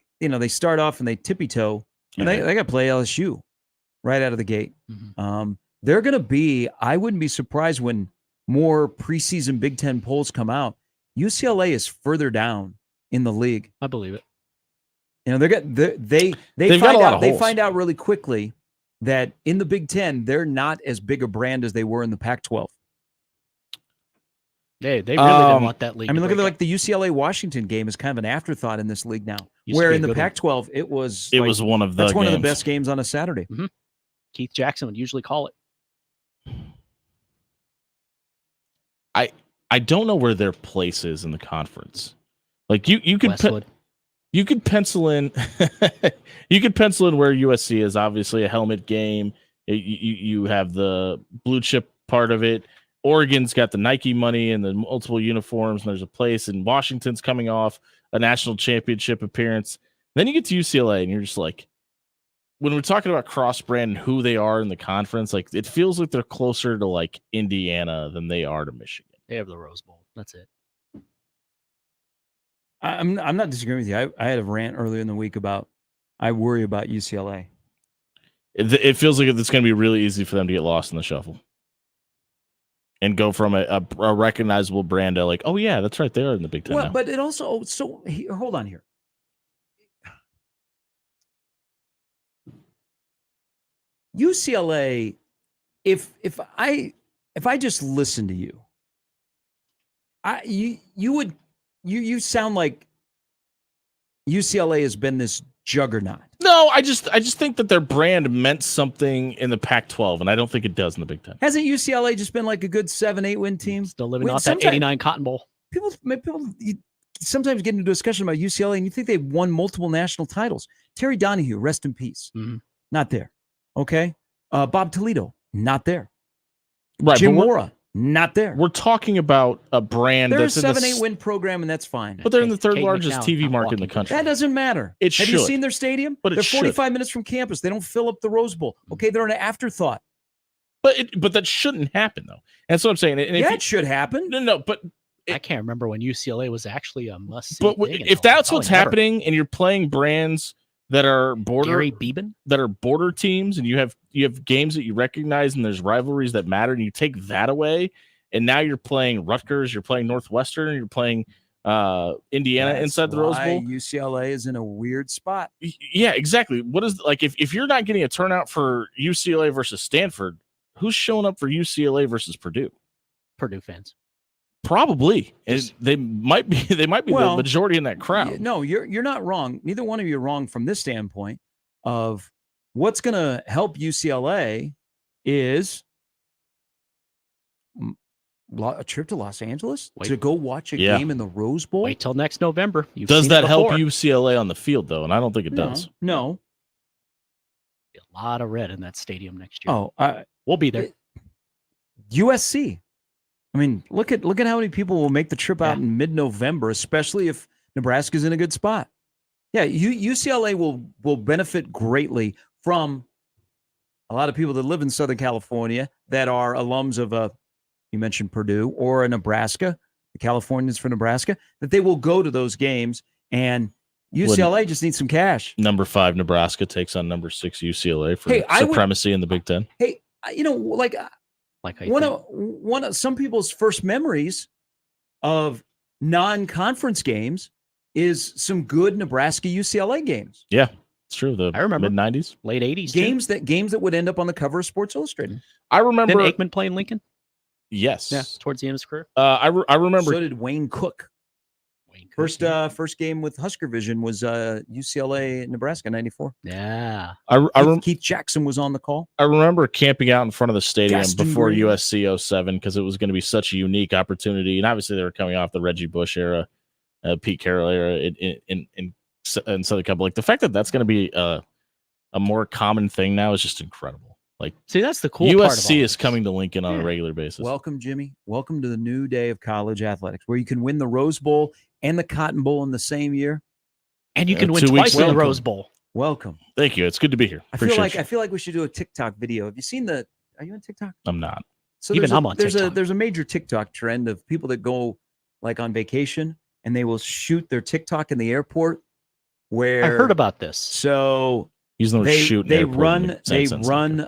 start off and they tippy-toe. And they got to play LSU right out of the gate. Mm-hmm. They're going to be, I wouldn't be surprised when more preseason Big Ten polls come out. UCLA is further down in the league. I believe it. They find out really quickly that in the Big Ten, they're not as big a brand as they were in the Pac-12. They really didn't want that league. I mean, to look at break the UCLA Washington game is kind of an afterthought in this league now. Used to Where be a in the good one. Pac-12 it was one of the that's one of the games. best games on a Saturday. Mm-hmm. Keith Jackson would usually call it. I don't know where their place is in the conference. Like you could you could pencil in you could pencil in where USC is. Obviously a helmet game. You have the blue chip part of it. Oregon's got the Nike money and the multiple uniforms, and there's a place. And Washington's coming off a national championship appearance. Then you get to UCLA, and you're just like, when we're talking about cross-brand and who they are in the conference, like it feels like they're closer to like Indiana than they are to Michigan. They have the Rose Bowl. That's it. I'm not disagreeing with you. I had a rant earlier in the week about I worry about UCLA. It feels like it's going to be really easy for them to get lost in the shuffle and go from a recognizable brand to like, oh yeah, that's right, they're in the Big Ten. Well, now. but it also hold on here. UCLA, if I just listen to you, you sound like UCLA has been this juggernaut. No, I just think that their brand meant something in the Pac-12, and I don't think it does in the Big Ten. Hasn't UCLA just been like a good 7-8 win team? Still living off that 89 Cotton Bowl. People sometimes get into a discussion about UCLA, and you think they've won multiple national titles. Terry Donahue, rest in peace. Mm-hmm. Not there. Okay. Bob Toledo, not there. Right, Jim but Mora, not there. We're talking about a brand They're a that's in the 7-8 win program, and that's fine. but they're in the third Kate largest McCown, TV market in the country. That doesn't matter. It Have you should. seen their stadium? But it they're should. 45 minutes from campus. They don't fill up the Rose Bowl. Okay, they're an afterthought. But that shouldn't happen though. That's what I'm saying. And Yeah, it should happen. No, but I can't remember when UCLA was actually a must-see. but thing if that's what's Probably never. happening, and you're playing brands that are Gary Beeben? that are border teams, and you have games that you recognize, and there's rivalries that matter, and you take that away, and now you're playing Rutgers, you're playing Northwestern, you're playing Indiana That's inside the Rose why Bowl. UCLA is in a weird spot. Yeah, exactly. What is like if you're not getting a turnout for UCLA versus Stanford, who's showing up for UCLA versus Purdue? Purdue fans. Probably. And they might be the majority in that crowd. No, you're not wrong. Neither one of you are wrong from this standpoint of what's going to help UCLA is a trip to Los Angeles to go watch a game in the Rose Bowl. Wait till next November. You've Does seen that it help before. UCLA on the field though? And I don't think it does. No. A lot of red in that stadium next year. Oh, we'll be there. USC. I mean, look at how many people will make the trip out in mid-November, especially if Nebraska's in a good spot. Yeah, UCLA will benefit greatly from a lot of people that live in Southern California that are alums of you mentioned Purdue or a Nebraska, the Californians for Nebraska, that they will go to those games, and UCLA just needs some cash. Number 5 Nebraska takes on number 6 UCLA for Hey, supremacy in the Big Ten. Hey, one of some people's first memories of non-conference games is some good Nebraska UCLA games. Yeah, it's true. I remember mid-90s, late 80s games that would end up on the cover of Sports Illustrated. I remember Didn't Aikman play in Lincoln? Yes. Yeah, towards the end of his career. I remember. So did Wayne Cook. First game with Husker Vision was UCLA Nebraska 94. Yeah. Keith Jackson was on the call. I remember camping out in front of the stadium Gaston before Green. USC 07 because it was going to be such a unique opportunity. And obviously they were coming off the Reggie Bush era, Pete Carroll era in Southern Cal. Like the fact that that's going to be a more common thing now is just incredible. Like, see, that's the cool part of all USC is coming to Lincoln on a regular basis. Welcome, Jimmy. Welcome to the new day of college athletics, where you can win the Rose Bowl and the Cotton Bowl in the same year, and you can win twice in the Rose Bowl. Welcome. Thank you. It's good to be here. I feel like we should do a TikTok video. Have you seen the? Are you on TikTok? I'm not. So Even I'm on TikTok. There's a major TikTok trend of people that go like on vacation and they will shoot their TikTok in the airport. Where I heard about this. So using the word shoot. They run.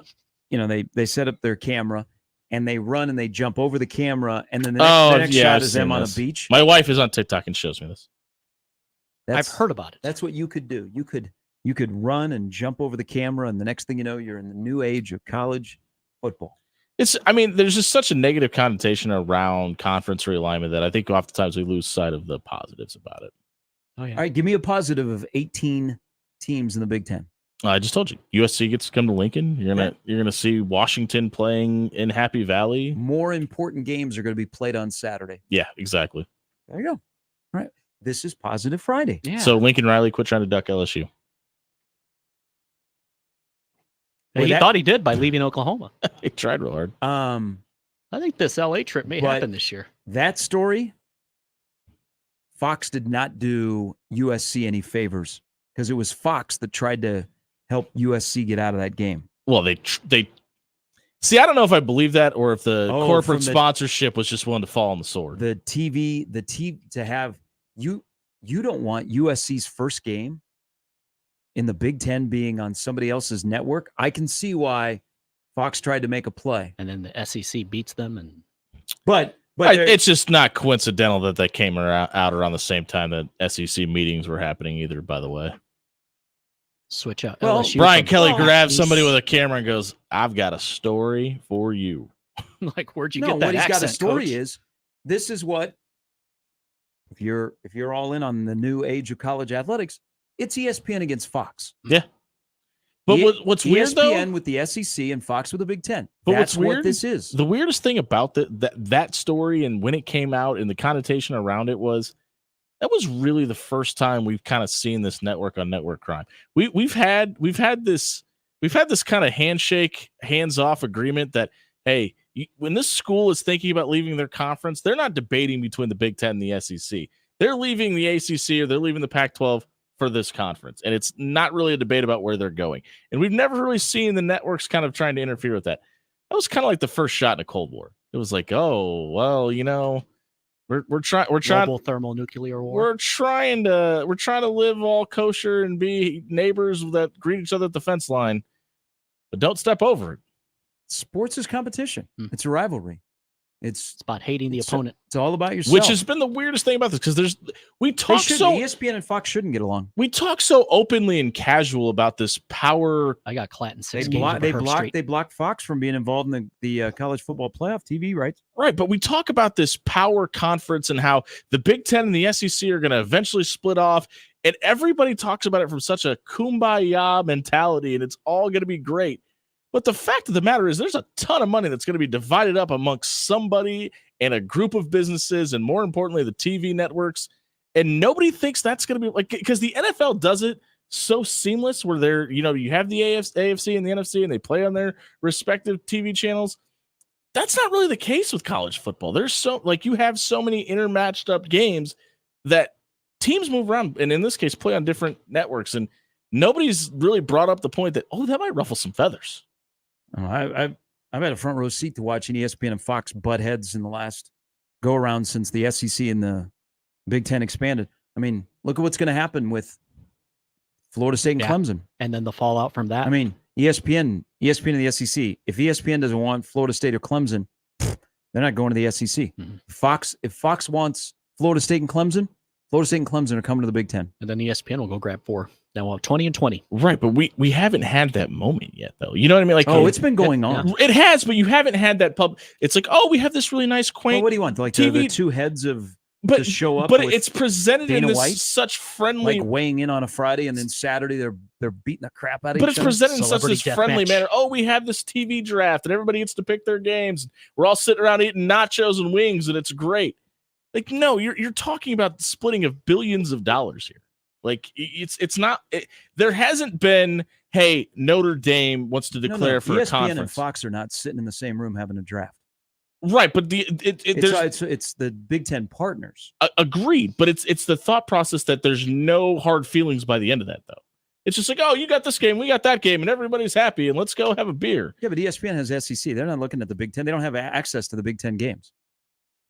You know, they set up their camera and they run and they jump over the camera, and then the next shot I've is them seen on this. a beach. My wife is on TikTok and shows me this. I've heard about it. That's what you could do. You could run and jump over the camera, and the next thing you know, you're in the new age of college football. there's just such a negative connotation around conference realignment that I think oftentimes we lose sight of the positives about it. Oh, yeah. All right, give me a positive of 18 teams in the Big Ten. I just told you, USC gets to come to Lincoln. You're gonna see Washington playing in Happy Valley. More important games are going to be played on Saturday. Yeah, exactly. There you go. All right, this is Positive Friday. Yeah. So Lincoln Riley quit trying to duck LSU. He thought he did by leaving Oklahoma. He tried real hard. I think this LA trip may happen this year. That story, Fox did not do USC any favors because it was Fox that tried to help USC get out of that game. Well, they see. I don't know if I believe that or if the corporate sponsorship was just willing to fall on the sword. The TV to have you don't want USC's first game in the Big Ten being on somebody else's network. I can see why Fox tried to make a play, and then the SEC beats them. And but it's just not coincidental that they came out around the same time that SEC meetings were happening either. By the way, switch out. Well, LSU Brian Kelly grabs somebody with a camera and goes, "I've got a story for you." Like, where'd you no, get that? What he's accent, got a story Coach? is this is what if you're all in on the new age of college athletics, it's ESPN against Fox. Yeah. But what's weird though, ESPN with the SEC and Fox with the Big Ten. But That's what's weird, what this is. The weirdest thing about that story and when it came out and the connotation around it was that was really the first time we've kind of seen this network on network crime. We've had this kind of handshake, hands off agreement that hey, when this school is thinking about leaving their conference, they're not debating between the Big Ten and the SEC. They're leaving the ACC or they're leaving the Pac-12 for this conference. And it's not really a debate about where they're going. And we've never really seen the networks kind of trying to interfere with that. That was kind of like the first shot in a Cold War. It was like, oh, well, we're trying global thermonuclear war. We're trying to live all kosher and be neighbors that greet each other at the fence line, but don't step over it. Sports is competition. It's a rivalry. It's about hating the opponent. It's all about yourself. Which has been the weirdest thing about this because ESPN and Fox shouldn't get along. We talk so openly and casual about this power. I got Clanton They blocked Fox from being involved in the college football playoff TV rights. Right, but we talk about this power conference and how the Big Ten and the SEC are going to eventually split off, and everybody talks about it from such a kumbaya mentality, and it's all going to be great. But the fact of the matter is there's a ton of money that's going to be divided up amongst somebody and a group of businesses, and more importantly, the TV networks. And nobody thinks that's going to be like, because the NFL does it so seamless where they're, you have the AFC and the NFC and they play on their respective TV channels. That's not really the case with college football. There's you have so many intermatched up games that teams move around and in this case play on different networks. And nobody's really brought up the point that, that might ruffle some feathers. I've had a front row seat to watching ESPN and Fox butt heads in the last go around since the SEC and the Big Ten expanded. I mean, look at what's going to happen with Florida State and Clemson, and then the fallout from that. I mean, ESPN and the SEC. If ESPN doesn't want Florida State or Clemson, they're not going to the SEC. Mm-hmm. If Fox wants Florida State and Clemson are coming to the Big Ten, and then ESPN will go grab 4. Then we'll have 20 and 20. Right, but we haven't had that moment yet, though. You know what I mean? Like, it's been going on. It has, but you haven't had that pub. It's like, we have this really nice, quaint. Well, what do you want? Like TV the two heads of to show up, but it's presented Dana in this White, such friendly, like weighing in on a Friday, and then Saturday they're beating the crap out of each other. But it's presented in such this friendly match. manner. We have this TV draft, and everybody gets to pick their games. We're all sitting around eating nachos and wings, and it's great. Like, no, you're talking about the splitting of billions of dollars here. Like, it's not. There hasn't been. Hey, Notre Dame wants to declare for ESPN a conference. and Fox are not sitting in the same room having a draft. Right, but it's the Big Ten partners. Agreed, but it's the thought process that there's no hard feelings by the end of that, though. It's just like, you got this game, we got that game, and everybody's happy, and let's go have a beer. Yeah, but ESPN has SEC. They're not looking at the Big Ten. They don't have access to the Big Ten games.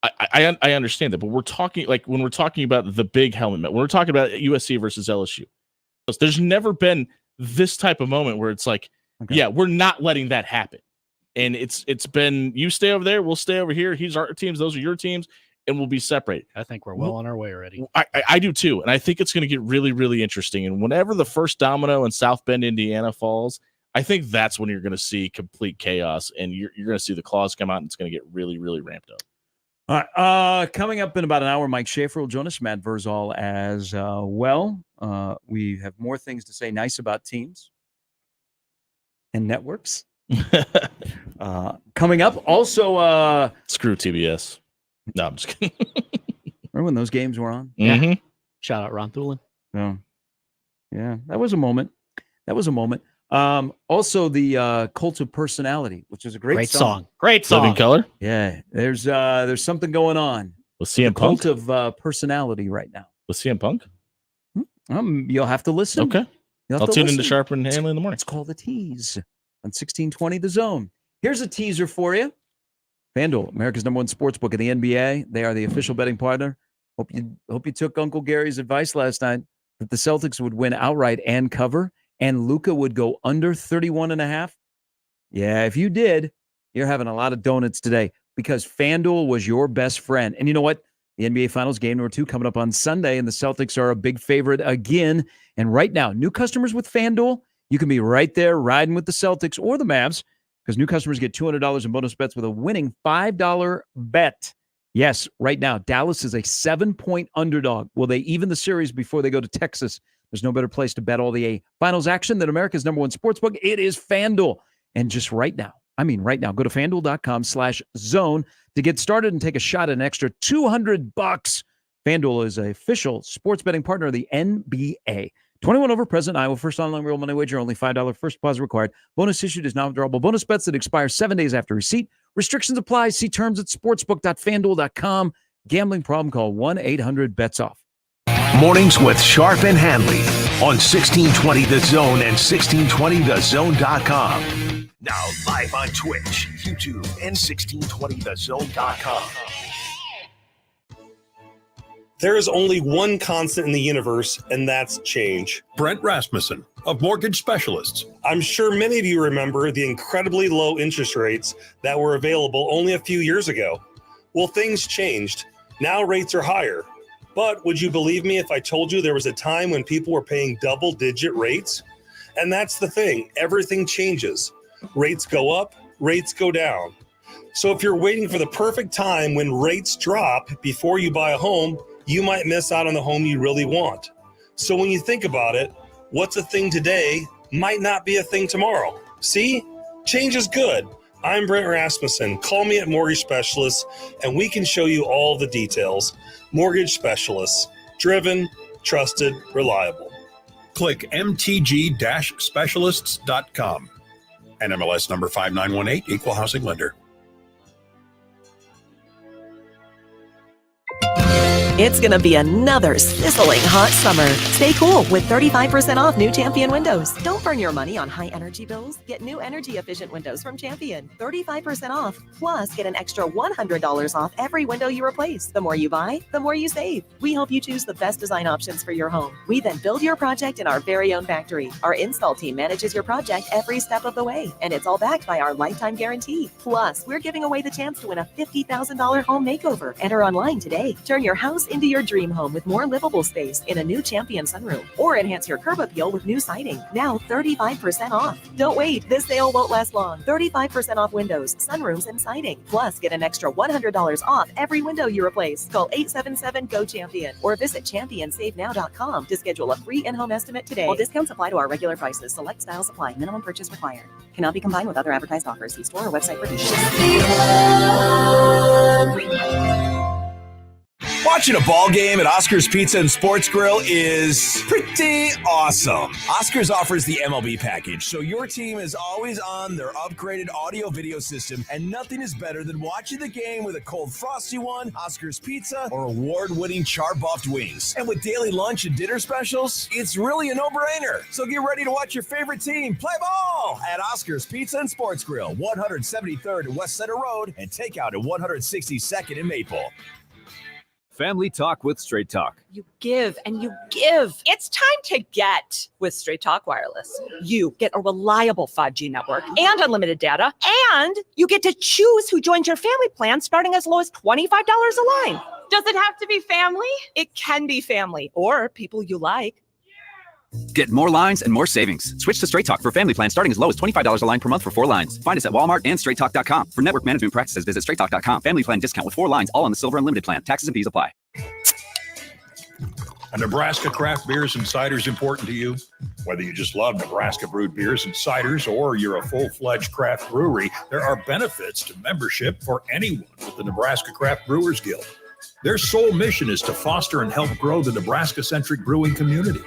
I understand that, but we're talking when we're talking about the big helmet, when we're talking about USC versus LSU, there's never been this type of moment where it's like, we're not letting that happen. And it's been, you stay over there, we'll stay over here. He's our teams, those are your teams, and we'll be separated. I think we're well on our way already. I do too. And I think it's going to get really, really interesting. And whenever the first domino in South Bend, Indiana falls, I think that's when you're going to see complete chaos, and you're going to see the clause come out, and it's going to get really, really ramped up. All right. Coming up in about an hour, Mike Schaefer will join us, Matt Verzal as well. We have more things to say nice about teams and networks. Coming up, also... Screw TBS. No, I'm just kidding. Remember when those games were on? Mm-hmm. Yeah. Shout out Ron Thulin. Yeah, that was a moment. Also, the Cult of Personality, which is a great song. Great song. Living Color? Yeah, there's something going on. With CM Cult Punk? of Personality right now. With CM Punk? You'll have to listen. Okay. I'll tune into Sharp and Handley in the morning. It's called The Tease on 1620 The Zone. Here's a teaser for you. FanDuel, America's #1 sportsbook in the NBA. They are the official betting partner. Hope you took Uncle Gary's advice last night that the Celtics would win outright and cover, and Luka would go under 31.5. Yeah, if you did, you're having a lot of donuts today because FanDuel was your best friend. And you know what? The NBA Finals game number 2 coming up on Sunday, and the Celtics are a big favorite again. And right now, new customers with FanDuel, you can be right there riding with the Celtics or the Mavs because new customers get $200 in bonus bets with a winning $5 bet. Yes, right now, Dallas is a 7-point underdog. Will they even the series before they go to Texas? There's no better place to bet all the finals action than America's #1 sportsbook. It is FanDuel. And just right now, go to FanDuel.com/zone to get started and take a shot at an extra $200. FanDuel is an official sports betting partner of the NBA. 21 over, present Iowa. First online real money wager, only $5 first deposit required. Bonus issued is non-withdrawable bonus bets that expire 7 days after receipt. Restrictions apply. See terms at sportsbook.fanduel.com. Gambling problem, call 1-800-BETS-OFF. Mornings with Sharp and Handley on 1620 The Zone and 1620thezone.com. Now live on Twitch, YouTube, and 1620thezone.com. There is only one constant in the universe, and that's change. Brent Rasmussen of Mortgage Specialists. I'm sure many of you remember the incredibly low interest rates that were available only a few years ago. Well, things changed. Now rates are higher. But would you believe me if I told you there was a time when people were paying double-digit rates? And that's the thing. Everything changes. Rates go up, rates go down. So if you're waiting for the perfect time when rates drop before you buy a home, you might miss out on the home you really want. So when you think about it, what's a thing today might not be a thing tomorrow. See? Change is good. I'm Brent Rasmussen. Call me at Mortgage Specialists, and we can show you all the details. Mortgage Specialists. Driven, trusted, reliable. Click mtg-specialists.com. NMLS number 5918, Equal Housing Lender. It's going to be another sizzling hot summer. Stay cool with 35% off new Champion windows. Don't burn your money on high energy bills. Get new energy efficient windows from Champion. 35% off. Plus, get an extra $100 off every window you replace. The more you buy, the more you save. We help you choose the best design options for your home. We then build your project in our very own factory. Our install team manages your project every step of the way. And it's all backed by our lifetime guarantee. Plus, we're giving away the chance to win a $50,000 home makeover. Enter online today. Turn your house into your dream home with more livable space in a new Champion sunroom, or enhance your curb appeal with new siding. Now 35% off. Don't wait. This sale won't last long. 35% off windows, sunrooms, and siding. Plus, get an extra $100 off every window you replace. Call 877-GO-CHAMPION or visit championsavenow.com to schedule a free in-home estimate today. While discounts apply to our regular prices, select styles apply. Minimum purchase required. Cannot be combined with other advertised offers. See store or website for details. Watching a ball game at Oscar's Pizza and Sports Grill is pretty awesome. Oscar's offers the MLB package, so your team is always on their upgraded audio-video system, and nothing is better than watching the game with a cold frosty one, Oscar's Pizza, or award-winning char-buffed wings. And with daily lunch and dinner specials, it's really a no-brainer. So get ready to watch your favorite team play ball at Oscar's Pizza and Sports Grill, 173rd and West Center Road, and takeout at 162nd and Maple. Family Talk with Straight Talk. You give and you give. It's time to get with Straight Talk Wireless. You get a reliable 5G network and unlimited data, and you get to choose who joins your family plan starting as low as $25 a line. Does it have to be family? It can be family or people you like. Get more lines and more savings. Switch to Straight Talk for family plans starting as low as $25 a line per month for 4 lines. Find us at Walmart and straighttalk.com. For network management practices, visit straighttalk.com. Family plan discount with 4 lines, all on the Silver Unlimited plan. Taxes and fees apply. A Nebraska craft beers and ciders important to you? Whether you just love Nebraska brewed beers and ciders or you're a full-fledged craft brewery, there are benefits to membership for anyone with the Nebraska Craft Brewers Guild. Their sole mission is to foster and help grow the Nebraska-centric brewing community.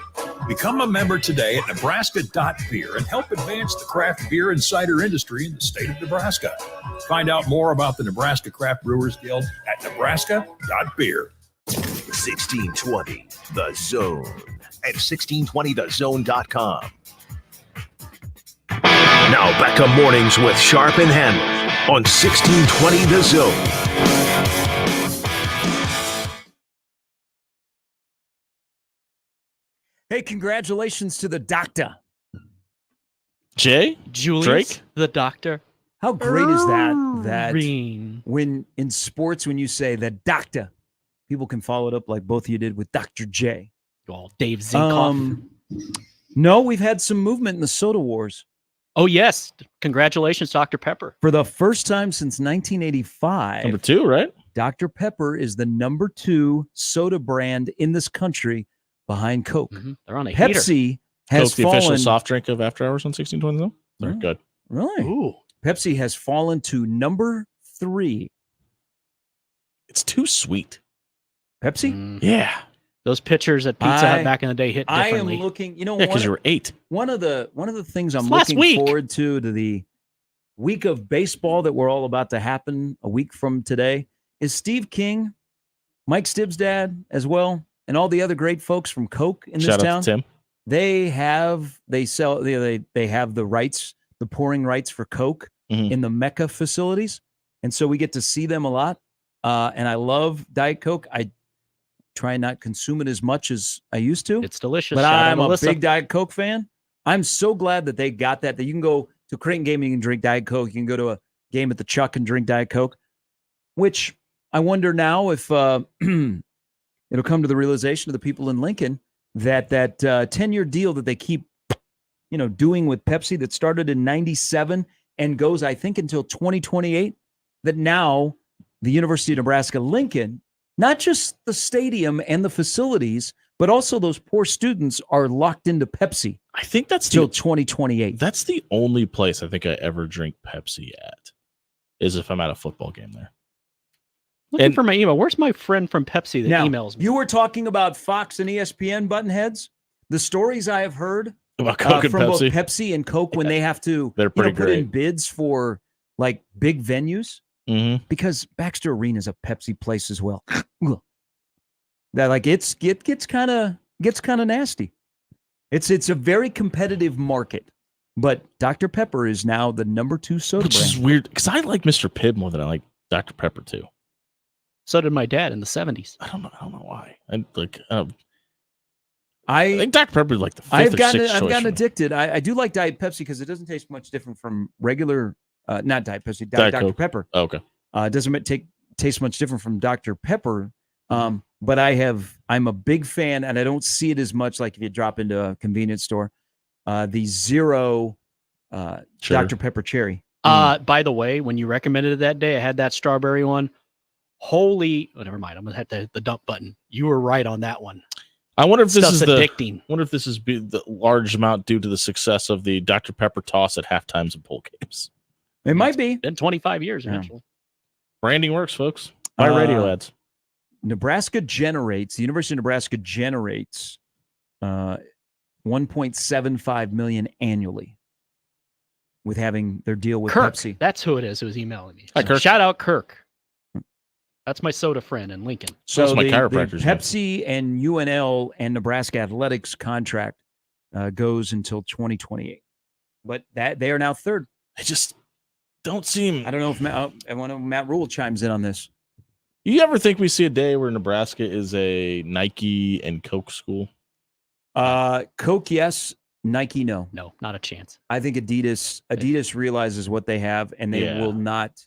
Become a member today at nebraska.beer and help advance the craft beer and cider industry in the state of Nebraska. Find out more about the Nebraska Craft Brewers Guild at nebraska.beer. 1620 The Zone at 1620thezone.com. Now back to mornings with Sharp and Handley on 1620 The Zone. Hey, congratulations to the doctor. Jay? Julius, Drake? the doctor. How great is that? That Green. when in sports, when you say the doctor, people can follow it up like both of you did with Dr. J. Oh, Dave Zinkoff. No, we've had some movement in the soda wars. Oh, yes. Congratulations, Dr. Pepper. For the first time since 1985. Number 2, right? Dr. Pepper is the number 2 soda brand in this country behind Coke. They're on a Pepsi has Coke, the fallen. official soft drink of After Hours on 1620 Zone? They're good. Really? Ooh. Pepsi has fallen to number 3. It's too sweet. Pepsi? Yeah. Those pitchers at Pizza Hut back in the day hit differently. I am looking, you know, Yeah, because you were 8. One of the things I'm last looking week. forward to the week of baseball that we're all about to happen a week from today is Steve King, Mike Stibbs' dad as well, and all the other great folks from Coke in this Shout town. out to Tim. They have the rights, the pouring rights for Coke in the Mecca facilities, and so we get to see them a lot. And I love Diet Coke. I try and not consume it as much as I used to. It's delicious. But Shout out I'm a Melissa. big Diet Coke fan. I'm so glad that they got that you can go to Creighton Game and you can drink Diet Coke. You can go to a game at the Chuck and drink Diet Coke, which I wonder now if it'll come to the realization of the people in Lincoln that 10-year deal that they keep, doing with Pepsi that started in 97 and goes, I think, until 2028, that now the University of Nebraska-Lincoln, not just the stadium and the facilities, but also those poor students are locked into Pepsi. I think that's till 2028. That's the only place I think I ever drink Pepsi at, is if I'm at a football game there. Looking for my email. Where's my friend from Pepsi that Now, emails me? you were talking about Fox and ESPN buttonheads. The stories I have heard about Coke and from both Pepsi. Pepsi and Coke when they have to They're pretty put in great. bids for like big venues, because Baxter Arena is a Pepsi place as well. That like it gets kind of nasty. It's a very competitive market, but Dr. Pepper is now the number 2 soda Which is brand. weird, because I like Mr. Pibb more than I like Dr. Pepper too. So did my dad in the 70s. I don't know why. I I think Dr. Pepper is like the 5th I've or gotten 6th choice for me. addicted. I do like Diet Pepsi because it doesn't taste much different from regular, not Diet Pepsi, Diet Dr. Coke. Pepper. Oh, okay. It doesn't taste much different from Dr. Pepper. But I'm a big fan, and I don't see it as much like if you drop into a convenience store. The zero Dr. Pepper cherry. By the way, when you recommended it that day, I had that strawberry one. Holy, never mind. I'm gonna hit the dump button. You were right on that one. I wonder if this Stuff's is addicting. wonder if this is the large amount due to the success of the Dr. Pepper toss at halftimes and bowl games. It might be. Been 25 years actually. Branding works, folks. Buy radio ads. The University of Nebraska generates $1.75 million annually with having their deal with Kirk. Pepsi. That's who it is who's emailing me. Hi, So Kirk. shout out Kirk. That's my soda friend in Lincoln. So my the chiropractor's name. Pepsi and UNL and Nebraska Athletics contract goes until 2028. But that they are now third. I just don't seem. I don't know if Matt Rule chimes in on this. You ever think we see a day where Nebraska is a Nike and Coke school? Coke, yes. Nike, no. No, not a chance. I think Adidas realizes what they have, and they will not.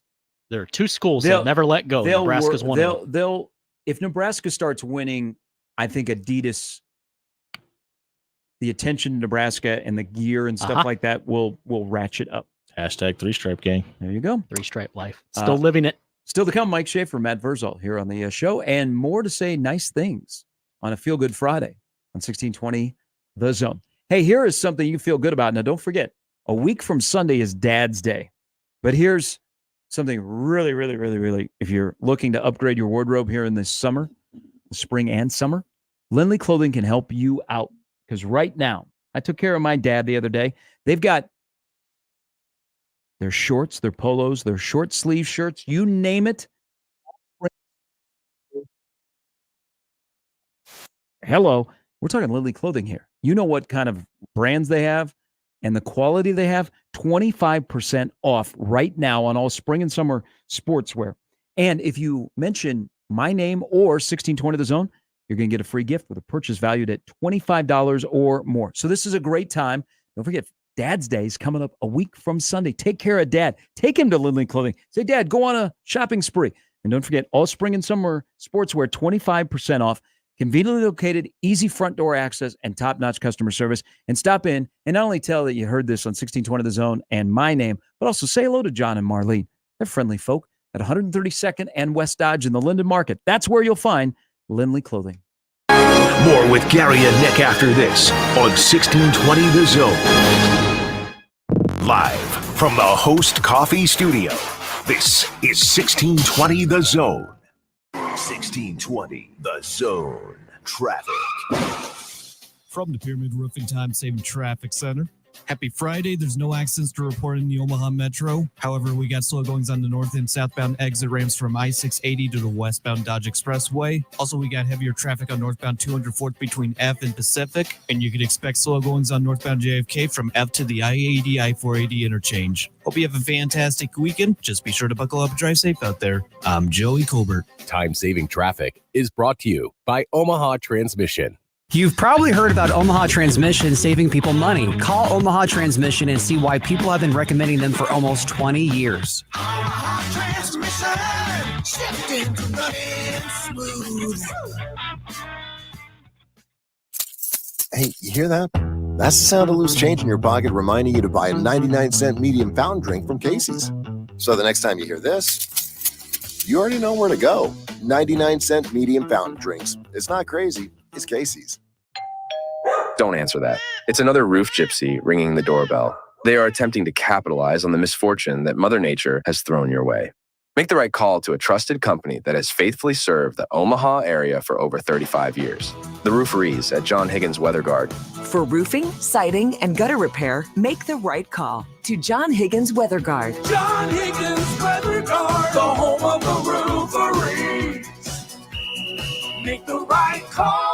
There are 2 schools they'll never let go. Nebraska's one of them. They'll if Nebraska starts winning, I think Adidas the attention to Nebraska and the gear and stuff like that will ratchet up. Hashtag 3-Stripe Gang. There you go. 3-Stripe life. Still living it. Still to come, Mike Schaefer, Matt Verzal here on the show, and more to say nice things on a Feel Good Friday on 1620 The Zone. Hey, here is something you feel good about. Now, don't forget, a week from Sunday is Dad's Day. But here's something really, really, really, really, if you're looking to upgrade your wardrobe here in the summer, spring and summer, Lindley Clothing can help you out. Because right now, I took care of my dad the other day. They've got their shorts, their polos, their short sleeve shirts, you name it. Hello. We're talking Lindley Clothing here. You know what kind of brands they have and the quality they have. 25% off right now on all spring and summer sportswear. And if you mention my name or 1620 The Zone, you're going to get a free gift with a purchase valued at $25 or more. So this is a great time. Don't forget, Dad's Day is coming up a week from Sunday. Take care of Dad. Take him to Lindley Clothing. Say, Dad, go on a shopping spree. And don't forget, all spring and summer sportswear, 25% off. Conveniently located, easy front door access, and top-notch customer service. And stop in and not only tell that you heard this on 1620 The Zone and my name, but also say hello to John and Marlene. They're friendly folk at 132nd and West Dodge in the Linden Market. That's where you'll find Lindley Clothing. More with Gary and Nick after this on 1620 The Zone. Live from the Host Coffee Studio, this is 1620 The Zone. 1620 The Zone. Traffic. From the Pyramid Roofing Time Saving Traffic Center. Happy Friday. There's no accidents to report in the Omaha Metro. However, we got slow goings on the north and southbound exit ramps from I-680 to the westbound Dodge Expressway. Also, we got heavier traffic on northbound 204th between F and Pacific. And you can expect slow goings on northbound JFK from F to the I-80, I-480 interchange. Hope you have a fantastic weekend. Just be sure to buckle up and drive safe out there. I'm Joey Colbert. Time-saving traffic is brought to you by Omaha Transmission. You've probably heard about Omaha Transmission saving people money. Call Omaha Transmission and see why people have been recommending them for almost 20 years. Hey, you hear that? That's the sound of loose change in your pocket reminding you to buy a 99-cent medium fountain drink from Casey's. So the next time you hear this, you already know where to go. 99-cent medium fountain drinks. It's not crazy. It's Casey's. Don't answer that. It's another roof gypsy ringing the doorbell. They are attempting to capitalize on the misfortune that Mother Nature has thrown your way. Make the right call to a trusted company that has faithfully served the Omaha area for over 35 years. The Rooferees at John Higgins Weather Guard. For roofing, siding, and gutter repair, make the right call to John Higgins Weather Guard. John Higgins Weather Guard, the home of the Rooferees. Make the right call.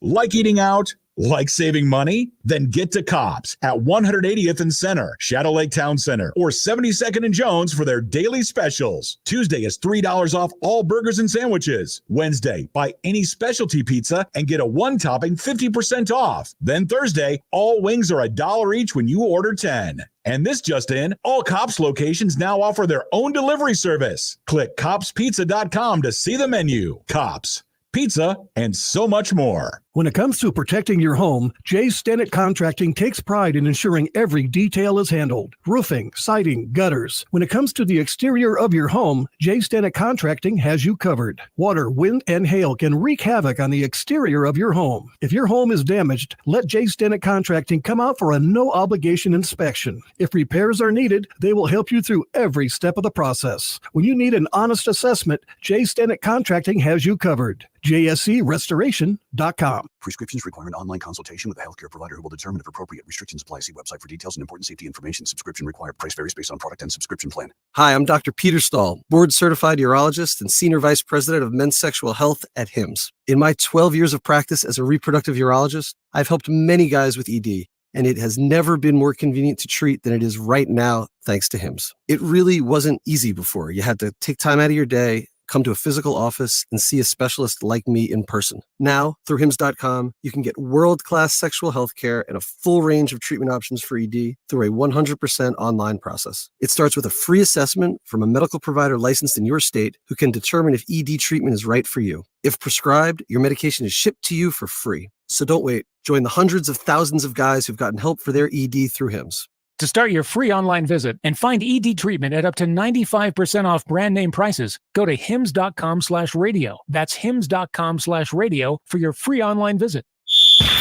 Like eating out? Like saving money? Then get to Cops at 180th and Center, Shadow Lake Town Center, or 72nd and Jones for their daily specials. Tuesday is $3 off all burgers and sandwiches. Wednesday, buy any specialty pizza and get a one-topping 50% off. Then Thursday, all wings are $1 each when you order 10. And this just in, all Cops locations now offer their own delivery service. Click copspizza.com to see the menu. Cops, pizza, and so much more. When it comes to protecting your home, Jay Stennett Contracting takes pride in ensuring every detail is handled. Roofing, siding, gutters. When it comes to the exterior of your home, Jay Stennett Contracting has you covered. Water, wind, and hail can wreak havoc on the exterior of your home. If your home is damaged, let Jay Stennett Contracting come out for a no-obligation inspection. If repairs are needed, they will help you through every step of the process. When you need an honest assessment, Jay Stennett Contracting has you covered. JSCRestoration.com. Prescriptions require an online consultation with a healthcare provider who will determine if appropriate. Restrictions apply. See website for details and important safety information. Subscription required. Price varies based on product and subscription plan. Hi, I'm Dr. Peter Stahl, board-certified urologist and senior vice president of men's sexual health at HIMSS. In my 12 years of practice as a reproductive urologist, I've helped many guys with ED, and it has never been more convenient to treat than it is right now, thanks to HIMSS. It really wasn't easy before. You had to take time out of your day, come to a physical office and see a specialist like me in person. Now, through HIMS.com, you can get world-class sexual health care and a full range of treatment options for ED through a 100% online process. It starts with a free assessment from a medical provider licensed in your state who can determine if ED treatment is right for you. If prescribed, your medication is shipped to you for free. So don't wait. Join the hundreds of thousands of guys who've gotten help for their ED through HIMS. To start your free online visit and find ED treatment at up to 95% off brand name prices, go to hims.com/radio. That's hims.com/radio for your free online visit.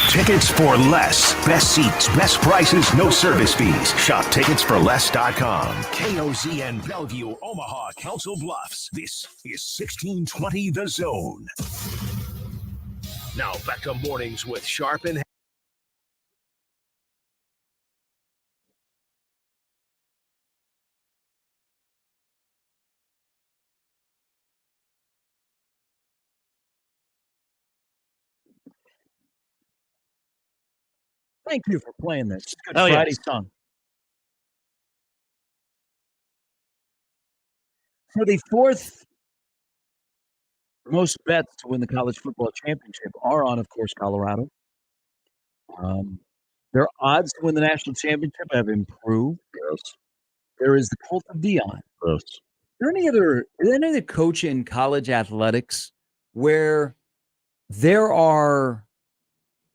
Tickets for less. Best seats, best prices, no service fees. Shop ticketsforless.com. KOZN Bellevue, Omaha, Council Bluffs. This is 1620 The Zone. Now back to mornings with Sharp and Thank you for playing this. It's a good Oh, yeah. Friday song. For the fourth most bets to win the college football championship are on, of course, Colorado. Their odds to win the national championship have improved. There is the cult of Dion. Is there any other coach in college athletics where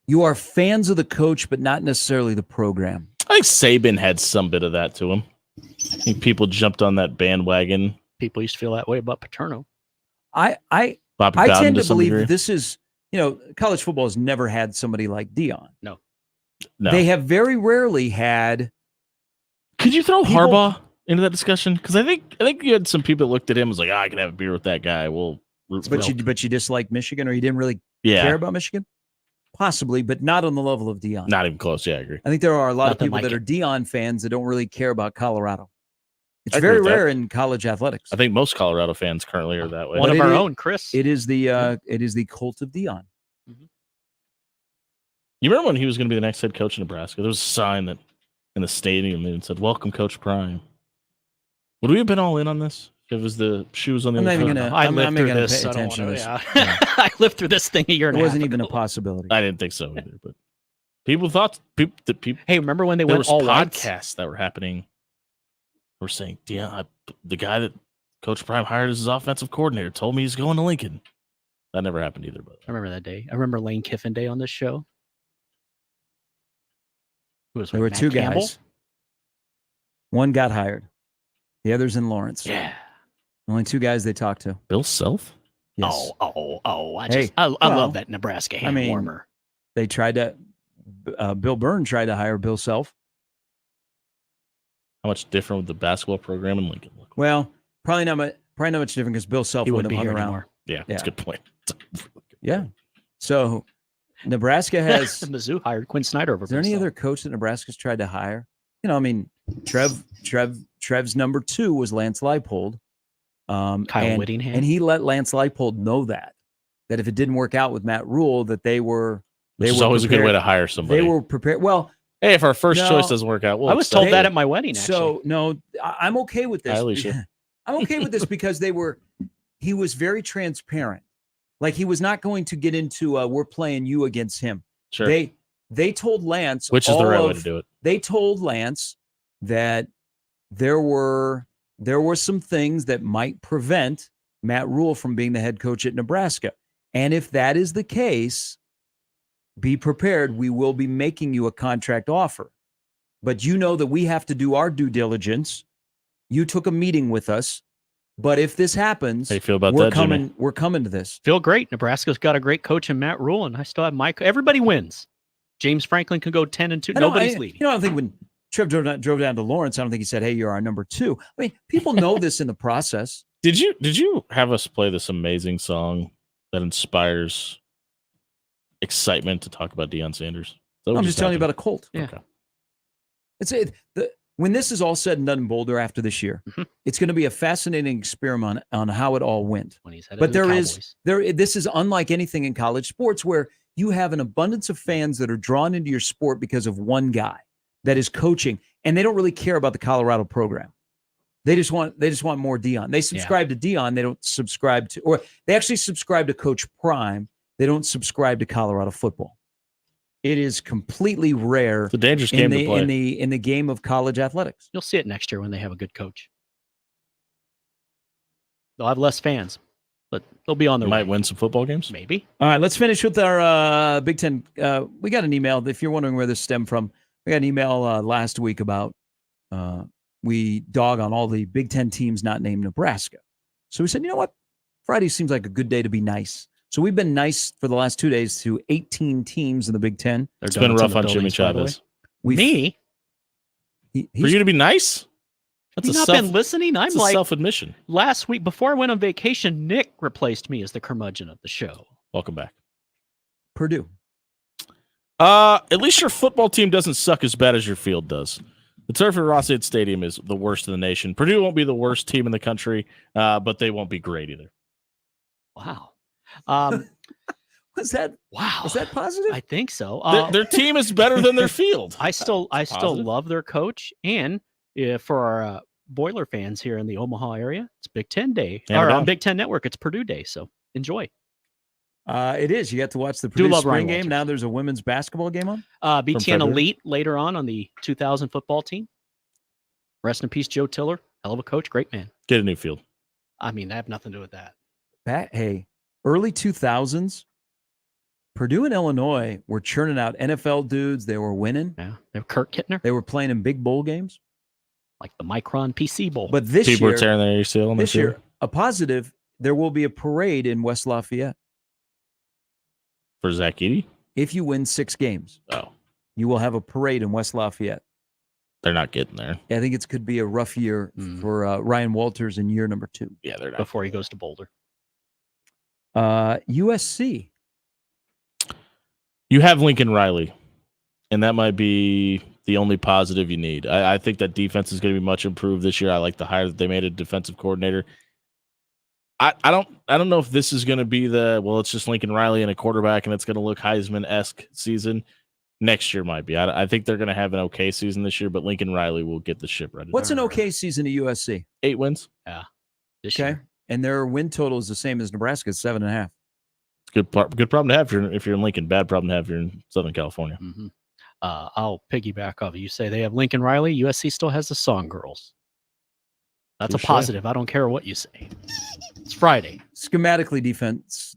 you are fans of the coach, but not necessarily the program? I think Saban had some bit of that to him. I think people jumped on that bandwagon. People used to feel that way about Paterno. I tend to believe that this is, college football has never had somebody like Dion. No. They have very rarely had. Could you throw Harbaugh into that discussion? Because I think you had some people that looked at him and was like, I can have a beer with that guy. But you dislike Michigan, or you didn't really care about Michigan? Possibly, but not on the level of Dion. Not even close. Yeah, I agree. I think there are a lot of Nothing people like that are it. Dion fans that don't really care about Colorado. It's I agree very with that. rare in college athletics. I think most Colorado fans currently are that way. One of our own, Chris. It is the cult of Dion. You remember when he was going to be the next head coach in Nebraska? There was a sign that in the stadium and said, "Welcome, Coach Prime." Would we have been all in on this if it was the shoes on the I'm other not even foot? gonna. I I'm lived not through gonna this. pay I don't attention to wanna- this. yeah. I lived through this thing a year It and a half wasn't even a ago. possibility. I didn't think so either. But people thought Hey, remember when they there went was all white? podcasts that were happening. We're saying, the guy that Coach Prime hired as his offensive coordinator told me he's going to Lincoln. That never happened either. But I remember that day. I remember Lane Kiffin Day on this show. There were two guys. One got hired. The other's in Lawrence. Yeah. Only two guys they talked to. Bill Self? Yes. I love that Nebraska hand warmer. They tried to. Bill Byrne tried to hire Bill Self. How much different would the basketball program in Lincoln look? Well, probably not much different because Bill Self He wouldn't wouldn't have be hung here around. anymore. Yeah, that's a good point. Yeah. So Nebraska has. Mizzou hired Quinn Snyder over. Is there any other coach that Nebraska's tried to hire? Trev's number 2 was Lance Leipold. Kyle Whittingham. And he let Lance Leipold know that if it didn't work out with Matt Rule, that they were. Which is always a good way to hire somebody. They were prepared. Well, hey, if our first choice doesn't work out, I was told that at my wedding. Actually. So no, I'm okay with this. Hi, Alicia. I'm okay with this because he was very transparent. Like he was not going to get into we're playing you against him. Sure. They told Lance, which is the right way to do it. They told Lance that there were some things that might prevent Matt Rule from being the head coach at Nebraska. And if that is the case, be prepared. We will be making you a contract offer. But you know that we have to do our due diligence. You took a meeting with us. But if this happens, how you feel about we're that, coming. Jimmy? We're coming to this. Feel great. Nebraska's got a great coach in Matt Rule, and I still have Mike. Everybody wins. James Franklin can go 10-2. Nobody's leading. I don't think when Trev drove down to Lawrence, I don't think he said, "Hey, you're our number 2." I mean, people know this in the process. Did you have us play this amazing song that inspires excitement to talk about Deion Sanders? I'm just telling you about a Colt. Yeah. Okay. When this is all said and done in Boulder after this year, it's going to be a fascinating experiment on how it all went. But this is unlike anything in college sports where you have an abundance of fans that are drawn into your sport because of one guy that is coaching, and they don't really care about the Colorado program. They just want more Dion. They subscribe to Dion. They don't subscribe to, or they actually subscribe to Coach Prime. They don't subscribe to Colorado football. It is completely rare. It's a dangerous game to play. in the game of college athletics. You'll see it next year when they have a good coach. They'll have less fans, but they'll be on their way. Might win some football games. Maybe. All right, let's finish with our Big Ten. We got an email. If you're wondering where this stemmed from, we got an email last week about we dog on all the Big Ten teams not named Nebraska. So we said, you know what? Friday seems like a good day to be nice. So we've been nice for the last 2 days to 18 teams in the Big Ten. It's been rough on Jimmy Chavez. Me? For you to be nice? Have you not been listening? I'm like self-admission. Last week, before I went on vacation, Nick replaced me as the curmudgeon of the show. Welcome back. Purdue. At least your football team doesn't suck as bad as your field does. The turf at Ross-Ade Stadium is the worst in the nation. Purdue won't be the worst team in the country, but they won't be great either. Wow. Was that positive? I think so. Their team is better than their field. I still love their coach, and for our Boiler fans here in the Omaha area, it's Big Ten Day. Or on Big Ten Network, it's Purdue Day. So enjoy. It is. You got to watch the Purdue spring game. Now there's a women's basketball game on. BTN Elite later on the 2000 football team. Rest in peace, Joe Tiller. Hell of a coach. Great man. Get a new field. I mean, I have nothing to do with that. Hey, early 2000s, Purdue and Illinois were churning out NFL dudes. They were winning. Yeah, they were Kurt Kittner. They were playing in big bowl games. Like the Micron PC Bowl. But this People year, are tearing their ACL. This year, a positive, there will be a parade in West Lafayette. For Zach Edey? If you win 6 games. Oh. You will have a parade in West Lafayette. They're not getting there. I think it could be a rough year for Ryan Walters in year number 2. Yeah, they're not. Before he goes to Boulder. USC. You have Lincoln Riley, and that might be the only positive you need. I think that defense is going to be much improved this year. I like the hire that they made a defensive coordinator. I don't know if this is going to be it's just Lincoln Riley and a quarterback, and it's going to look Heisman-esque season. Next year might be. I think they're going to have an okay season this year, but Lincoln Riley will get the ship ready. What's an okay season at USC? 8 wins. Yeah. Okay. And their win total is the same as Nebraska's, 7.5. Good problem to have if you're in Lincoln. Bad problem to have if you're in Southern California. Mm-hmm. I'll piggyback off. You say they have Lincoln Riley. USC still has the Song Girls. That's a positive. I don't care what you say. It's Friday. Schematically,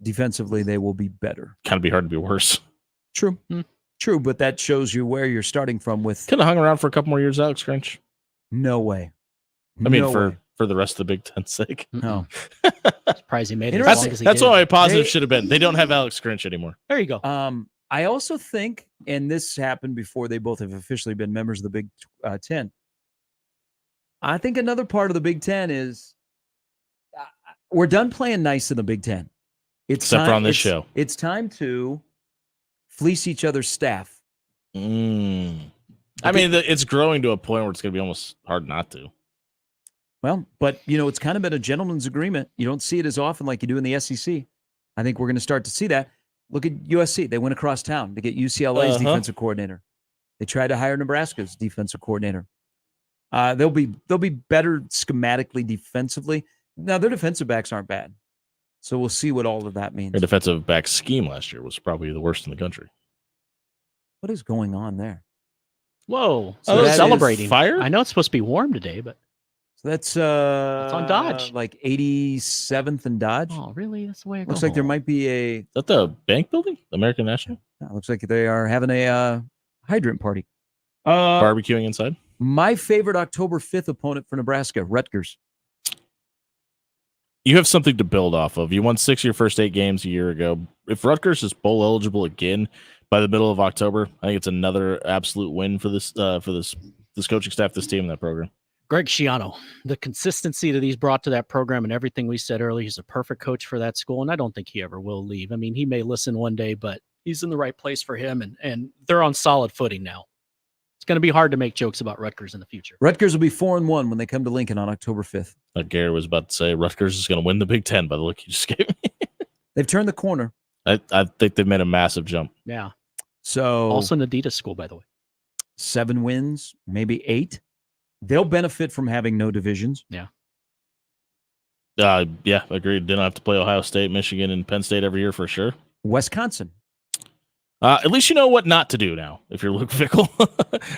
defensively, they will be better. Kind of be hard to be worse. True. True, but that shows you where you're starting from with. Could have hung around for a couple more years, Alex Grinch. No way. I mean, for the rest of the Big Ten's sake. No. Surprised he made it. That's why a positive should have been. They don't have Alex Grinch anymore. There you go. I also think, and this happened before they both have officially been members of the Big Ten. I think another part of the Big Ten is we're done playing nice in the Big Ten. Except for on this show. It's time to fleece each other's staff. I mean, it's growing to a point where it's going to be almost hard not to. Well, but, it's kind of been a gentleman's agreement. You don't see it as often like you do in the SEC. I think we're going to start to see that. Look at USC. They went across town to get UCLA's defensive coordinator. They tried to hire Nebraska's defensive coordinator. They'll be better schematically defensively. Now, their defensive backs aren't bad. So we'll see what all of that means. Their defensive back scheme last year was probably the worst in the country. What is going on there? Whoa. So they're celebrating. Fire? I know it's supposed to be warm today, but. So that's on Dodge. Like 87th and Dodge. Oh, really? That's the way it Looks goes. like there might be a. Is that the bank building? The American National? Looks like they are having a hydrant party. Barbecuing inside? My favorite October 5th opponent for Nebraska, Rutgers. You have something to build off of. You won 6 of your first 8 games a year ago. If Rutgers is bowl eligible again by the middle of October, I think it's another absolute win for this coaching staff, this team, and that program. Greg Schiano, the consistency that he's brought to that program and everything we said earlier, he's a perfect coach for that school, and I don't think he ever will leave. I mean, he may listen one day, but he's in the right place for him, and they're on solid footing now. It's going to be hard to make jokes about Rutgers in the future. Rutgers will be 4-1 when they come to Lincoln on October 5th. Gary was about to say Rutgers is going to win the Big Ten by the look you just gave me. They've turned the corner. I think they've made a massive jump. Yeah. So also an Adidas school, by the way. 7 wins, maybe 8. they'll benefit from having no divisions. Yeah. Yeah, agreed. Didn't have to play Ohio State, Michigan, and Penn State every year for sure. Wisconsin. At least you know what not to do now if you're Luke Fickell.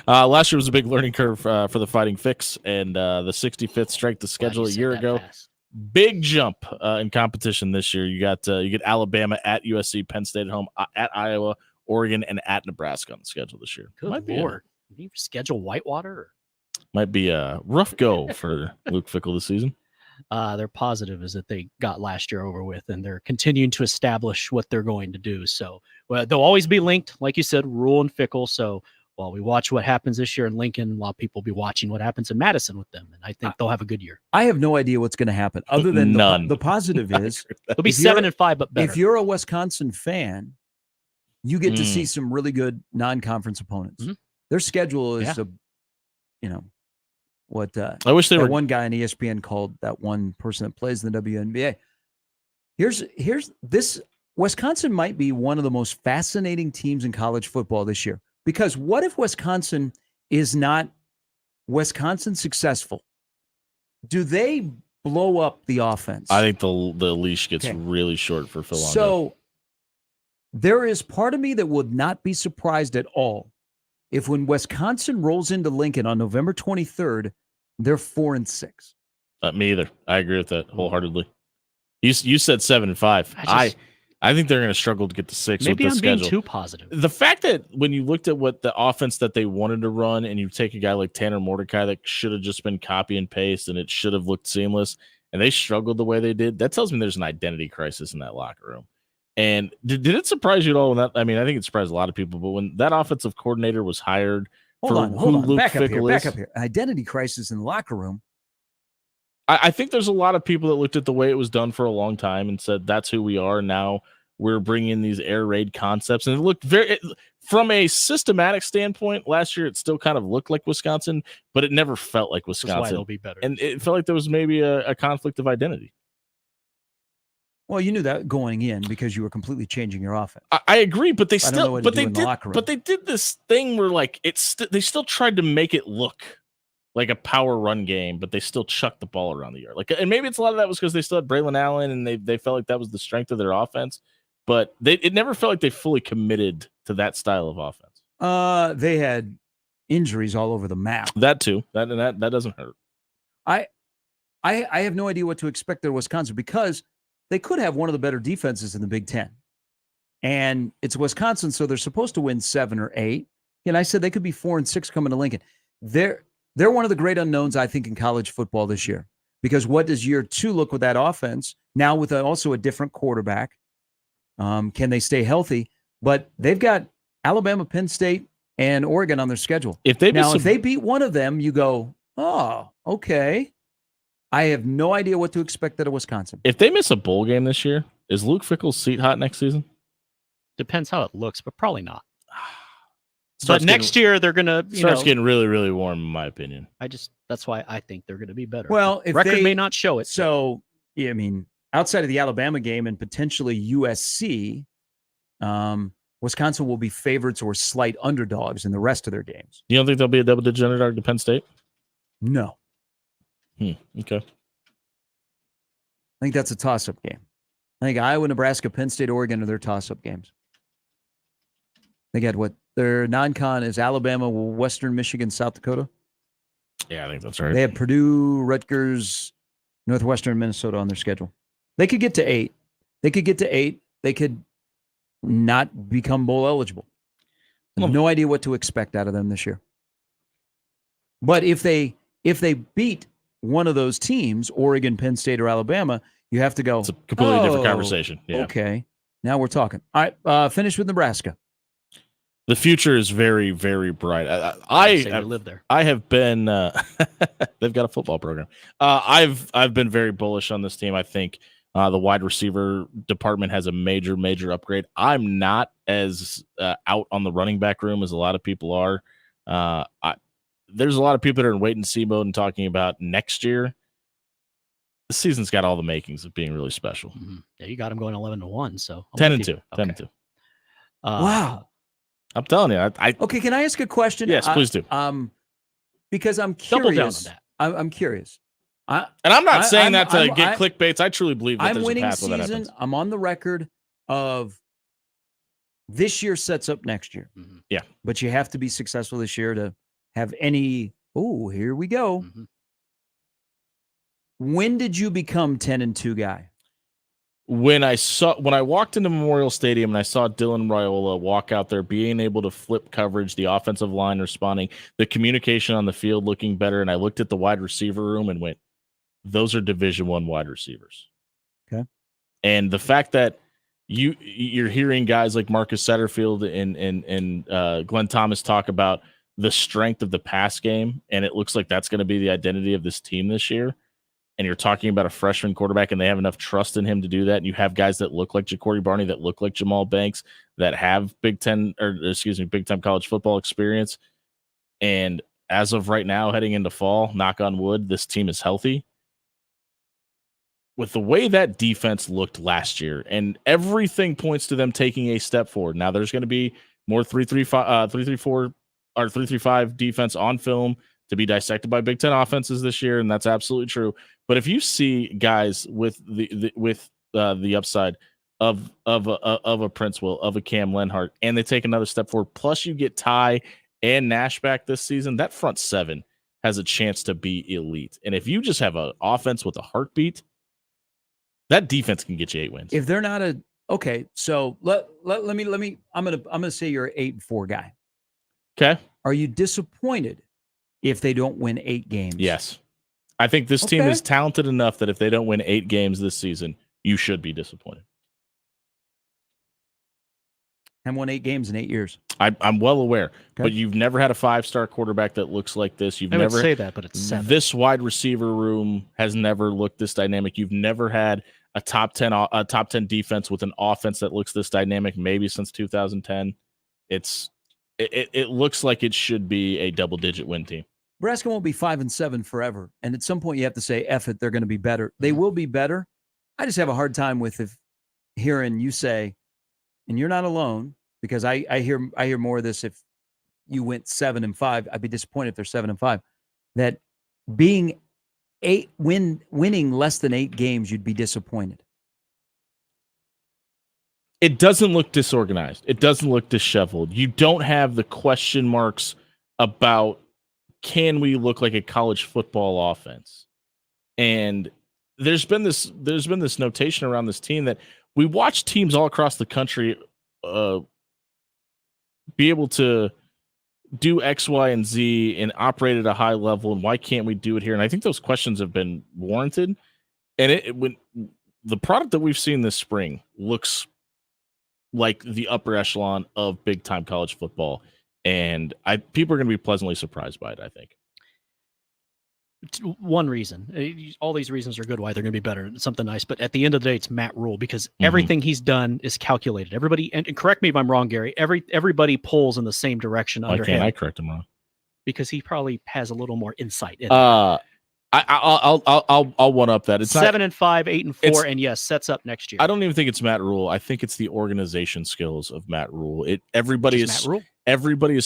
Last year was a big learning curve for the Fighting Fix, and the 65th strength of schedule a year ago. Big jump in competition this year. You get Alabama at USC, Penn State at home, at Iowa, Oregon, and at Nebraska on the schedule this year. Good Lord. Did you schedule Whitewater? Might be a rough go for Luke Fickell this season. Their positive is that they got last year over with, and they're continuing to establish what they're going to do. So they'll always be linked, like you said, Rule and Fickell. So while we watch what happens this year in Lincoln, a lot of people will be watching what happens in Madison with them, and I think they'll have a good year. I have no idea what's going to happen other than the positive is they'll be 7-5, but better. If you're a Wisconsin fan, you get to see some really good non-conference opponents. Mm-hmm. Their schedule is I wish they were one guy on ESPN called that one person that plays in the WNBA. Here's this. Wisconsin might be one of the most fascinating teams in college football this year, because what if Wisconsin is not Wisconsin successful? Do they blow up the offense? I think the leash gets really short for Phil Longo. So there is part of me that would not be surprised at all if when Wisconsin rolls into Lincoln on November 23rd, they're 4-6. Me either. I agree with that wholeheartedly. You said 7-5. I think they're going to struggle to get to 6 with the schedule. Maybe I'm being too positive. The fact that when you looked at what the offense that they wanted to run, and you take a guy like Tanner Mordecai that should have just been copy and paste, and it should have looked seamless, and they struggled the way they did, that tells me there's an identity crisis in that locker room. And did it surprise you at all? I think it surprised a lot of people, but when that offensive coordinator was hired, Hold on. Back up here. Identity crisis in the locker room. I think there's a lot of people that looked at the way it was done for a long time and said, that's who we are. Now we're bringing in these air raid concepts. And it looked from a systematic standpoint, last year it still kind of looked like Wisconsin, but it never felt like Wisconsin. That's why it'll be better. And it felt like there was maybe a conflict of identity. Well, you knew that going in because you were completely changing your offense. I agree, but they did this thing where like they still tried to make it look like a power run game, but they still chucked the ball around the yard. And maybe it's a lot of that was because they still had Braylon Allen and they felt like that was the strength of their offense, but it never felt like they fully committed to that style of offense. They had injuries all over the map. That too. That doesn't hurt. I have no idea what to expect at Wisconsin because they could have one of the better defenses in the Big Ten. And it's Wisconsin, so they're supposed to win 7 or 8. And I said they could be 4-6 coming to Lincoln. They're one of the great unknowns, I think, in college football this year. Because what does year 2 look with that offense? Now with also a different quarterback. Can they stay healthy? But they've got Alabama, Penn State, and Oregon on their schedule. If they beat one of them, you go, oh, okay. I have no idea what to expect out of Wisconsin. If they miss a bowl game this year, is Luke Fickell's seat hot next season? Depends how it looks, but probably not. But next year they're gonna starts getting really, really warm, in my opinion. That's why I think they're gonna be better. Well, if record may not show it. So yeah, I mean, outside of the Alabama game and potentially USC, Wisconsin will be favorites or slight underdogs in the rest of their games. You don't think they'll be a double-digit underdog to Penn State? No. Okay. I think that's a toss-up game. I think Iowa, Nebraska, Penn State, Oregon are their toss-up games. They got what? Their non-con is Alabama, Western Michigan, South Dakota. Yeah, I think that's right. They have Purdue, Rutgers, Northwestern, Minnesota on their schedule. They could get to 8. They could not become bowl eligible. I have no idea what to expect out of them this year. But if they beat one of those teams, Oregon, Penn State, or Alabama, you have to go. It's a completely different conversation. Yeah. Okay. Now we're talking. All right. Finish with Nebraska. The future is very, very bright. I live there. I have been. They've got a football program. I've been very bullish on this team. I think the wide receiver department has a major, major upgrade. I'm not as out on the running back room as a lot of people are. There's a lot of people that are in wait and see mode and talking about next year. The season's got all the makings of being really special. Mm-hmm. Yeah, you got them going 11-1, so 10-2. 10-2. Wow. I'm telling you. Okay, can I ask a question? Yes, please do. Because I'm Double curious. down on that. I'm curious. And I'm not saying that to get clickbaits. I truly believe that I'm there's winning a path where that season. happens. I'm on the record of this year sets up next year. Mm-hmm. Yeah. But you have to be successful this year to have any. Oh, here we go. Mm-hmm. When did you become 10-2 guy? When I walked into Memorial Stadium and I saw Dylan Raiola walk out there, being able to flip coverage, the offensive line responding, the communication on the field looking better, and I looked at the wide receiver room and went, those are Division I wide receivers. Okay. And the fact that you're hearing guys like Marcus Satterfield and Glenn Thomas talk about the strength of the pass game, and it looks like that's going to be the identity of this team this year. And you're talking about a freshman quarterback, and they have enough trust in him to do that. And you have guys that look like Jacory Barney, that look like Jamal Banks, that have Big Time college football experience. And as of right now, heading into fall, knock on wood, this team is healthy. With the way that defense looked last year, and everything points to them taking a step forward. Now there's going to be more 3-3-4 or 3-3-5 defense on film to be dissected by Big Ten offenses this year, and that's absolutely true. But if you see guys with the upside of a Prince Will, of a Cam Lenhart, and they take another step forward, plus you get Ty and Nash back this season, that front seven has a chance to be elite. And if you just have an offense with a heartbeat, that defense can get you 8 wins. If they're not so let me. I'm gonna say you're an 8-4 guy. Okay. Are you disappointed if they don't win 8 games? Yes. I think this team is talented enough that if they don't win 8 games this season, you should be disappointed. And won 8 games in 8 years. I'm well aware, but you've never had a 5-star quarterback that looks like this. You've never say that, but it's 7. This wide receiver room has never looked this dynamic. You've never had a top 10 defense with an offense that looks this dynamic. Maybe since 2010, it looks like it should be a double-digit win team. Nebraska won't be 5-7 forever, and at some point you have to say, "F it," they're going to be better. They will be better. I just have a hard time with hearing you say, and you're not alone, because I hear more of this. If you went 7-5, I'd be disappointed if they're 7-5. That being winning less than 8 games, you'd be disappointed. It doesn't look disorganized. It doesn't look disheveled. You don't have the question marks about, can we look like a college football offense? And there's been this notation around this team that we watch teams all across the country be able to do X, Y, and Z and operate at a high level, and why can't we do it here? And I think those questions have been warranted. And when the product that we've seen this spring looks like the upper echelon of big time college football, and people are going to be pleasantly surprised by it, I think. One reason, all these reasons are good why they're going to be better. It's something nice, but at the end of the day, it's Matt Rule, because everything he's done is calculated. Everybody, and correct me if I'm wrong, Gary. Everybody pulls in the same direction under him. Why can't I correct him wrong? Because he probably has a little more insight in it. I'll one up that. It's 7-5, 8-4, and yes, sets up next year. I don't even think it's Matt Rule. I think it's the organization skills of Matt Rule. Everybody is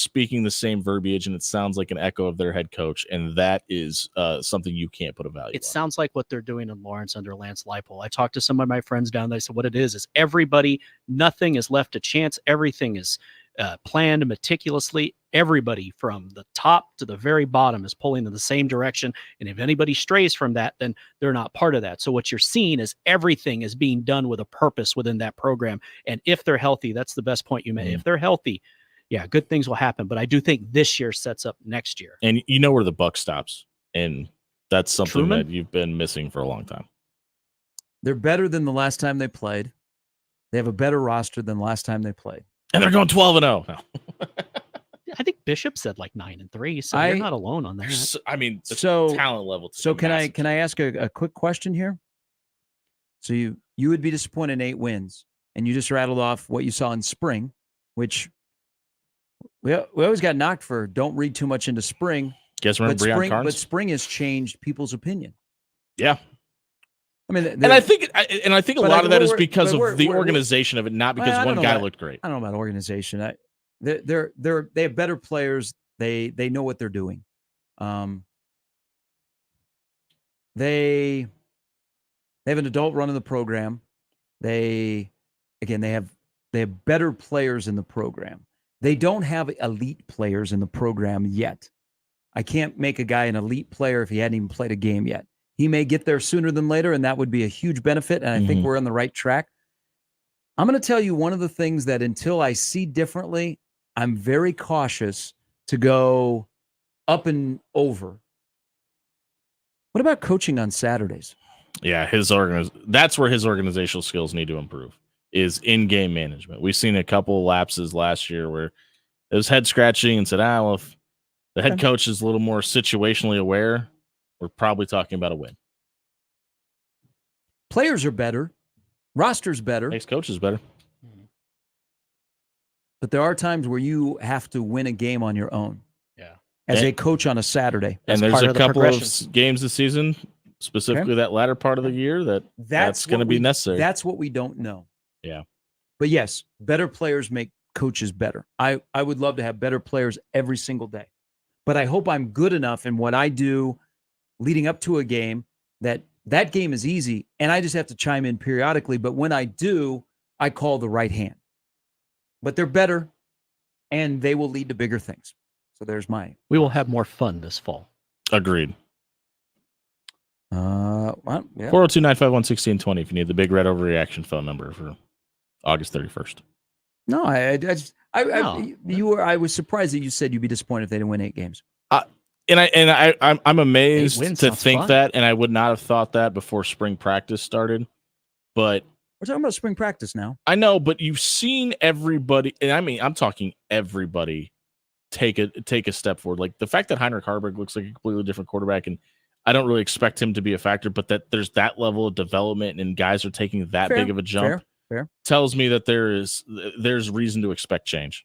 speaking the same verbiage, and it sounds like an echo of their head coach, and that is something you can't put a value on. It sounds like what they're doing in Lawrence under Lance Leipold. I talked to some of my friends down there. I said, what it is everybody, nothing is left to chance. Everything is planned meticulously. Everybody from the top to the very bottom is pulling in the same direction. And if anybody strays from that, then they're not part of that. So what you're seeing is everything is being done with a purpose within that program. And if they're healthy, that's the best point you made. If they're healthy, yeah, good things will happen. But I do think this year sets up next year. And you know where the buck stops. And that's something Truman? that you've been missing for a long time. They're better than the last time they played. They have a better roster than the last time they played. And they're going 12-0. No. I think Bishop said like 9-3, so you're not alone on that. I mean, the talent level. So can I ask a quick question here? So you would be disappointed in 8 wins, and you just rattled off what you saw in spring, which we always got knocked for don't read too much into spring. Guys remember Breon Carnes? But spring has changed people's opinion. Yeah. I mean, and I think a lot of that is because of the organization of it, not because one guy looked great. I don't know about organization. They have better players. They know what they're doing. They have an adult running the program. They have better players in the program. They don't have elite players in the program yet. I can't make a guy an elite player if he hadn't even played a game yet. He may get there sooner than later, and that would be a huge benefit, and I think we're on the right track. I'm going to tell you one of the things that until I see differently, I'm very cautious to go up and over. What about coaching on Saturdays? Yeah, that's where his organizational skills need to improve, is in-game management. We've seen a couple lapses last year where it was head-scratching and said, well, if the head coach is a little more situationally aware, we're probably talking about a win. Players are better. Roster's better. Makes coaches better. But there are times where you have to win a game on your own. Yeah. As a coach on a Saturday. And there's a couple of games this season, specifically that latter part of the year, that's going to be necessary. That's what we don't know. Yeah. But yes, better players make coaches better. I would love to have better players every single day. But I hope I'm good enough in what I do leading up to a game that game is easy, and I just have to chime in periodically. But when I do, I call the right hand. But they're better, and they will lead to bigger things. So there's mine. We will have more fun this fall. Agreed. Well, yeah. 402-951-1620 if you need the big red overreaction phone number for August 31st. No, I was surprised that you said you'd be disappointed if they didn't win 8 games. I'm amazed to think fun. that, and I would not have thought that before spring practice started. But we're talking about spring practice now. I know, but you've seen everybody, and I mean, I'm talking everybody take a step forward. Like the fact that Heinrich Harburg looks like a completely different quarterback, and I don't really expect him to be a factor, but that there's that level of development and guys are taking that big of a jump. Fair. Tells me that there's reason to expect change.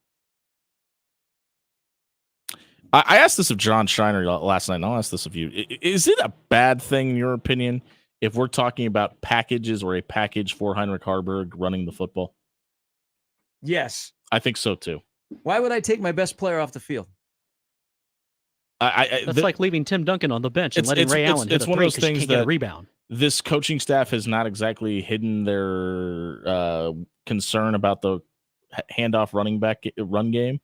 I asked this of John Schreiner last night, and I'll ask this of you. Is it a bad thing, in your opinion, if we're talking about packages or a package for Heinrich Harburg running the football? Yes. I think so, too. Why would I take my best player off the field? That's like leaving Tim Duncan on the bench and letting Ray Allen hit it's a one three of those 'cause you things can't get that a rebound. This coaching staff has not exactly hidden their concern about the handoff running back run game.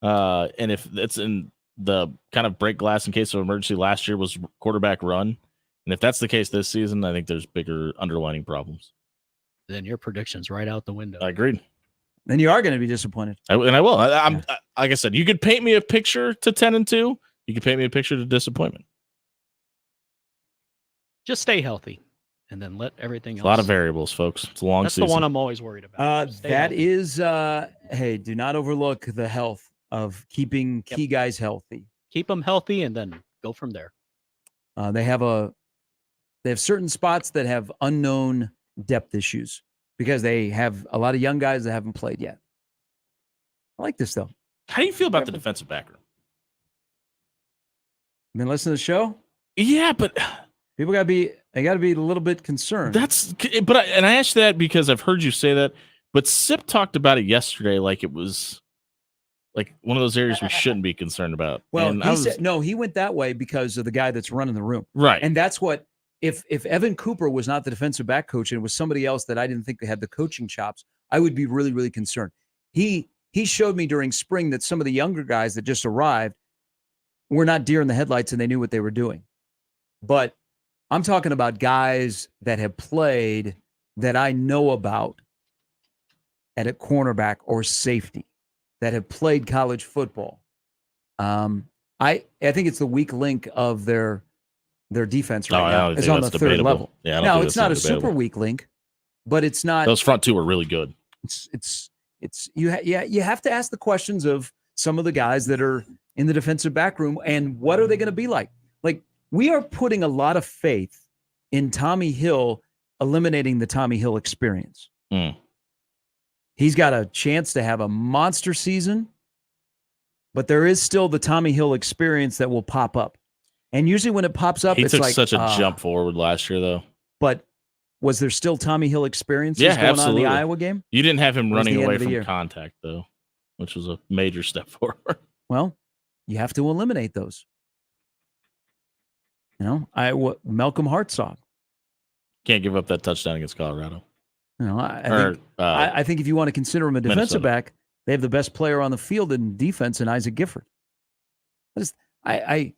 And if it's in the kind of break glass in case of emergency last year was quarterback run. And if that's the case this season, I think there's bigger underlining problems. Then your prediction's right out the window. I agreed. Then you are going to be disappointed. I will. I'm like I said, you could paint me a picture to 10-2. You could paint me a picture to disappointment. Just stay healthy, and then let everything else. A lot of variables, folks. It's a long season. That's the one I'm always worried about. That is, hey, do not overlook the health of keeping key guys healthy. Keep them healthy, and then go from there. They have certain spots that have unknown depth issues because they have a lot of young guys that haven't played yet. I like this though. How do you feel about the defensive back room? Been listening to the show? Yeah, but people got to be a little bit concerned. I asked that because I've heard you say that, but Sip talked about it yesterday like it was like one of those areas we shouldn't be concerned about. Well, and he went that way because of the guy that's running the room. Right. And that's what, if Evan Cooper was not the defensive back coach and it was somebody else that I didn't think they had the coaching chops, I would be really, really concerned. He showed me during spring that some of the younger guys that just arrived were not deer in the headlights and they knew what they were doing. But I'm talking about guys that have played that I know about at a cornerback or safety that have played college football. I think it's the weak link of their defense right now is on the third level. Yeah, now it's not a super weak link, but it's not. Those front two are really good. You have to ask the questions of some of the guys that are in the defensive back room and what are they going to be like? Like we are putting a lot of faith in Tommy Hill eliminating the Tommy Hill experience. He's got a chance to have a monster season, but there is still the Tommy Hill experience that will pop up. And usually when it pops up, it's took like such a jump forward last year, though. But was there still Tommy Hill experiences going absolutely. on in the Iowa game? You didn't have him running away from contact, though, which was a major step forward. Well, you have to eliminate those. Malcolm Hartzog. Can't give up that touchdown against Colorado. I think if you want to consider him a defensive back, they have the best player on the field in defense in Isaac Gifford. I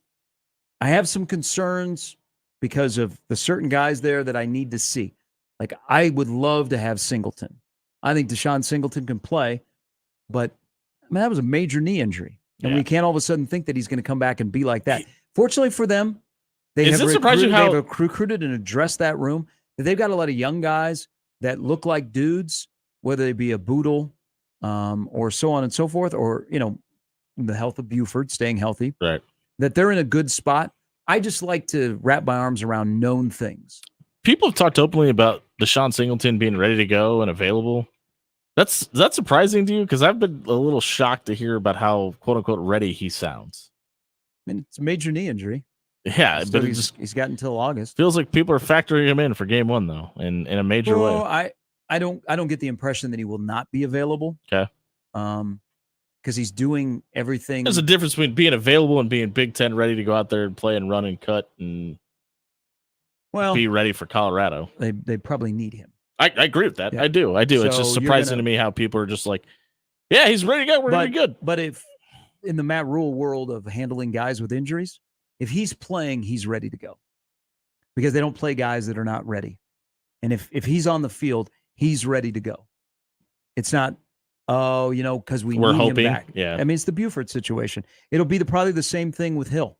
have some concerns because of the certain guys there that I need to see. Like, I would love to have Singleton. I think Deshaun Singleton can play, but that was a major knee injury. And we can't all of a sudden think that he's going to come back and be like that. Fortunately for them, they have recruited and addressed that room. They've got a lot of young guys that look like dudes, whether they be a Boodle or so on and so forth, or, the health of Buford, staying healthy. Right. That they're in a good spot. I just like to wrap my arms around known things. People have talked openly about Deshaun Singleton being ready to go and available. Is that surprising to you? Because I've been a little shocked to hear about how quote unquote ready he sounds. I mean, it's a major knee injury. Yeah, So but he's got until August. Feels like people are factoring him in for game one though, in a major way. I don't get the impression that he will not be available. Okay. Because he's doing everything. There's a difference between being available and being Big Ten ready to go out there and play and run and cut and be ready for Colorado. They probably need him. I agree with that. Yeah. I do. It's just surprising to me how people are just like, yeah, he's ready to go. We're going to be good. But if in the Matt Rule world of handling guys with injuries, if he's playing, he's ready to go. Because they don't play guys that are not ready. And if he's on the field, he's ready to go. It's not, because we're hoping him back. Yeah. I mean, it's the Buford situation. It'll be probably the same thing with Hill.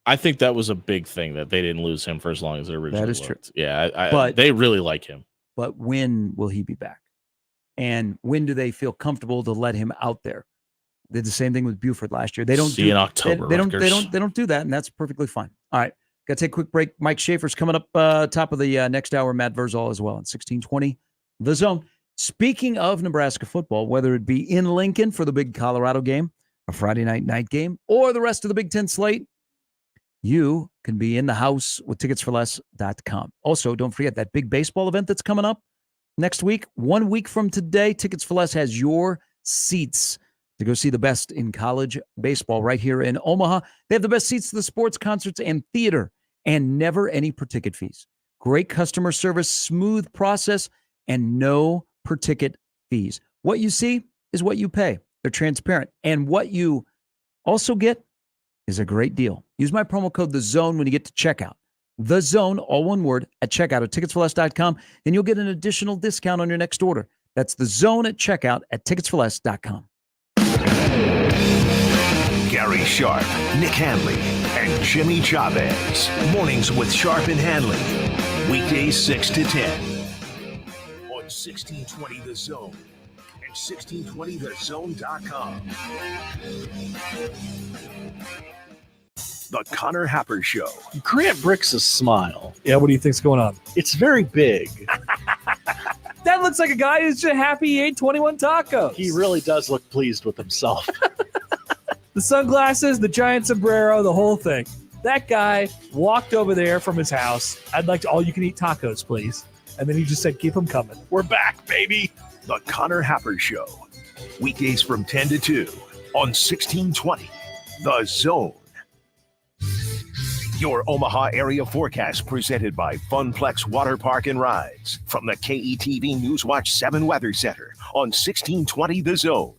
I think that was a big thing that they didn't lose him for as long as it originally That is true. Yeah, but they really like him. But when will he be back? And when do they feel comfortable to let him out there? They did the same thing with Buford last year. They don't in October. They don't do that, and that's perfectly fine. All right, got to take a quick break. Mike Schaefer's coming up top of the next hour. Matt Verzal as well at 1620 The Zone. Speaking of Nebraska football, whether it be in Lincoln for the big Colorado game, a Friday night game, or the rest of the Big Ten slate, you can be in the house with ticketsforless.com. Also, don't forget that big baseball event that's coming up next week. 1 week from today, Tickets for Less has your seats to go see the best in college baseball right here in Omaha. They have the best seats to the sports, concerts, and theater, and never any per-ticket fees. Great customer service, smooth process, and no per-ticket fees. What you see is what you pay. They're transparent. And what you also get is a great deal. Use my promo code THEZONE when you get to checkout. The Zone, all one word, at checkout at ticketsforless.com, and you'll get an additional discount on your next order. That's The Zone at checkout at ticketsforless.com. Gary Sharp, Nick Handley, and Jimmy Chavez. Mornings with Sharp and Handley. Weekdays 6 to 10. On 1620 The Zone and 1620thezone.com. The Connor Happer Show. Grant Bricks' smile. Yeah, what do you think's going on? It's very big. That looks like a guy who's just happy he ate 21 tacos. He really does look pleased with himself. The sunglasses, the giant sombrero, the whole thing. That guy walked over there from his house. I'd like to all-you-can-eat tacos, please. And then he just said, keep them coming. We're back, baby. The Connor Happer Show. Weekdays from 10 to 2 on 1620 The Zone. Your Omaha area forecast presented by Funplex Water Park and Rides from the KETV Newswatch 7 Weather Center on 1620 The Zone.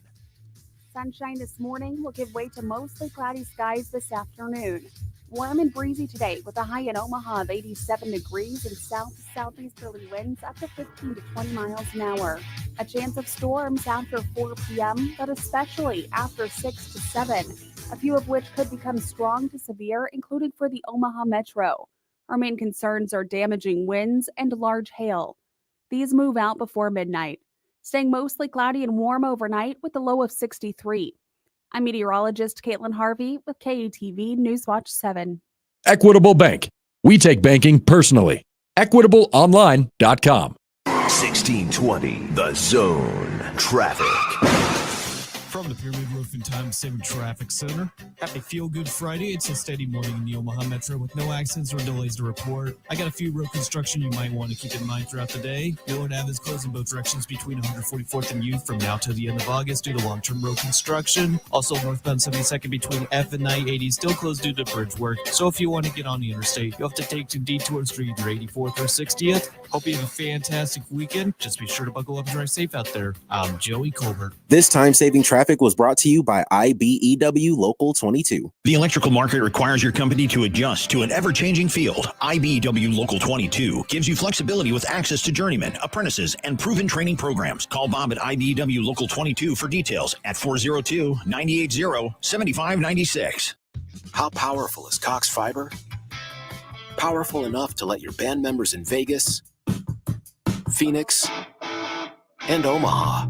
Sunshine this morning will give way to mostly cloudy skies this afternoon. Warm and breezy today with a high in Omaha of 87 degrees and south to southeasterly winds up to 15 to 20 miles an hour. A chance of storms after 4 p.m., but especially after 6 to 7. A few of which could become strong to severe, including for the Omaha Metro. Our main concerns are damaging winds and large hail. These move out before midnight, staying mostly cloudy and warm overnight with a low of 63. I'm meteorologist Caitlin Harvey with KETV Newswatch 7. Equitable Bank. We take banking personally. EquitableOnline.com. 1620 The Zone. Traffic. From the Pyramid Roof and Time Saving Traffic Center. Have a feel-good Friday. It's a steady morning in the Omaha Metro with no accidents or delays to report. I got a few road construction you might want to keep in mind throughout the day. Willard Ave is closed in both directions between 144th and Youth from now to the end of August due to long-term road construction. Also, northbound 72nd between F and I-80 is still closed due to bridge work. So if you want to get on the interstate, you'll have to take two detours through either 84th or 60th. Hope you have a fantastic weekend. Just be sure to buckle up and drive safe out there. I'm Joey Colbert. This time-saving traffic was brought to you by IBEW Local 22. The electrical market requires your company to adjust to an ever-changing field. IBEW Local 22 gives you flexibility with access to journeymen, apprentices, and proven training programs. Call Bob at IBEW Local 22 for details at 402-980-7596. How powerful is Cox Fiber? Powerful enough to let your band members in Vegas, Phoenix, and Omaha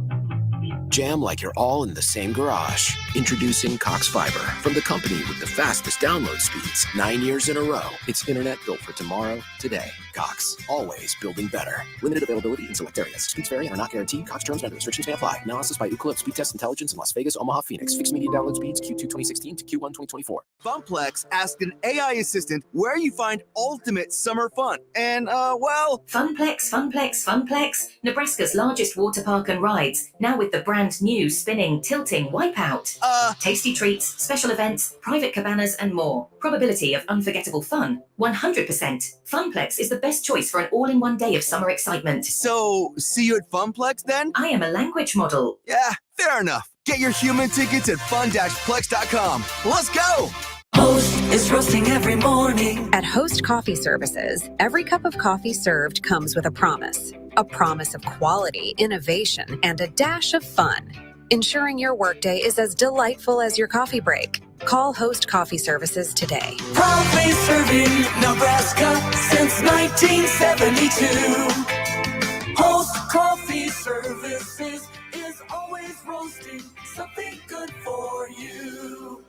jam like you're all in the same garage. Introducing Cox Fiber, from the company with the fastest download speeds 9 years in a row. It's internet built for tomorrow, today. Cox, always building better. Limited availability in select areas. Speeds vary and are not guaranteed. Cox terms and restrictions may apply. Analysis by Ookla Speed Test Intelligence in Las Vegas, Omaha, Phoenix. Fixed median download speeds Q2 2016 to Q1 2024. Funplex asked an AI assistant where you find ultimate summer fun. And, well... Funplex. Nebraska's largest water park and rides. Now with the brand new spinning, tilting Wipeout. Tasty treats, special events, private cabanas, and more. Probability of unforgettable fun, 100%. Funplex is the best choice for an all-in-one day of summer excitement. So, see you at Funplex then? I am a language model. Yeah, fair enough. Get your human tickets at fun-plex.com. Let's go! Host is roasting every morning. At Host Coffee Services, every cup of coffee served comes with a promise of quality, innovation, and a dash of fun, ensuring your workday is as delightful as your coffee break. Call Host Coffee Services today. Proudly serving Nebraska since 1972. Host Coffee Services is always roasting something good for you.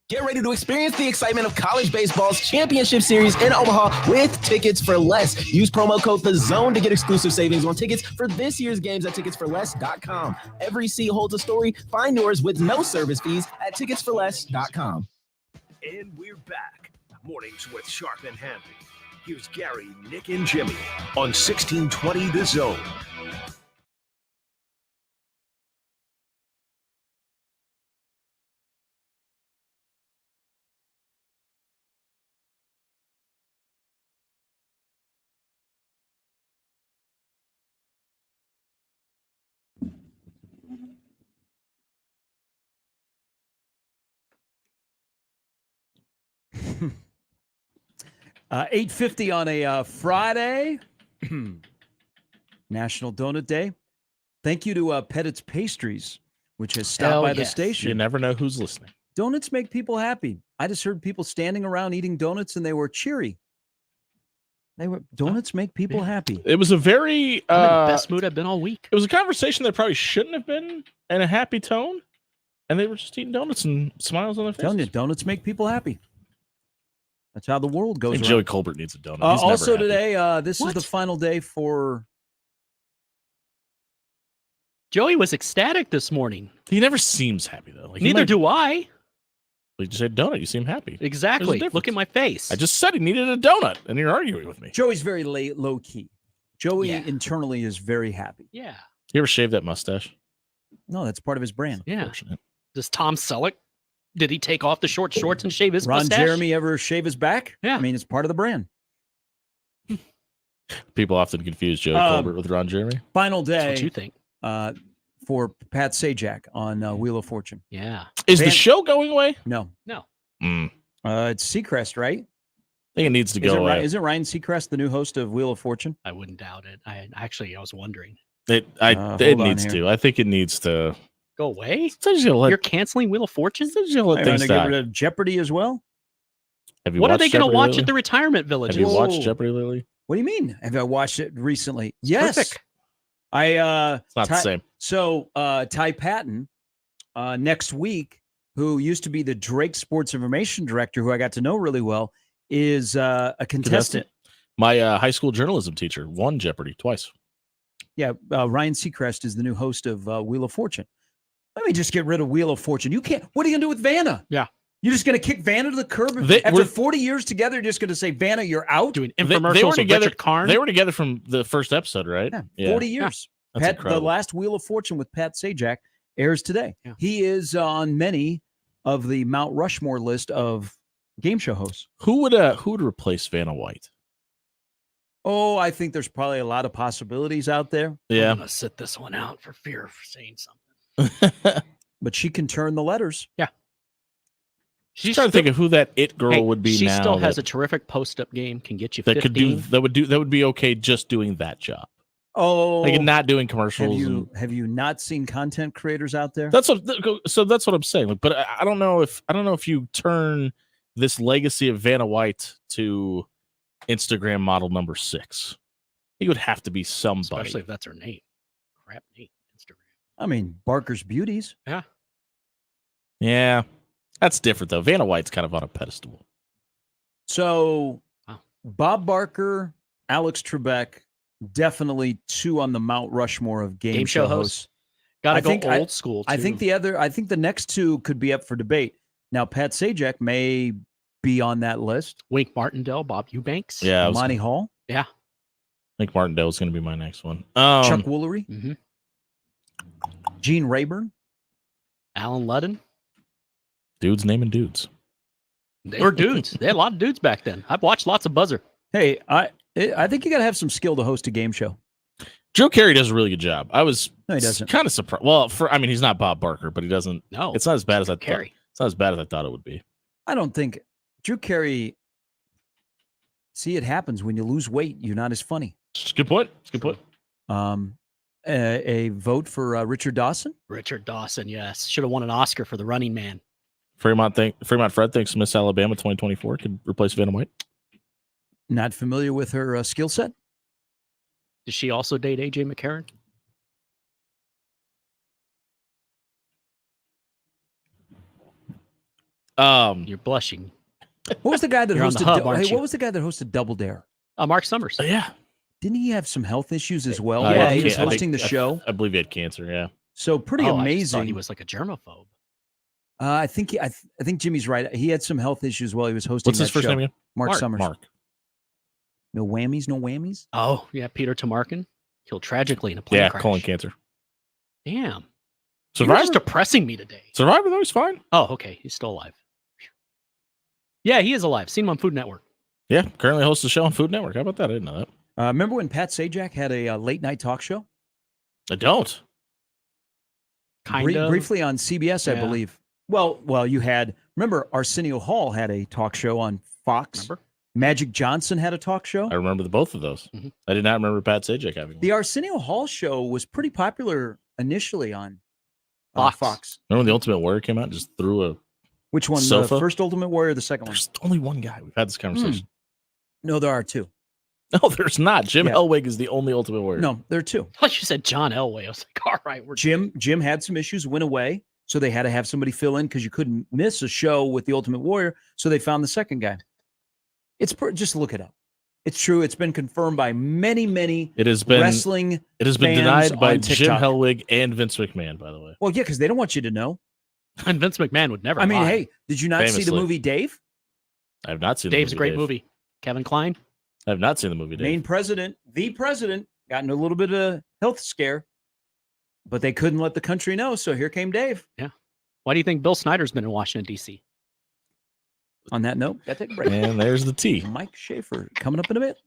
Get ready to experience the excitement of college baseball's championship series in Omaha with Tickets for Less. Use promo code THEZONE to get exclusive savings on tickets for this year's games at ticketsforless.com. Every seat holds a story. Find yours with no service fees at ticketsforless.com. And we're back. Mornings with Sharp and Handley. Here's Gary, Nick, and Jimmy on 1620 The Zone. $8.50 on a Friday, National Donut Day. Thank you to Pettit's Pastries, which has stopped by the station. You never know who's listening. Donuts make people happy. I just heard people standing around eating donuts, and they were cheery. Donuts make people happy. It was a very I'm in the best mood I've been all week. It was a conversation that probably shouldn't have been in a happy tone, and they were just eating donuts and smiles on their faces. Telling you, donuts make people happy. That's how the world goes. I think around. Joey Colbert needs a donut. Also today, this is the final day for. Joey was ecstatic this morning. He never seems happy though. Like, Neither do I. You just said donut. You seem happy. Exactly. Look at my face. I just said he needed a donut, and you're arguing with me. Joey's very low key. Joey internally is very happy. Yeah. You ever shave that mustache? No, that's part of his brand. Yeah. Does Tom Selleck? Did he take off the short shorts and shave his Ron mustache? Jeremy ever shave his back? Yeah. I mean, it's part of the brand. People often confuse Joey Colbert with Ron Jeremy. Final day. That's what you think. For Pat Sajak on Wheel of Fortune. Yeah. Is the show going away? No. It's Seacrest, right? I think it needs to go away. Isn't Ryan Seacrest the new host of Wheel of Fortune? I wouldn't doubt it. I was wondering. It needs to. I think it needs to go away. You're canceling Wheel of Fortune? They're going to get rid of Jeopardy as well? Have you What are they watched going to Jeopardy watch lately? at the retirement village? Have you watched Jeopardy lately? What do you mean? Have I watched it recently? Yes. Terrific. It's not the same. So Ty Patton next week, who used to be the Drake Sports Information Director, who I got to know really well, is a contestant. My high school journalism teacher won Jeopardy twice. Yeah, Ryan Seacrest is the new host of Wheel of Fortune. Let me just get rid of Wheel of Fortune. You can't. What are you going to do with Vanna? Yeah. You're just going to kick Vanna to the curb? After 40 years together, you're just going to say, Vanna, you're out? Doing They infomercials were together. with Richard Karn. They were together from the first episode, right? Yeah, 40 years. That's Pat, the incredible. last Wheel of Fortune with Pat Sajak airs today. Yeah. He is on many of the Mount Rushmore list of game show hosts. Who would replace Vanna White? Oh, I think there's probably a lot of possibilities out there. Yeah. I'm going to sit this one out for fear of saying something. But she can turn the letters. Yeah. She's trying to think of who that it girl would be she now. She still has that- a terrific post-up game, can get you that 15. could do that would be okay just doing that job. Oh, Like not doing commercials. Have you not seen content creators out there? That's what. So that's what I'm saying. Like, but I don't know if you turn this legacy of Vanna White to Instagram model number 6, it would have to be somebody. Especially if that's her name. Crap name. I mean, Barker's Beauties. Yeah. Yeah, that's different though. Vanna White's kind of on a pedestal. So, Bob Barker, Alex Trebek, definitely 2 on the Mount Rushmore of game show hosts. Got to I go think old school, too. I think the next 2 could be up for debate. Now, Pat Sajak may be on that list. Wink Martindale, Bob Eubanks. Yeah, Monty Hall. Yeah. I think Martindale is going to be my next one. Chuck Woolery. Mm-hmm. Gene Rayburn. Alan Ludden. Dudes naming dudes. They were dudes. They had a lot of dudes back then. I've watched lots of Buzzer. Hey, I think you got to have some skill to host a game show. Joe Carey does a really good job. I was No, he doesn't. kind of surprised. Well, he's not Bob Barker, but he doesn't. No, it's not as bad as I thought. Carey. It's not as bad as I thought it would be. I don't think Drew Carey. See, it happens when you lose weight. You're not as funny. It's a good point. It's a good point. A vote for Richard Dawson. Richard Dawson, yes. Should have won an Oscar for The Running Man. Fremont Fred thinks Miss Alabama 2024 could replace Vanna White. Not familiar with her skill set. Does she also date AJ McCarron? You're blushing. What was the guy that You're on the hosted? hub, aren't you? What was the guy that hosted Double Dare? Mark Summers. Yeah. Didn't he have some health issues as well? Yeah, He was hosting the show. I believe he had cancer. Yeah. So pretty I just amazing. thought he was like a germaphobe. I think Jimmy's right. He had some health issues while he was hosting. What's his that first show. name again? Mark Summers. Mark. No whammies. No whammies. Oh, yeah. Peter Tamarkin killed tragically in a plane crash. colon cancer. Damn. Survivor? You're just depressing me today. Survivor though, he's fine. Oh, okay. He's still alive. Yeah, he is alive. Seen him on Food Network. Yeah, currently hosts a show on Food Network. How about that? I didn't know that. Remember when Pat Sajak had a late night talk show? I don't. Kind of. Briefly on CBS, I Yeah. believe. Well, you had, remember Arsenio Hall had a talk show on Fox. Remember? Magic Johnson had a talk show. I remember both of those. Mm-hmm. I did not remember Pat Sajak having one. The Arsenio Hall show was pretty popular initially on Fox. Remember when the Ultimate Warrior came out and just threw a Which one? sofa? The first Ultimate Warrior or the second There's only one guy. We've had this conversation. one? No, there are 2. No, there's not. Jim Yeah. Hellwig is the only Ultimate Warrior. No, there are 2. I thought you said John Elway. I was like, all right. Jim had some issues, went away, so they had to have somebody fill in because you couldn't miss a show with the Ultimate Warrior. So they found the second guy. Just look it up. It's true. It's been confirmed by many It has been wrestling. It has been fans denied by on Jim TikTok. Hellwig and Vince McMahon. By the way, Well, yeah, because they don't want you to know. And Vince McMahon would never I mean, lie. hey, did you not see the Famously. movie Dave? I have not seen. Dave's the a great Dave. movie. Kevin Kline. I have not seen the movie. Dave. Main president, the president, got in a little bit of health scare, but they couldn't let the country know. So here came Dave. Yeah. Why do you think Bill Snyder's been in Washington, D.C.? On that note, gotta take a break. And there's the tea. Mike Schaefer coming up in a bit.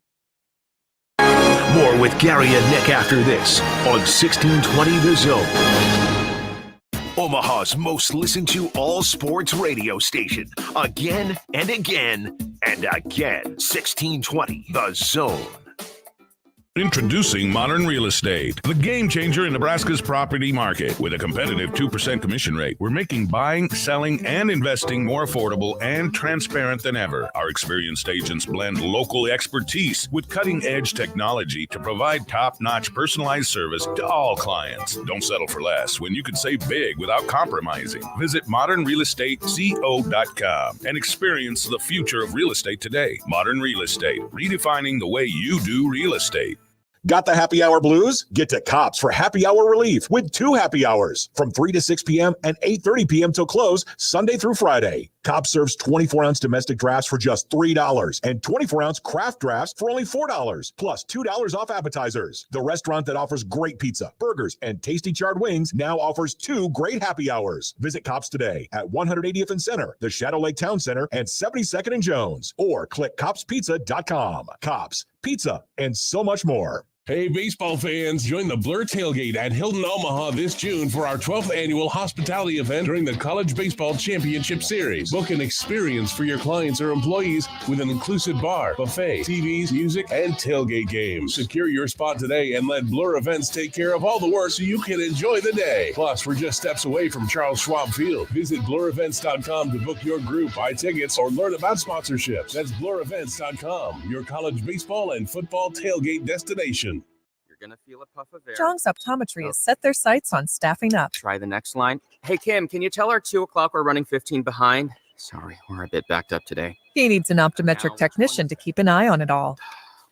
More with Gary and Nick after this on 1620 The Zone. Omaha's most listened to all sports radio station. Again and again and again. 1620 The Zone. Introducing Modern Real Estate, the game changer in Nebraska's property market. With a competitive 2% commission rate, we're making buying, selling, and investing more affordable and transparent than ever. Our experienced agents blend local expertise with cutting-edge technology to provide top-notch personalized service to all clients. Don't settle for less when you can save big without compromising. Visit modernrealestateco.com and experience the future of real estate today. Modern Real Estate, redefining the way you do real estate. Got the happy hour blues? Get to Cops for happy hour relief with 2 happy hours from 3 to 6 p.m. and 8:30 p.m. till close Sunday through Friday. Cops serves 24-ounce domestic drafts for just $3 and 24-ounce craft drafts for only $4, plus $2 off appetizers. The restaurant that offers great pizza, burgers, and tasty charred wings now offers 2 great happy hours. Visit Cops today at 180th and Center, the Shadow Lake Town Center, and 72nd and Jones, or click copspizza.com. Cops, pizza, and so much more. Hey, baseball fans, join the Blur Tailgate at Hilton Omaha this June for our 12th annual hospitality event during the College Baseball Championship Series. Book an experience for your clients or employees with an inclusive bar, buffet, TVs, music, and tailgate games. Secure your spot today and let Blur Events take care of all the work so you can enjoy the day. Plus, we're just steps away from Charles Schwab Field. Visit blurevents.com to book your group, buy tickets, or learn about sponsorships. That's blurevents.com, your college baseball and football tailgate destination. Gonna feel a puff of air. Jong's Optometry has set their sights on staffing up. Try the next line. Hey, Kim, can you tell our 2 o'clock we're running 15 behind? Sorry, we're a bit backed up today. He needs an optometric technician to keep an eye on it all.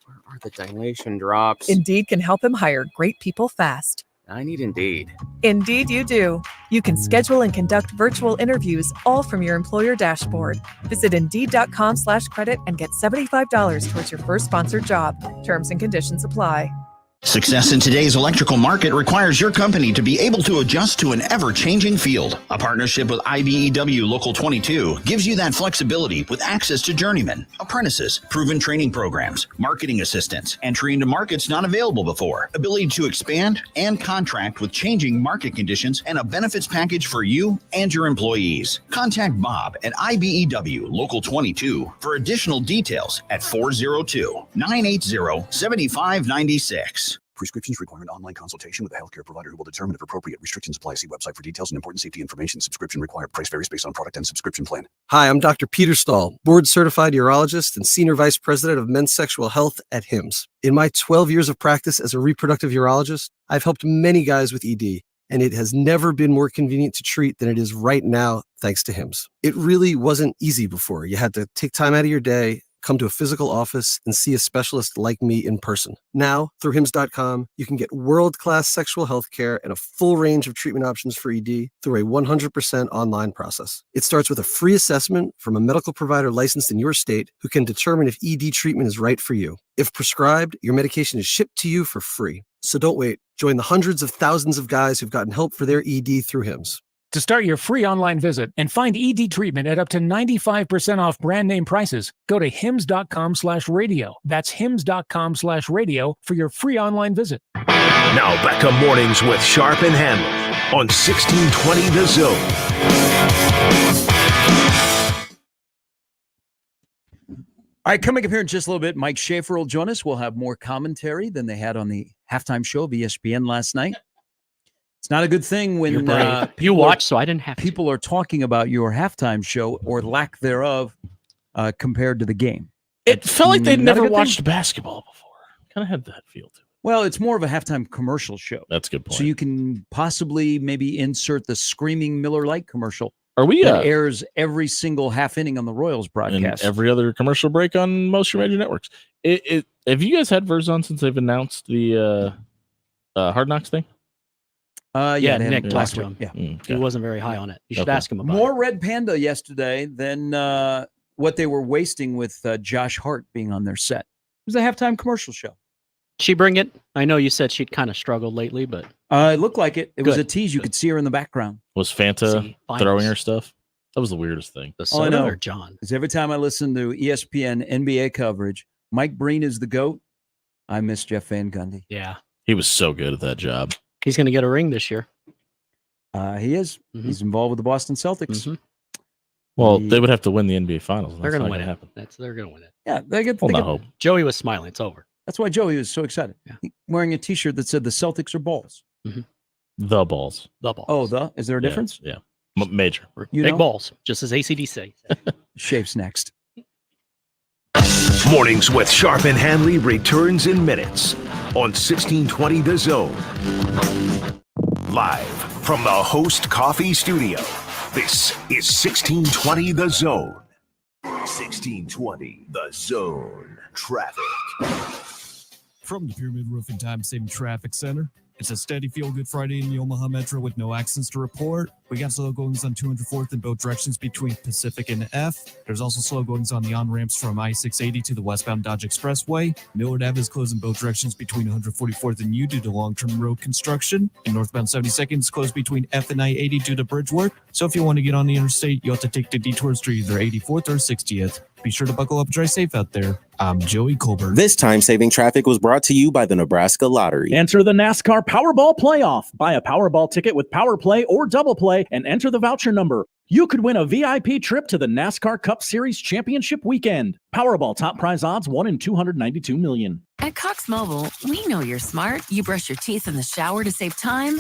Where are the dilation drops? Indeed can help him hire great people fast. I need Indeed. Indeed you do. You can schedule and conduct virtual interviews all from your employer dashboard. Visit Indeed.com/credit and get $75 towards your first sponsored job. Terms and conditions apply. Success in today's electrical market requires your company to be able to adjust to an ever-changing field. A partnership with IBEW Local 22 gives you that flexibility with access to journeymen, apprentices, proven training programs, marketing assistance, entry into markets not available before, ability to expand and contract with changing market conditions, and a benefits package for you and your employees. Contact Bob at IBEW Local 22 for additional details at 402-980-7596. Prescriptions require an online consultation with a healthcare provider who will determine if appropriate. Restrictions apply. See website for details and important safety information. Subscription required. Price varies based on product and subscription plan. Hi, I'm Dr. Peter Stahl, board-certified urologist and senior vice president of men's sexual health at HIMSS. In my 12 years of practice as a reproductive urologist, I've helped many guys with ED, and it has never been more convenient to treat than it is right now, thanks to HIMSS. It really wasn't easy before. You had to take time out of your day, come to a physical office, and see a specialist like me in person. Now, through HIMSS.com, you can get world-class sexual health care and a full range of treatment options for ED through a 100% online process. It starts with a free assessment from a medical provider licensed in your state who can determine if ED treatment is right for you. If prescribed, your medication is shipped to you for free. So don't wait. Join the hundreds of thousands of guys who've gotten help for their ED through HIMSS. To start your free online visit and find ED treatment at up to 95% off brand name prices, go to hims.com/radio. That's hims.com/radio for your free online visit. Now back to Mornings with Sharp and Handley on 1620 The Zone. All right, coming up here in just a little bit, Mike Schaefer will join us. We'll have more commentary than they had on the halftime show of ESPN last night. It's not a good thing when you watch, so I didn't have to. People are talking about your halftime show or lack thereof compared to the game. It felt like they'd never watched basketball before. Kind of had that feel to it. Well, it's more of a halftime commercial show. That's a good point. So you can possibly maybe insert the Screaming Miller Lite commercial. Are we that airs every single half inning on the Royals broadcast. And every other commercial break on most of your major networks. Have you guys had Verzon since they've announced the Hard Knocks thing? Yeah, Nick talked last to week. him. Yeah. He wasn't very high on it. You should ask him about More Red Panda yesterday than what they were wasting with Josh Hart being on their set. It was a halftime commercial show. She bring it? I know you said she'd kind of struggled lately, but it looked like it. It was Good. a tease. You could see her in the background. Was Fanta throwing her stuff? That was the weirdest thing. The All I soda know or John? is every time I listen to ESPN NBA coverage, Mike Breen is the GOAT. I miss Jeff Van Gundy. Yeah. He was so good at that job. He's going to get a ring this year. He is. Mm-hmm. He's involved with the Boston Celtics. Well, they would have to win the NBA Finals. They're going to win it. Happen. They're going to win it. Yeah, they get. Well, they not get- hope. Joey was smiling. It's over. That's why Joey was so excited. He, wearing a T-shirt that said "The Celtics are balls." The balls. The balls. Oh, is there a difference? Yeah. Major. You Big know? balls, just as ACDC. Shaves next. Mornings with Sharp and Handley returns in minutes on 1620 The Zone. Live from the Host Coffee Studio, this is 1620 The Zone. 1620 The Zone. Traffic. From the Pyramid Roofing Time Saving Traffic Center, it's a steady feel-good Friday in the Omaha Metro with no accidents to report. We got slow goings on 204th in both directions between Pacific and F. There's also slow goings on the on-ramps from I-680 to the westbound Dodge Expressway. Millard Ave is closed in both directions between 144th and U due to long-term road construction. And northbound 72nd is closed between F and I-80 due to bridge work. So if you want to get on the interstate, you have to take the detours to either 84th or 60th. Be sure to buckle up and drive safe out there. I'm Joey Colbert. This time-saving traffic was brought to you by the Nebraska Lottery. Enter the NASCAR Powerball Playoff. Buy a Powerball ticket with Power Play or Double Play and enter the voucher number. You could win a VIP trip to the NASCAR Cup Series Championship Weekend. Powerball top prize odds 1 in 292 million. At Cox Mobile, we know you're smart. You brush your teeth in the shower to save time,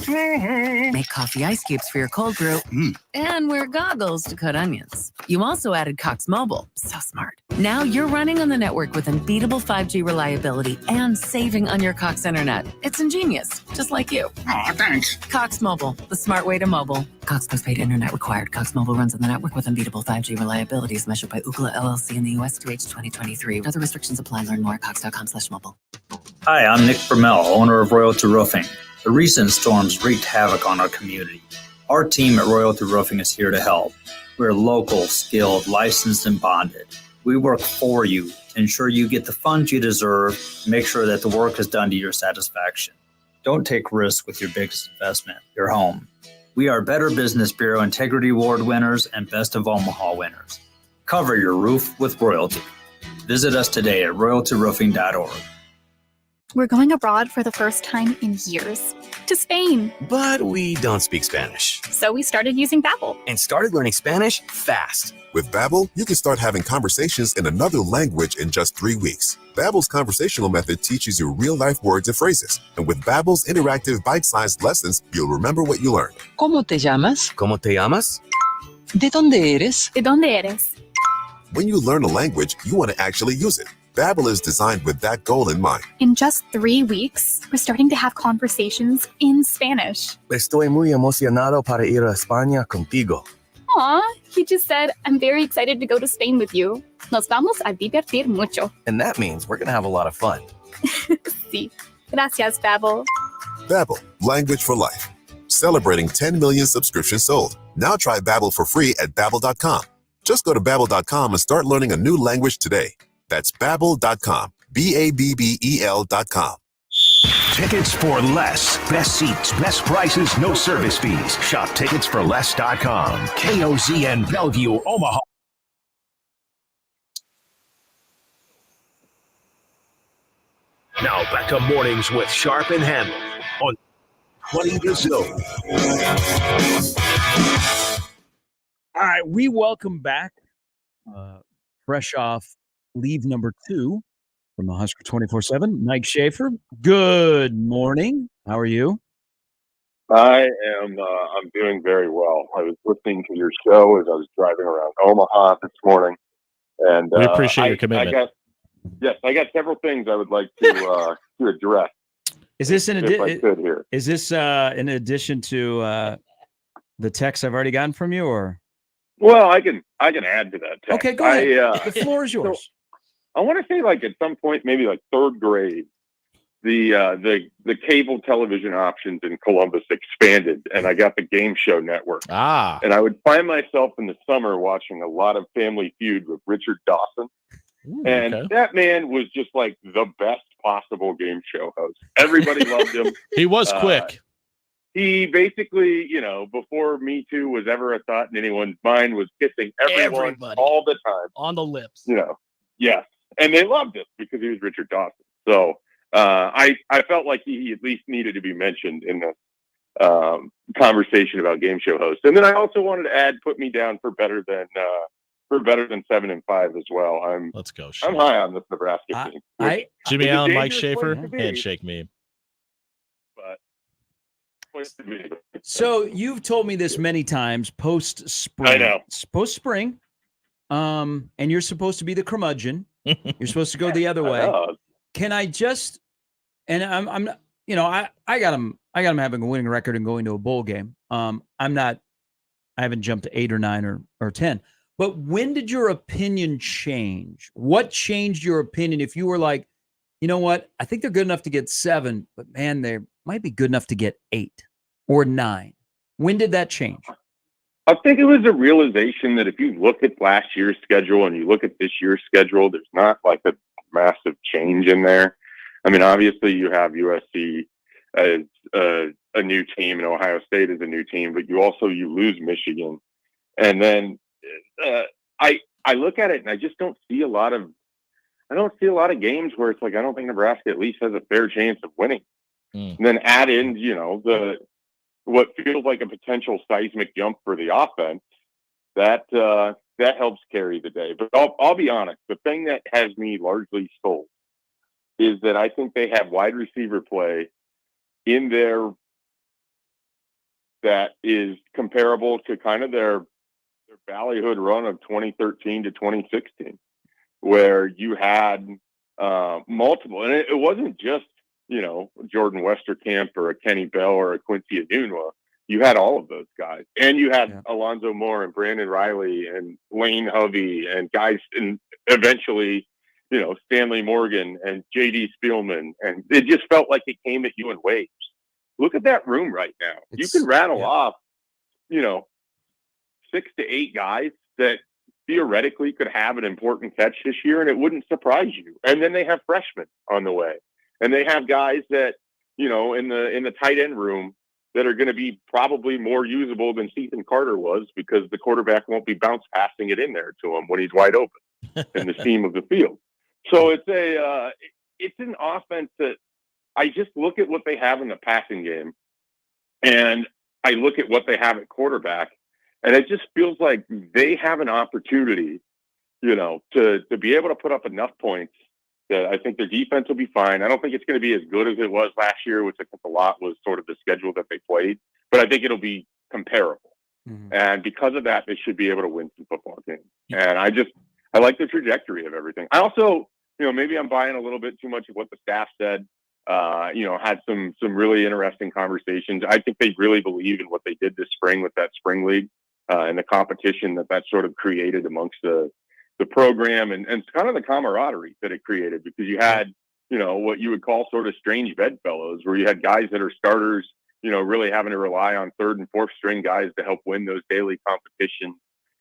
make coffee ice cubes for your cold brew, and wear goggles to cut onions. You also added Cox Mobile. So smart. Now you're running on the network with unbeatable 5G reliability and saving on your Cox internet. It's ingenious, just like you. Aw, thanks. Cox Mobile, the smart way to mobile. Cox postpaid internet required. Cox Mobile runs on the network with unbeatable 5G reliability as measured by Ookla LLC in the U.S. through H 2023. Other restrictions apply. Learn more at cox.com/mobile. Hi, I'm Nick Bromell, owner of Royalty Roofing. The recent storms wreaked havoc on our community. Our team at Royalty Roofing is here to help. We're local, skilled, licensed, and bonded. We work for you to ensure you get the funds you deserve and make sure that the work is done to your satisfaction. Don't take risks with your biggest investment, your home. We are Better Business Bureau Integrity Award winners and Best of Omaha winners. Cover your roof with Royalty. Visit us today at royaltyroofing.org. We're going abroad for the first time in years, to Spain. But we don't speak Spanish. So we started using Babbel. And started learning Spanish fast. With Babbel, you can start having conversations in another language in just 3 weeks. Babbel's conversational method teaches you real-life words and phrases. And with Babbel's interactive bite-sized lessons, you'll remember what you learned. ¿Cómo te llamas? ¿Cómo te llamas? ¿De dónde eres? ¿De dónde eres? When you learn a language, you want to actually use it. Babbel is designed with that goal in mind. In just 3 weeks, we're starting to have conversations in Spanish. Estoy muy emocionado para ir a España contigo. Aw, he just said, I'm very excited to go to Spain with you. Nos vamos a divertir mucho. And that means we're going to have a lot of fun. Sí. Gracias, Babbel. Babbel, language for life. Celebrating 10 million subscriptions sold. Now try Babbel for free at Babbel.com. Just go to Babbel.com and start learning a new language today. That's Babbel.com. Babbel.com. Tickets for less. Best seats, best prices, no service fees. Shop ticketsforless.com. KOZN Bellevue, Omaha. Now back to mornings with Sharp and Handley on 20 The Zone. All right, we welcome back, fresh off leave number 2 from the Husker 24/7, Mike Schaefer. Good morning. How are you? I am. I'm doing very well. I was listening to your show as I was driving around Omaha this morning, and we appreciate your commitment. I got several things I would like to address. Is this in here? Is this in addition to the text I've already gotten from you, or? Well, I can add to that text. Okay, go ahead. The floor is yours. So I want to say, like, at some point, maybe like 3rd grade, the cable television options in Columbus expanded, and I got the Game Show Network. And I would find myself in the summer watching a lot of Family Feud with Richard Dawson. And that man was just like the best possible game show host. Everybody loved him. He was quick. He basically, before Me Too was ever a thought in anyone's mind, was kissing everyone all the time. On the lips. Yes. And they loved it because he was Richard Dawson. So I felt like he at least needed to be mentioned in this conversation about game show hosts. And then I also wanted to add, put me down for better than 7 and 5 as well. Let's go. I'm high on this Nebraska team. Jimmy Allen, Mike Schaefer, handshake me. So you've told me this many times. Post spring. I know. Post spring. And you're supposed to be the curmudgeon. You're supposed to go the other way. Can I just? And I'm not. I got him. I got him having a winning record and going to a bowl game. I'm not. I haven't jumped to 8 or 9 or 10. But when did your opinion change? What changed your opinion? If you were like, You know what? I think they're good enough to get 7, but man, they might be good enough to get 8 or 9. When did that change? I think it was a realization that if you look at last year's schedule and you look at this year's schedule, there's not like a massive change in there. I mean, obviously you have USC as a new team and Ohio State is a new team, but you lose Michigan. And then I look at it and I just don't see a lot of games where it's like, I don't think Nebraska at least has a fair chance of winning. And then add in, what feels like a potential seismic jump for the offense, that helps carry the day. But I'll be honest, the thing that has me largely sold is that I think they have wide receiver play in there that is comparable to kind of their ballyhood run of 2013 to 2016, where you had multiple, and it wasn't just Jordan Westerkamp or a Kenny Bell or a Quincy Enunwa. You had all of those guys, and you had Alonzo Moore and Brandon Riley and Lane Hovey and guys, and eventually, Stanley Morgan and J.D. Spielman, and it just felt like it came at you in waves. Look at that room right now. You can rattle off, 6 to 8 guys that theoretically could have an important catch this year, and it wouldn't surprise you. And then they have freshmen on the way. And they have guys that, in the tight end room that are going to be probably more usable than Ethan Carter was, because the quarterback won't be bounce passing it in there to him when he's wide open in the seam of the field. So it's an offense that I just look at what they have in the passing game, and I look at what they have at quarterback, and it just feels like they have an opportunity, to be able to put up enough points. I think their defense will be fine. I don't think it's going to be as good as it was last year, which I think a lot was sort of the schedule that they played, but I think it'll be comparable. And because of that, they should be able to win some football games. And I like the trajectory of everything. I also, maybe I'm buying a little bit too much of what the staff said, had some really interesting conversations. I think they really believe in what they did this spring with that spring league, and the competition that sort of created amongst the program and kind of the camaraderie that it created, because you had, what you would call sort of strange bedfellows, where you had guys that are starters, really having to rely on third and fourth string guys to help win those daily competitions.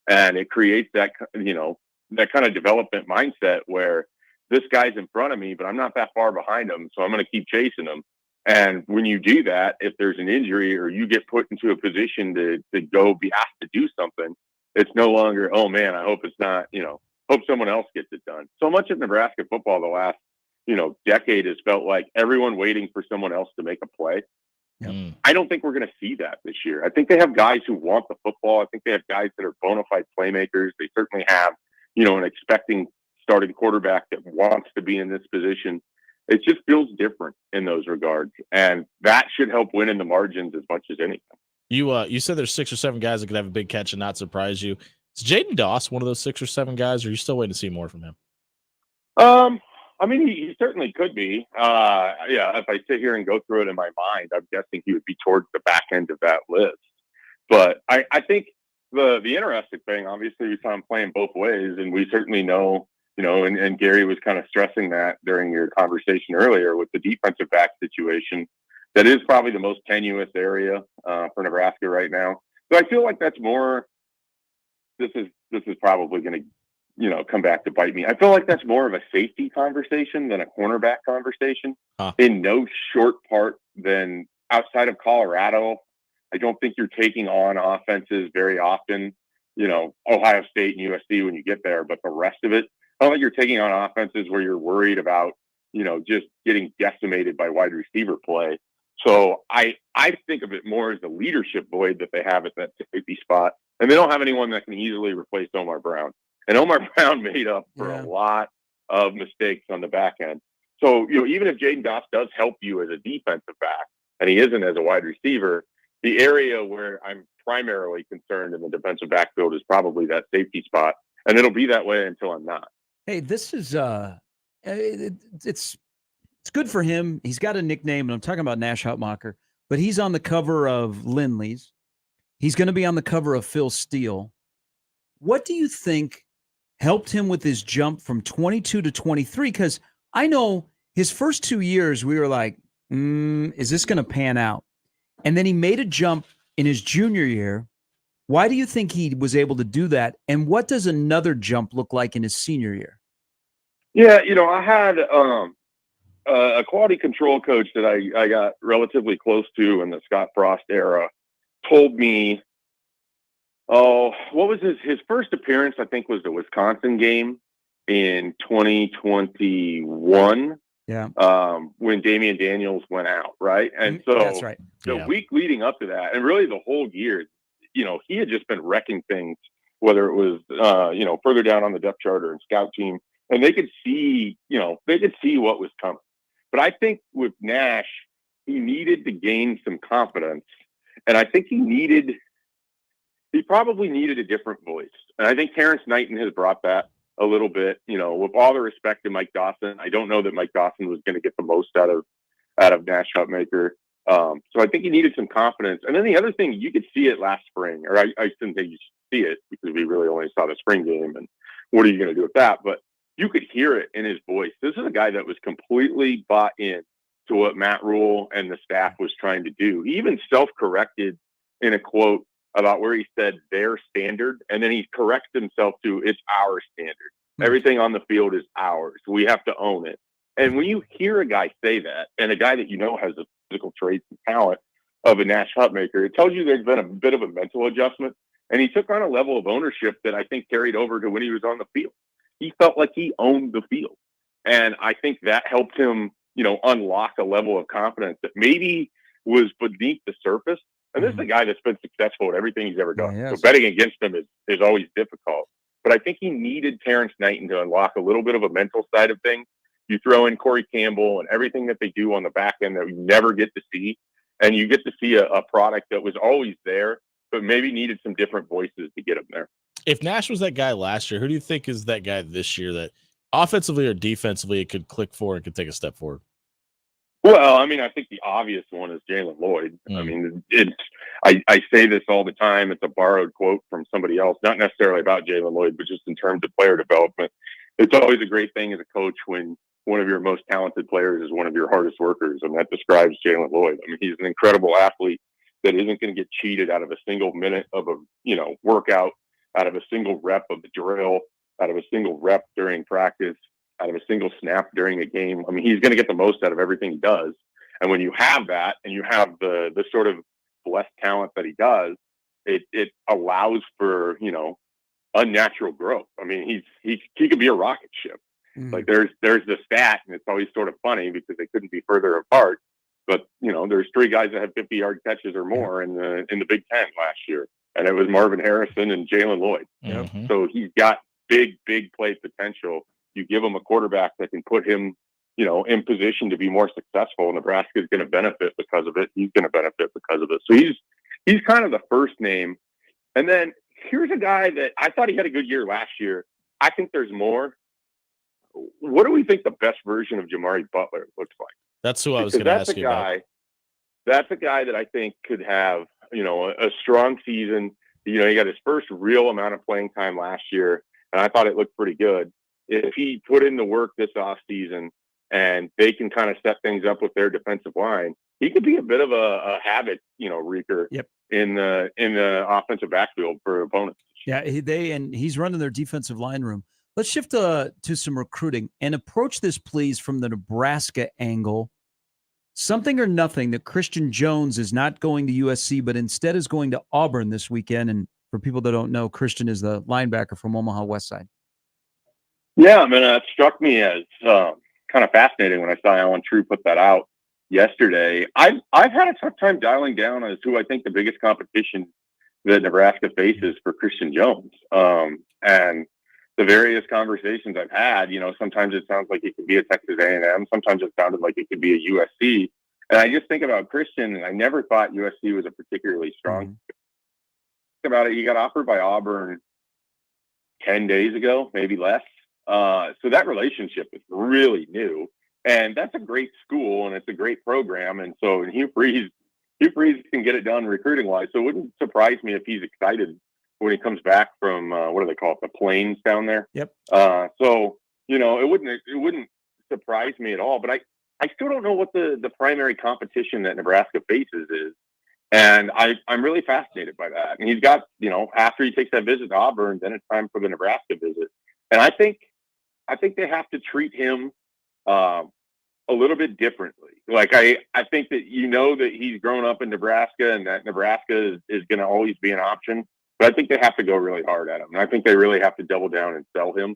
And it creates that, that kind of development mindset where this guy's in front of me, but I'm not that far behind him, so I'm going to keep chasing him. And when you do that, if there's an injury or you get put into a position to go be asked to do something, it's no longer, oh man, I hope it's not, hope someone else gets it done. So much of Nebraska football the last, decade has felt like everyone waiting for someone else to make a play. I don't think we're going to see that this year. I think they have guys who want the football. I think they have guys that are bona fide playmakers. They certainly have, an expecting starting quarterback that wants to be in this position. It just feels different in those regards. And that should help win in the margins as much as anything. You said there's 6 or 7 guys that could have a big catch and not surprise you. Is Jaden Doss one of those 6 or 7 guys, or are you still waiting to see more from him? I mean, he certainly could be. If I sit here and go through it in my mind, I'm guessing he would be towards the back end of that list. But I think the interesting thing, obviously, we saw him playing both ways, and we certainly know, and Gary was kind of stressing that during your conversation earlier with the defensive back situation. That is probably the most tenuous area for Nebraska right now. So I feel like that's more. This is probably going to, come back to bite me. I feel like that's more of a safety conversation than a cornerback conversation. In no short part than outside of Colorado. I don't think you're taking on offenses very often, Ohio State and USC when you get there, but the rest of it, I don't think you're taking on offenses where you're worried about, just getting decimated by wide receiver play. So I think of it more as the leadership void that they have at that safety spot. And they don't have anyone that can easily replace Omar Brown. And Omar Brown made up for a lot of mistakes on the back end. So, even if Jaden Doss does help you as a defensive back, and he isn't as a wide receiver, the area where I'm primarily concerned in the defensive backfield is probably that safety spot. And it'll be that way until I'm not. Hey, this is it's good for him. He's got a nickname, and I'm talking about Nash Hutmacher, but he's on the cover of Lindley's. He's going to be on the cover of Phil Steele. What do you think helped him with his jump from 22 to 23? Because I know His first 2 years, we were like, is this going to pan out? And then he made a jump in his junior year. Why do you think he was able to do that? And what does another jump look like in his senior year? Yeah, I had a quality control coach that I got relatively close to in the Scott Frost era told me, what was his first appearance, I think, was the Wisconsin game in 2021. Yeah. When Damian Daniels went out, right? And so that's right. The week leading up to that, and really the whole year, he had just been wrecking things, whether it was, further down on the depth chart or in scout team, and they could see what was coming. But I think with Nash, he needed to gain some confidence, and I think he probably needed a different voice. And I think Terrence Knighton has brought that a little bit. With all the respect to Mike Dawson, I don't know that Mike Dawson was going to get the most out of Nash Hutmaker. So I think he needed some confidence. And then the other thing, you could see it last spring, or I shouldn't say you see it because we really only saw the spring game. And what are you going to do with that? But you could hear it in his voice. This is a guy that was completely bought in to what Matt Rule and the staff was trying to do. He even self-corrected in a quote about where he said their standard, and then he corrects himself to it's our standard. Everything on the field is ours. We have to own it. And when you hear a guy say that, and a guy that has the physical traits and talent of a Nash Hutmaker, it tells you there's been a bit of a mental adjustment. And he took on a level of ownership that I think carried over to when he was on the field. He felt like he owned the field. And I think that helped him, unlock a level of confidence that maybe was beneath the surface. And this is a guy that's been successful at everything he's ever done. So betting against him is always difficult. But I think he needed Terrence Knighton to unlock a little bit of a mental side of things. You throw in Corey Campbell and everything that they do on the back end that we never get to see. And you get to see a product that was always there, but maybe needed some different voices to get him there. If Nash was that guy last year, who do you think is that guy this year that offensively or defensively it could click for and could take a step forward? Well, I think the obvious one is Jalen Lloyd. I say this all the time. It's a borrowed quote from somebody else, not necessarily about Jalen Lloyd, but just in terms of player development. It's always a great thing as a coach when one of your most talented players is one of your hardest workers, and that describes Jalen Lloyd. He's an incredible athlete that isn't going to get cheated out of a single minute of a workout, out of a single rep of the drill, out of a single rep during practice, out of a single snap during a game. He's going to get the most out of everything he does. And when you have that and you have the sort of blessed talent that he does, it allows for, unnatural growth. He could be a rocket ship. Like there's the stat, and it's always sort of funny because they couldn't be further apart. But, there's three guys that have 50-yard catches or more in the Big Ten last year. And it was Marvin Harrison and Jalen Lloyd. Mm-hmm. So he's got big play potential. You give him a quarterback that can put him, in position to be more successful. Nebraska is going to benefit because of it. He's going to benefit because of it. So he's kind of the first name. And then here's a guy that I thought he had a good year last year. I think there's more. What do we think the best version of Jamari Butler looks like? That's who I was going to ask you about. That's a guy that I think could have, a strong season. He got his first real amount of playing time last year, and I thought it looked pretty good. If he put in the work this offseason and they can kind of set things up with their defensive line, he could be a bit of a havoc, wreaker in the offensive backfield for opponents. Yeah, he's running their defensive line room. Let's shift to some recruiting and approach this, please, from the Nebraska angle. Something or nothing that Christian Jones is not going to USC, but instead is going to Auburn this weekend. And for people that don't know, Christian is the linebacker from Omaha West Side. Yeah, it struck me as kind of fascinating when I saw Alan True put that out yesterday. I've had a tough time dialing down as who I think the biggest competition that Nebraska faces for Christian Jones. And the various conversations I've had, sometimes it sounds like it could be a Texas A&M. Sometimes it sounded like it could be a USC. And I just think about Christian, and I never thought USC was a particularly strong. Think about it. He got offered by Auburn 10 days ago, maybe less. So that relationship is really new, and that's a great school and it's a great program. And so Hugh Freeze can get it done recruiting wise. So it wouldn't surprise me if he's excited when he comes back from what do they call it, the Plains down there. Yep. So it wouldn't surprise me at all. But I still don't know what the primary competition that Nebraska faces is. And I'm really fascinated by that. And he's got, after he takes that visit to Auburn, then it's time for the Nebraska visit. And I think they have to treat him a little bit differently. Like I think that that he's grown up in Nebraska and that Nebraska is going to always be an option. But I think they have to go really hard at him. And I think they really have to double down and sell him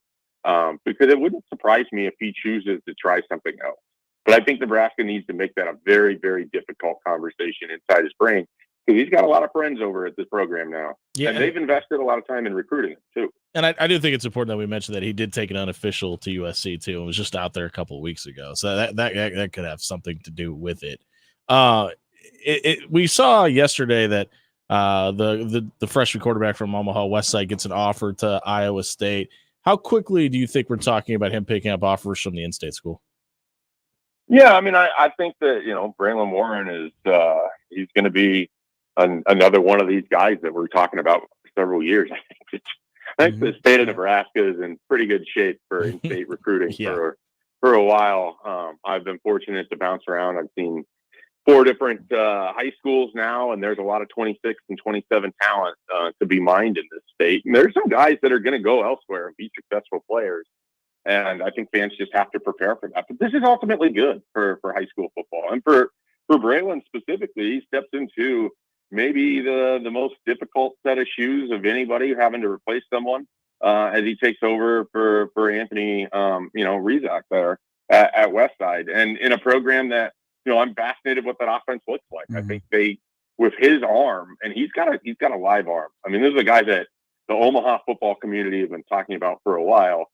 because it wouldn't surprise me if he chooses to try something else. But I think Nebraska needs to make that a very, very difficult conversation inside his brain because he's got a lot of friends over at this program now. Yeah, and they've invested a lot of time in recruiting him, too. And I do think it's important that we mention that he did take an unofficial to USC, too, and was just out there a couple of weeks ago. So that could have something to do with it. We saw yesterday that the freshman quarterback from Omaha Westside gets an offer to Iowa State. How quickly do you think we're talking about him picking up offers from the in-state school? Yeah, I mean, I think that, Braylon Warren is he's going to be another one of these guys that we're talking about for several years. I think the state of Nebraska is in pretty good shape for in-state recruiting for a while. I've been fortunate to bounce around. I've seen 4 different high schools now, and there's a lot of 26 and 27 talent to be mined in this state. And there's some guys that are going to go elsewhere and be successful players. And I think fans just have to prepare for that. But this is ultimately good for high school football. And for Braylon specifically, he steps into maybe the most difficult set of shoes of anybody having to replace someone as he takes over for Anthony, Rizak there at Westside. And in a program that, I'm fascinated what that offense looks like. I think with his arm, and he's got a live arm. I mean, this is a guy that the Omaha football community has been talking about for a while.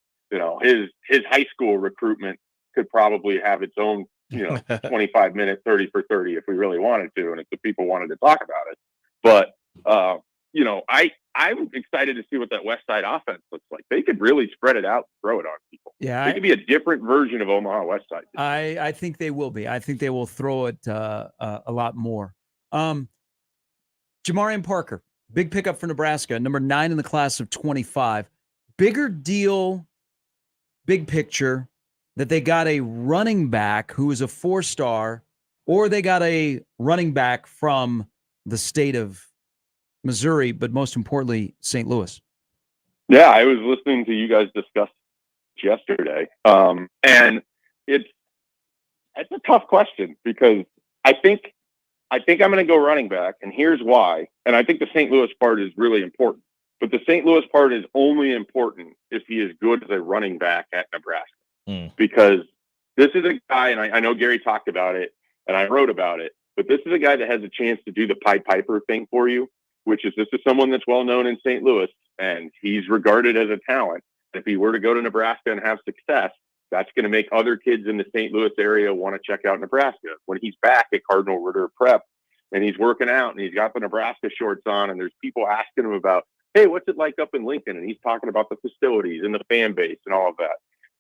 His high school recruitment could probably have its own, 25-minute 30 for 30 if we really wanted to, and if the people wanted to talk about it. But, I'm excited to see what that West Side offense looks like. They could really spread it out and throw it on people. Yeah, it could be a different version of Omaha West Side. I think they will be. I think they will throw it a lot more. Jamarian Parker, big pickup for Nebraska, number 9 in the class of 25. Bigger deal, big picture, that they got a running back who is a 4-star, or they got a running back from the state of Missouri, but most importantly, St. Louis. Yeah, I was listening to you guys discuss yesterday, and it's a tough question because I think I'm going to go running back, and here's why. And I think the St. Louis part is really important, but the St. Louis part is only important if he is good as a running back at Nebraska, because this is a guy, and I know Gary talked about it, and I wrote about it, but this is a guy that has a chance to do the Pied Piper thing for you, which is this is someone that's well known in St. Louis, and he's regarded as a talent. If he were to go to Nebraska and have success, that's going to make other kids in the St. Louis area want to check out Nebraska. When he's back at Cardinal Ritter Prep and he's working out and he's got the Nebraska shorts on and there's people asking him about, hey, what's it like up in Lincoln? And he's talking about the facilities and the fan base and all of that.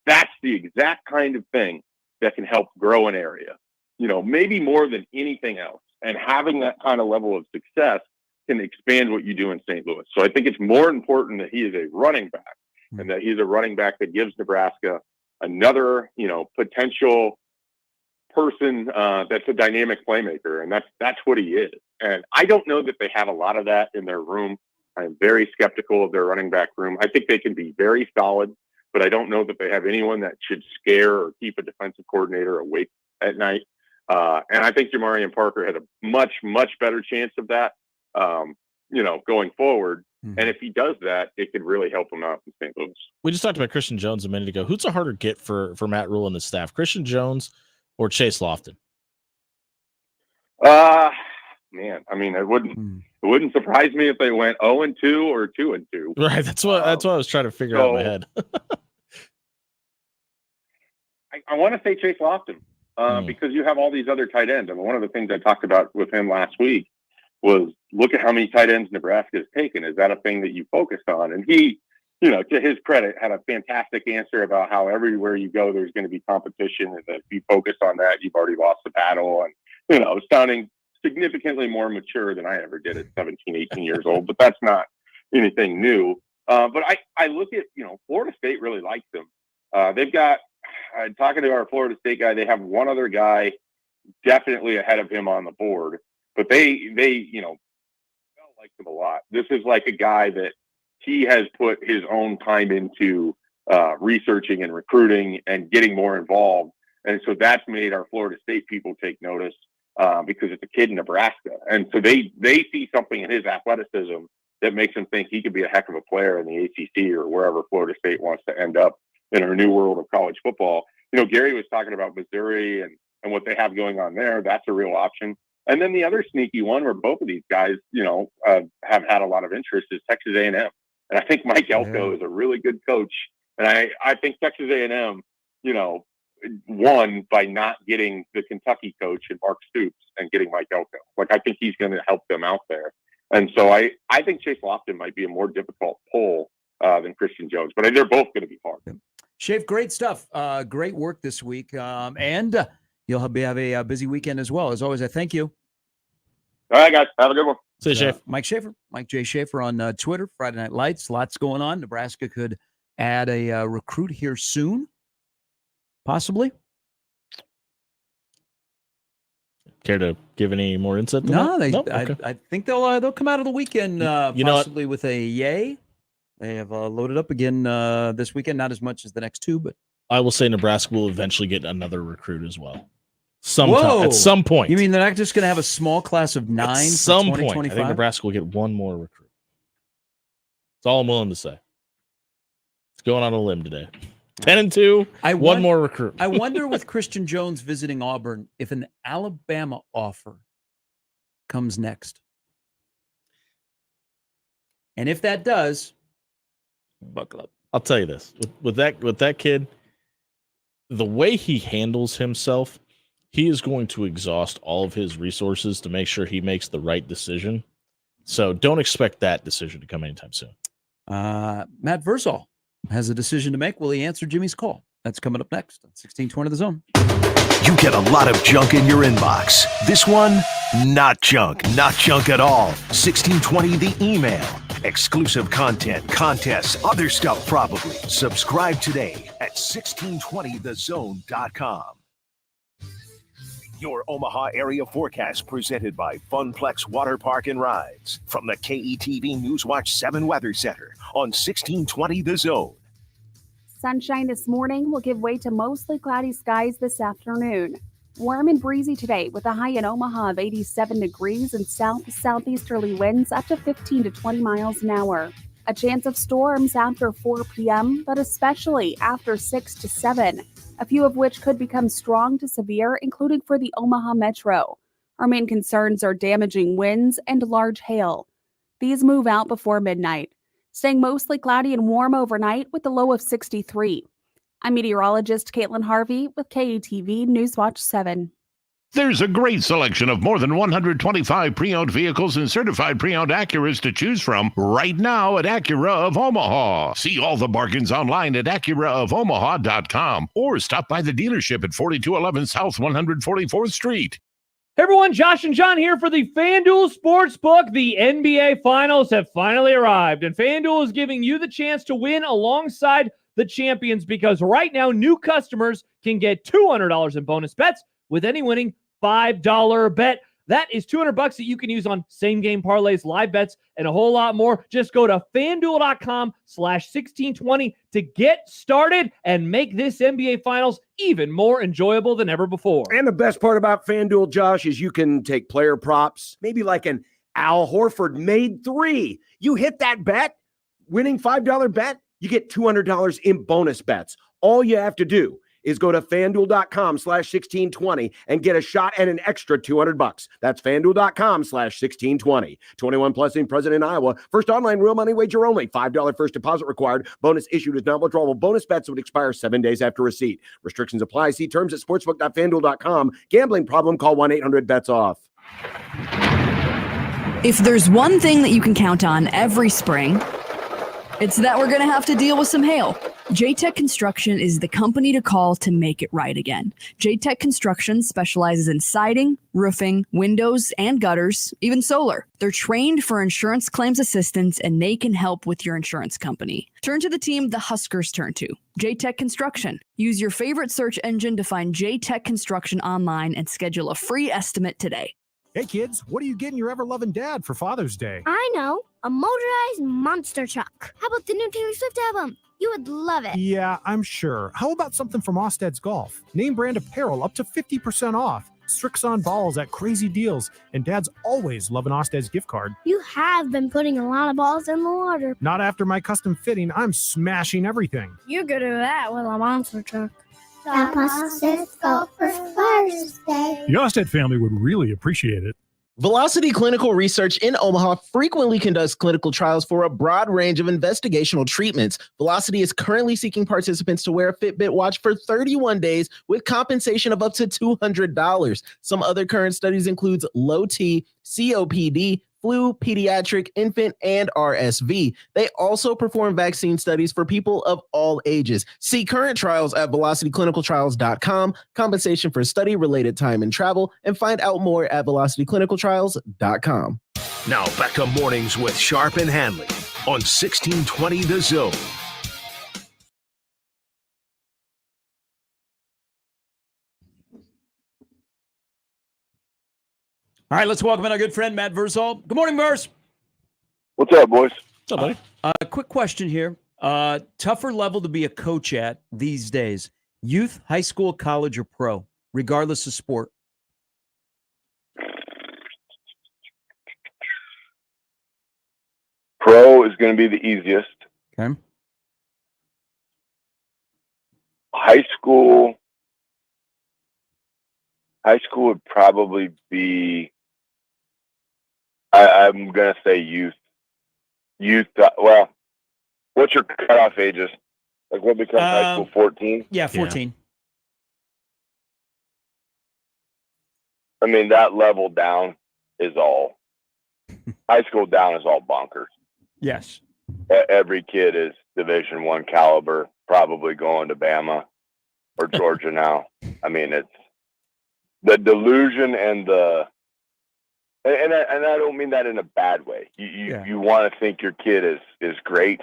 That's the exact kind of thing that can help grow an area, maybe more than anything else. And having that kind of level of success can expand what you do in St. Louis. So I think it's more important that he is a running back and that he's a running back that gives Nebraska another, potential person that's a dynamic playmaker. And that's what he is. And I don't know that they have a lot of that in their room. I'm very skeptical of their running back room. I think they can be very solid, but I don't know that they have anyone that should scare or keep a defensive coordinator awake at night. And I think Jamarian Parker has a much, much better chance of that, going forward. And if he does that, it could really help him out in St. Louis. We just talked about Christian Jones a minute ago. Who's a harder get for Matt Rule and his staff, Christian Jones or Chase Lofton? Man, I mean, it wouldn't surprise me if they went 0-2 or 2-2. Right. That's what I was trying to figure out in my head. I want to say Chase Lofton because you have all these other tight ends. And one of the things I talked about with him last week was look at how many tight ends Nebraska has taken. Is that a thing that you focused on? And he, to his credit, had a fantastic answer about how everywhere you go, there's going to be competition. And that if you focus on that, you've already lost the battle. And, sounding significantly more mature than I ever did at 17, 18 years old, but that's not anything new. But I look at, Florida State really likes him. They've got, talking to our Florida State guy, they have one other guy definitely ahead of him on the board, but they like him a lot. This is like a guy that he has put his own time into researching and recruiting and getting more involved. And so that's made our Florida State people take notice because it's a kid in Nebraska. And so they see something in his athleticism that makes them think he could be a heck of a player in the ACC or wherever Florida State wants to end up in our new world of college football. Gary was talking about Missouri and what they have going on there. That's a real option. And then the other sneaky one where both of these guys, have had a lot of interest is Texas A&M. And I think Mike Elko is a really good coach. And I think Texas A&M, won by not getting the Kentucky coach and Mark Stoops and getting Mike Elko. I think he's going to help them out there. And so I think Chase Lofton might be a more difficult pull than Christian Jones, but they're both going to be hard. Shafe, great stuff. Great work this week. And you'll have a busy weekend as well. As always, I thank you. All right, guys. Have a good one. See you, Shafe. Mike Schaefer, Mike J. Schaefer on Twitter, Friday Night Lights. Lots going on. Nebraska could add a recruit here soon, possibly. Care to give any more insight? No, Okay. I think they'll come out of the weekend possibly with a yay. They have loaded up again this weekend, not as much as the next two, but I will say Nebraska will eventually get another recruit as well. At some point. You mean they're not just going to have a small class of 9 at some for 2025? point? I think Nebraska will get one more recruit. That's all I'm willing to say. It's going on a limb today. 10-2, one more recruit. I wonder with Christian Jones visiting Auburn if an Alabama offer comes next. And if that does, buckle up. I'll tell you this. With that kid, the way he handles himself, he is going to exhaust all of his resources to make sure he makes the right decision. So don't expect that decision to come anytime soon. Matt Versal has a decision to make. Will he answer Jimmy's call? That's coming up next on 1620 The Zone. You get a lot of junk in your inbox. This one, not junk at all. 1620 The Email. Exclusive content, contests, other stuff probably. Subscribe today at 1620thezone.com. Your Omaha area forecast presented by Funplex Water Park and Rides from the KETV Newswatch 7 Weather Center on 1620 The Zone. Sunshine this morning will give way to mostly cloudy skies this afternoon. Warm and breezy today with a high in Omaha of 87 degrees and southeasterly winds up to 15 to 20 miles an hour. A chance of storms after 4 p.m., but especially after 6 to 7. A few of which could become strong to severe, including for the Omaha Metro. Our main concerns are damaging winds and large hail. These move out before midnight, staying mostly cloudy and warm overnight with a low of 63. I'm meteorologist Caitlin Harvey with KETV Newswatch 7. There's a great selection of more than 125 pre-owned vehicles and certified pre-owned Acuras to choose from right now at Acura of Omaha. See all the bargains online at AcuraofOmaha.com or stop by the dealership at 4211 South 144th Street. Hey everyone, Josh and John here for the FanDuel Sportsbook. The NBA Finals have finally arrived, and FanDuel is giving you the chance to win alongside the champions because right now new customers can get $200 in bonus bets with any winning $5 bet. That is $200 that you can use on same-game parlays, live bets, and a whole lot more. Just go to FanDuel.com/1620 to get started and make this NBA Finals even more enjoyable than ever before. And the best part about FanDuel, Josh, is you can take player props, maybe like an Al Horford made 3. You hit that bet, winning $5 bet, you get $200 in bonus bets. All you have to do is go to FanDuel.com/1620 and get a shot at an extra $200. That's FanDuel.com/1620. 21 plus in present in Iowa. First online real money wager only. $5 first deposit required. Bonus issued as non-withdrawable bonus bets would expire 7 days after receipt. Restrictions apply. See terms at sportsbook.fanduel.com. Gambling problem? Call 1-800-BETS-OFF. If there's one thing that you can count on every spring, it's that we're going to have to deal with some hail. J-Tech Construction is the company to call to make it right again. J-Tech Construction specializes in siding, roofing, windows, and gutters, even solar. They're trained for insurance claims assistance, and they can help with your insurance company. Turn to the team the Huskers turn to, J-Tech Construction. Use your favorite search engine to find J-Tech Construction online and schedule a free estimate today. Hey kids, what are you getting your ever-loving dad for Father's Day? I know, a motorized monster truck. How about the new Taylor Swift album? You would love it. Yeah, I'm sure. How about something from Osted's Golf? Name brand apparel up to 50% off. Strixon balls at crazy deals. And Dad's always loving Osted's gift card. You have been putting a lot of balls in the water. Not after my custom fitting. I'm smashing everything. You're good at that with a monster truck. Stop Osted's Golf for Father's Day. The Osted family would really appreciate it. Velocity Clinical Research in Omaha frequently conducts clinical trials for a broad range of investigational treatments. Velocity is currently seeking participants to wear a Fitbit watch for 31 days with compensation of up to $200. Some other current studies include low T, COPD, flu, pediatric, infant, and RSV. They also perform vaccine studies for people of all ages. See current trials at velocityclinicaltrials.com, compensation for study-related time and travel, and find out more at velocityclinicaltrials.com. Now back to mornings with Sharp and Handley on 1620 The Zone. All right, let's welcome in our good friend, Matt Versal. Good morning, Vers. What's up, boys? What's up, buddy? Quick question here. Tougher level to be a coach at these days, youth, high school, college, or pro, regardless of sport? Pro is going to be the easiest. Okay. High school would probably be, I'm going to say youth. Well, what's your cutoff ages? Like what becomes high school, 14? Yeah, 14. I mean, that level down is all, high school down is all bonkers. Yes. Every kid is Division I caliber, probably going to Bama or Georgia now. I mean, it's the delusion and and I don't mean that in a bad way. You want to think your kid is great,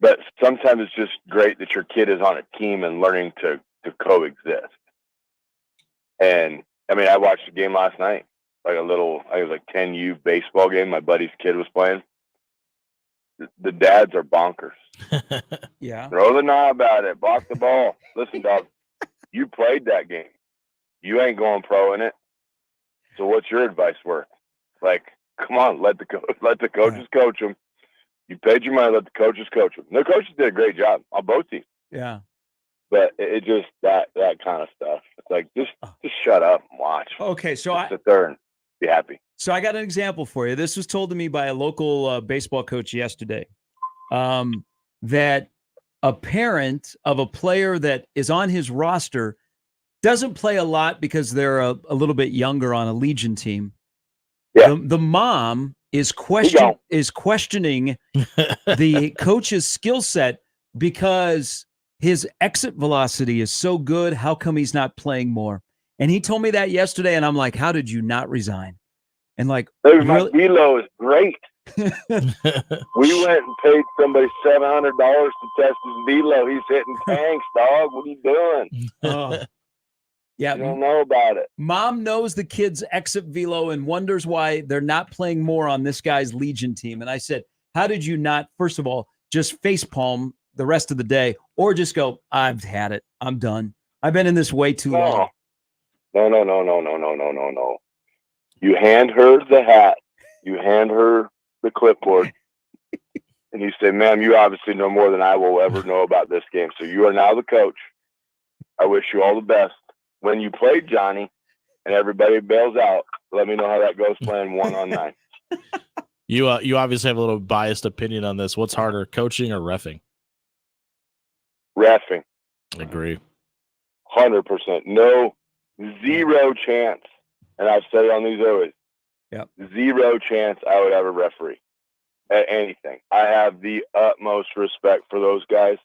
but sometimes it's just great that your kid is on a team and learning to coexist. And I mean, I watched a game last night, like I was like 10U baseball game. My buddy's kid was playing. The dads are bonkers. Yeah. Throw the knob at it. Block the ball. Listen, dog, you played that game. You ain't going pro in it. So what's your advice worth? Like, come on, let the coaches coach them. You paid your money, let the coaches coach them. The coaches did a great job on both teams. Yeah. But it just that kind of stuff. It's like just shut up and watch. Okay, so just sit there and be happy. So I got an example for you. This was told to me by a local baseball coach yesterday, that a parent of a player that is on his roster doesn't play a lot because they're a little bit younger on a Legion team. Yeah. The mom is questioning the coach's skill set because his exit velocity is so good. How come he's not playing more? And he told me that yesterday, and I'm like, how did you not resign? And like, my velo is great. We went and paid somebody $700 to test his velo. He's hitting tanks, dog. What are you doing? Yeah, you don't know about it. Mom knows the kid's exit velo and wonders why they're not playing more on this guy's Legion team. And I said, how did you not, first of all, just facepalm the rest of the day, or just go, I've had it. I'm done. I've been in this way too long. No. You hand her the hat. You hand her the clipboard. And you say, ma'am, you obviously know more than I will ever know about this game. So you are now the coach. I wish you all the best. When you play Johnny and everybody bails out, let me know how that goes playing 1-on-9. You obviously have a little biased opinion on this. What's harder, coaching or reffing? Reffing. Agree. 100%. No, zero chance. And I've said it on these always. Yep. Zero chance I would ever referee at anything. I have the utmost respect for those guys.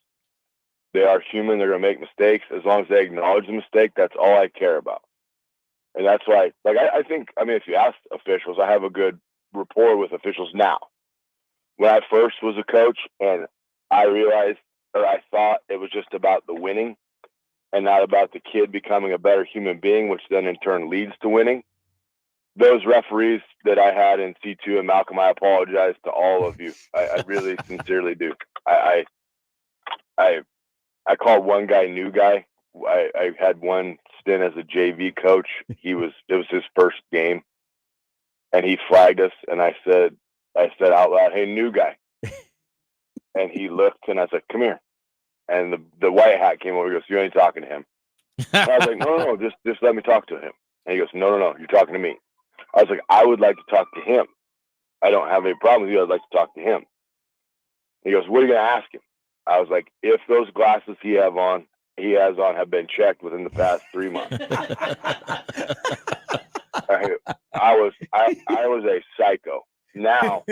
They are human. They're going to make mistakes. As long as they acknowledge the mistake, that's all I care about. And that's why, like, I think, I mean, if you ask officials, I have a good rapport with officials now. When I first was a coach and I realized, or I thought it was just about the winning and not about the kid becoming a better human being, which then in turn leads to winning. Those referees that I had in C2 and Malcolm, I apologize to all of you. I really sincerely do. I called one guy new guy. I had one stint as a JV coach. It was his first game, and he flagged us. And I said out loud, "Hey, new guy." And he looked, and I said, "Come here." And the white hat came over. He goes, "You ain't talking to him." And I was like, no, just let me talk to him. And he goes, no, you're talking to me. I was like, I would like to talk to him. I don't have any problem with you. I'd like to talk to him. He goes, what are you going to ask him? I was like, if those glasses he has on have been checked within the past 3 months. I was a psycho. Now,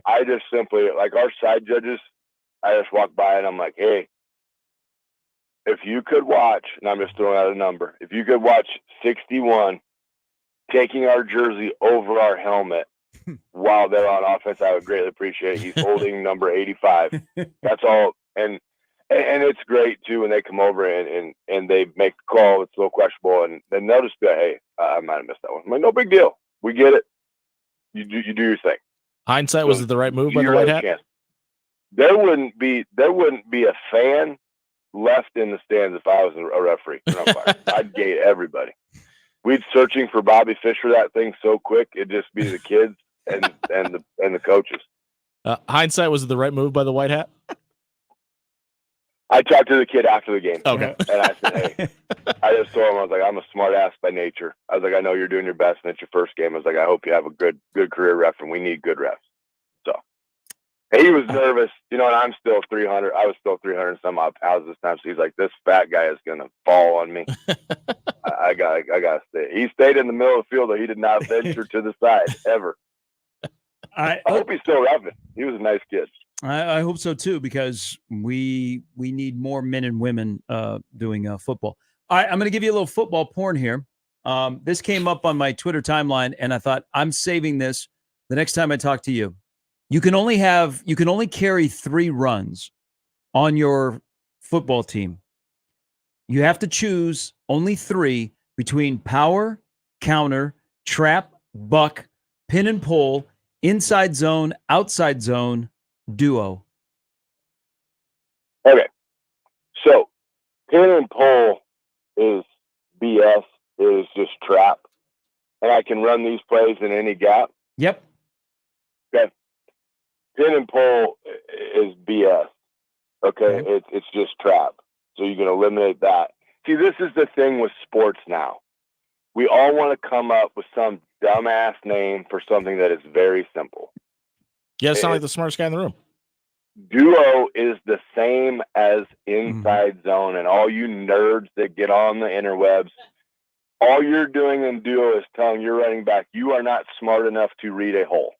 I just simply, like our side judges, I just walk by and I'm like, hey, if you could watch, and I'm just throwing out a number, if you could watch 61 taking our jersey over our helmet while they're on offense, I would greatly appreciate it. He's holding number 85. That's all. And it's great too when they come over and they make the call. It's a little questionable, and then they'll just be like, hey, I might have missed that one. I'm like, no big deal. We get it. You do your thing. Hindsight, was it the right move by the white hat? Chance. There wouldn't be a fan left in the stands if I was a referee. I'd gate everybody. We'd searching for Bobby Fischer that thing so quick it'd just be the kids and the coaches. Hindsight, was it the right move by the white hat? I talked to the kid after the game. Okay. And I said, hey, I just told him, I was like, I'm a smart ass by nature. I was like, I know you're doing your best and it's your first game. I was like, I hope you have a good career ref, and we need good refs. So he was nervous, and I'm still 300. I was still 300 and some odd pounds this time. So he's like, this fat guy is going to fall on me. I got to stay. He stayed in the middle of the field, though. He did not venture to the side ever. I hope he's still roughing. He was a nice kid. I hope so too, because we need more men and women doing football. All right, I'm going to give you a little football porn here. This came up on my Twitter timeline, and I thought I'm saving this the next time I talk to you. You can only carry 3 runs on your football team. You have to choose only 3 between power, counter, trap, buck, pin and pull, inside zone, outside zone, duo. Okay. So pin and pull is BS, is just trap. And I can run these plays in any gap. Yep. Okay. Pin and pull is BS. Okay. It's just trap. So you can eliminate that. See, this is the thing with sports now. We all want to come up with some dumbass name for something that is very simple. Yeah, sound like the smartest guy in the room. Duo is the same as inside zone, and all you nerds that get on the interwebs, all you're doing in duo is telling your running back, you are not smart enough to read a hole.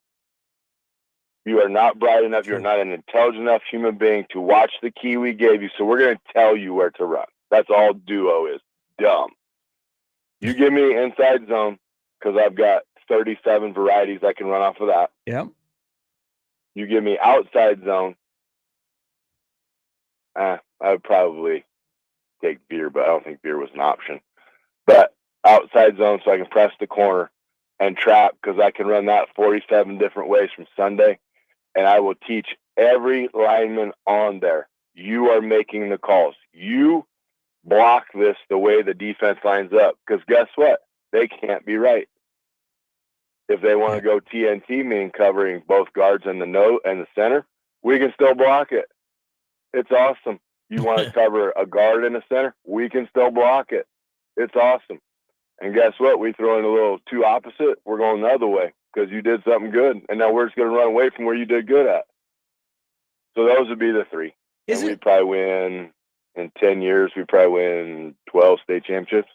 You are not bright enough. You're not an intelligent enough human being to watch the key we gave you, so we're going to tell you where to run. That's all duo is. Dumb. You give me inside zone, because I've got 37 varieties I can run off of that. Yep. You give me outside zone, I would probably take beer, but I don't think beer was an option. But outside zone, so I can press the corner, and trap, because I can run that 47 different ways from Sunday, and I will teach every lineman on there. You are making the calls. You block this the way the defense lines up, because guess what? They can't be right. If they want to go TNT, meaning covering both guards and the note and the center, we can still block it. It's awesome. You want to cover a guard and a center, we can still block it. It's awesome. And guess what? We throw in a little 2 opposite. We're going the other way because you did something good, and now we're just going to run away from where you did good at. So those would be the 3. And we'd probably win in 10 years. We'd probably win 12 state championships.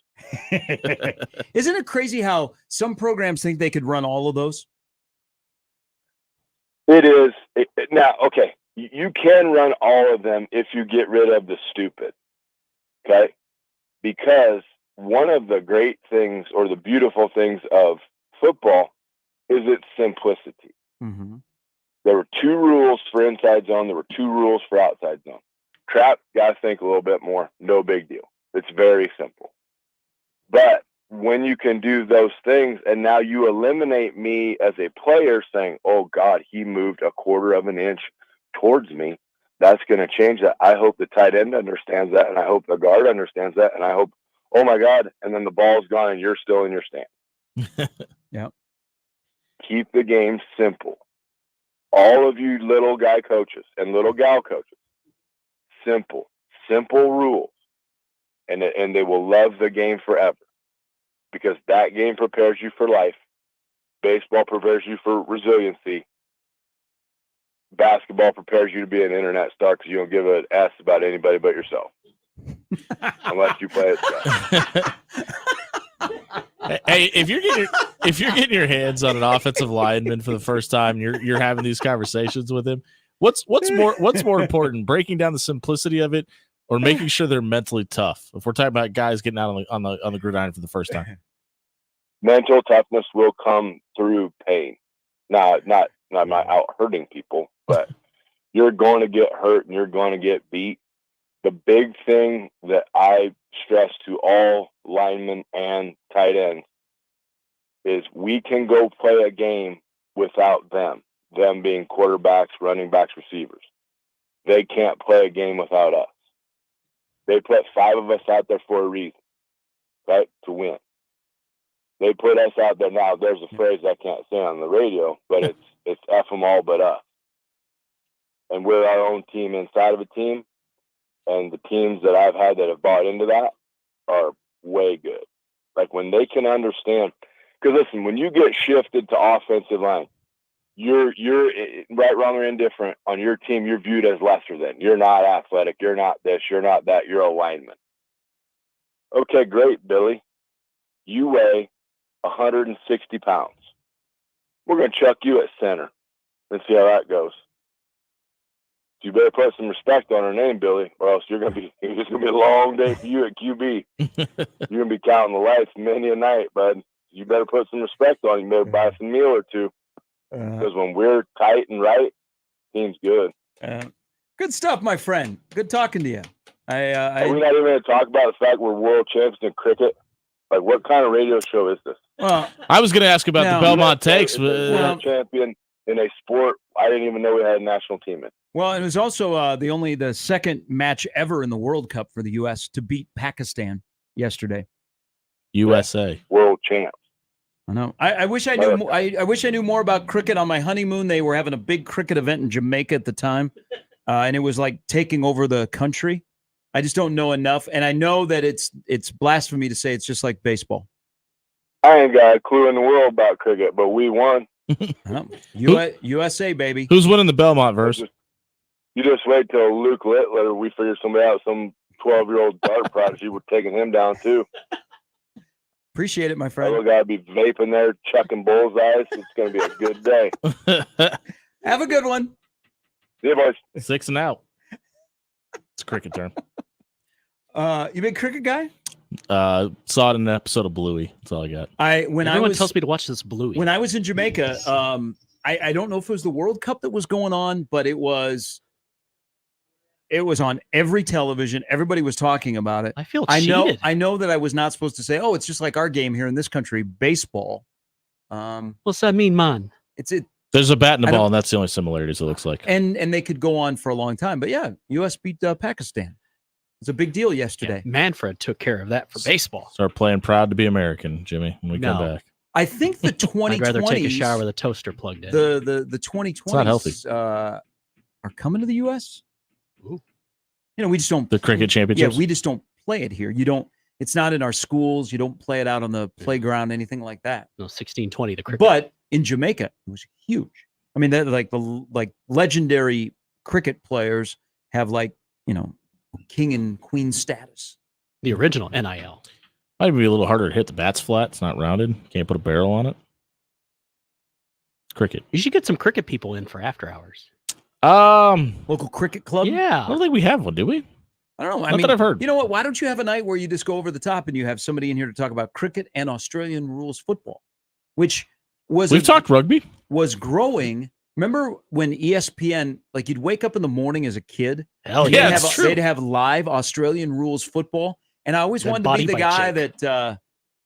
Isn't it crazy how some programs think they could run all of those? It is. Now, okay, You can run all of them if you get rid of the stupid. Okay? Because one of the great things or the beautiful things of football is its simplicity. Mm-hmm. There were 2 rules for inside zone. There were 2 rules for outside zone. Trap, got to think a little bit more. No big deal. It's very simple. But when you can do those things and now you eliminate me as a player saying, oh, God, he moved a quarter of an inch towards me, that's going to change that. I hope the tight end understands that, and I hope the guard understands that, and I hope, oh, my God, and then the ball's gone and you're still in your stand. Yeah. Keep the game simple. All of you little guy coaches and little gal coaches, simple rules, and they will love the game forever, because that game prepares you for life. Baseball prepares you for resiliency. Basketball prepares you to be an internet star because you don't give an S about anybody but yourself, unless you play it. Hey, if you're getting your hands on an offensive lineman for the first time, you're having these conversations with him. What's more important, breaking down the simplicity of it, or making sure they're mentally tough? If we're talking about guys getting out on the gridiron for the first time, mental toughness will come through pain. Not out hurting people, but you're going to get hurt and you're going to get beat. The big thing that I stress to all linemen and tight ends is we can go play a game without them being quarterbacks, running backs, receivers. They can't play a game without us. They put 5 of us out there for a reason, right? To win. They put us out there. Now, there's a phrase I can't say on the radio, but it's F them all but us. And we're our own team inside of a team. And the teams that I've had that have bought into that are way good. Like when they can understand, because listen, when you get shifted to offensive line, you're right, wrong, or indifferent on your team. You're viewed as lesser than. You're not athletic. You're not this. You're not that. You're a lineman. Okay, great, Billy. You weigh 160 pounds. We're going to chuck you at center and see how that goes. You better put some respect on her name, Billy, or else it's going to be a long day for you at QB. You're going to be counting the lights many a night, bud. You better put some respect on him. You better buy some meal or two. Because when we're tight and right, team's good. Good stuff, my friend. Good talking to you. Are we not even going to talk about the fact we're world champions in cricket? Like, what kind of radio show is this? Well, I was going to ask about the Belmont Takes. World champion in a sport I didn't even know we had a national team in. Well, it was also the second match ever in the World Cup for the U.S. to beat Pakistan yesterday. USA world champs. I know. I wish I knew. I wish I knew more about cricket. On my honeymoon, they were having a big cricket event in Jamaica at the time, and it was like taking over the country. I just don't know enough, and I know that it's blasphemy to say it's just like baseball. I ain't got a clue in the world about cricket, but we won. USA, baby. Who's winning the Belmont verse? You just wait till Luke Littler, we figure somebody out, some 12-year-old dart prodigy, we're taking him down too. Appreciate it, my friend. We're gonna be vaping there, chucking bullseyes. It's gonna be a good day. Have a good one. See you, boys. 6 and out. It's a cricket term. You big cricket guy? Saw it in an episode of Bluey. That's all I got. Everyone tells me to watch this Bluey. When I was in Jamaica, I don't know if it was the World Cup that was going on, but it was on every television. Everybody was talking about it. I feel cheated. I know that I was not supposed to say, oh, it's just like our game here in this country, baseball. What's that mean, man? There's a bat and a ball, and that's the only similarities it looks like. And they could go on for a long time. But yeah, U.S. beat Pakistan. It's a big deal yesterday. Yeah, Manfred took care of that for baseball. Start playing proud to be American, Jimmy, when we come back. I think the 2020s. I'd rather take a shower with a toaster plugged in. The 2020s it's not healthy. Are coming to the U.S. Ooh. You know, we just don't. The cricket championships? Yeah, we just don't play it here. You don't. It's not in our schools. You don't play it out on the playground, anything like that. No, 1620, the cricket. But in Jamaica, it was huge. I mean, the legendary cricket players have king and queen status. The original NIL. Might be a little harder to hit. The bat's flat. It's not rounded. Can't put a barrel on it. Cricket. You should get some cricket people in for after hours. Local cricket club? I don't think we have one, do we? I don't know. Not that I've heard. You know what? Why don't you have a night where you just go over the top and you have somebody in here to talk about cricket and Australian rules football, which we've talked rugby, was growing. Remember when ESPN, like you'd wake up in the morning as a kid? Hell and yeah, they'd have live Australian rules football. And I always wanted to be the guy that,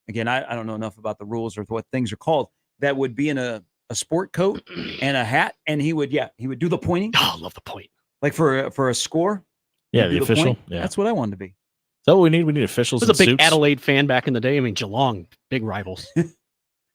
again, I don't know enough about the rules or what things are called, that would be in a sport coat and a hat. And he would do the pointing. Oh, I love the point. Like for a score. Yeah, the official. Point. Yeah. That's what I wanted to be. Is that what we need? We need officials. I was a big suits. Adelaide fan back in the day. I mean, Geelong, big rivals.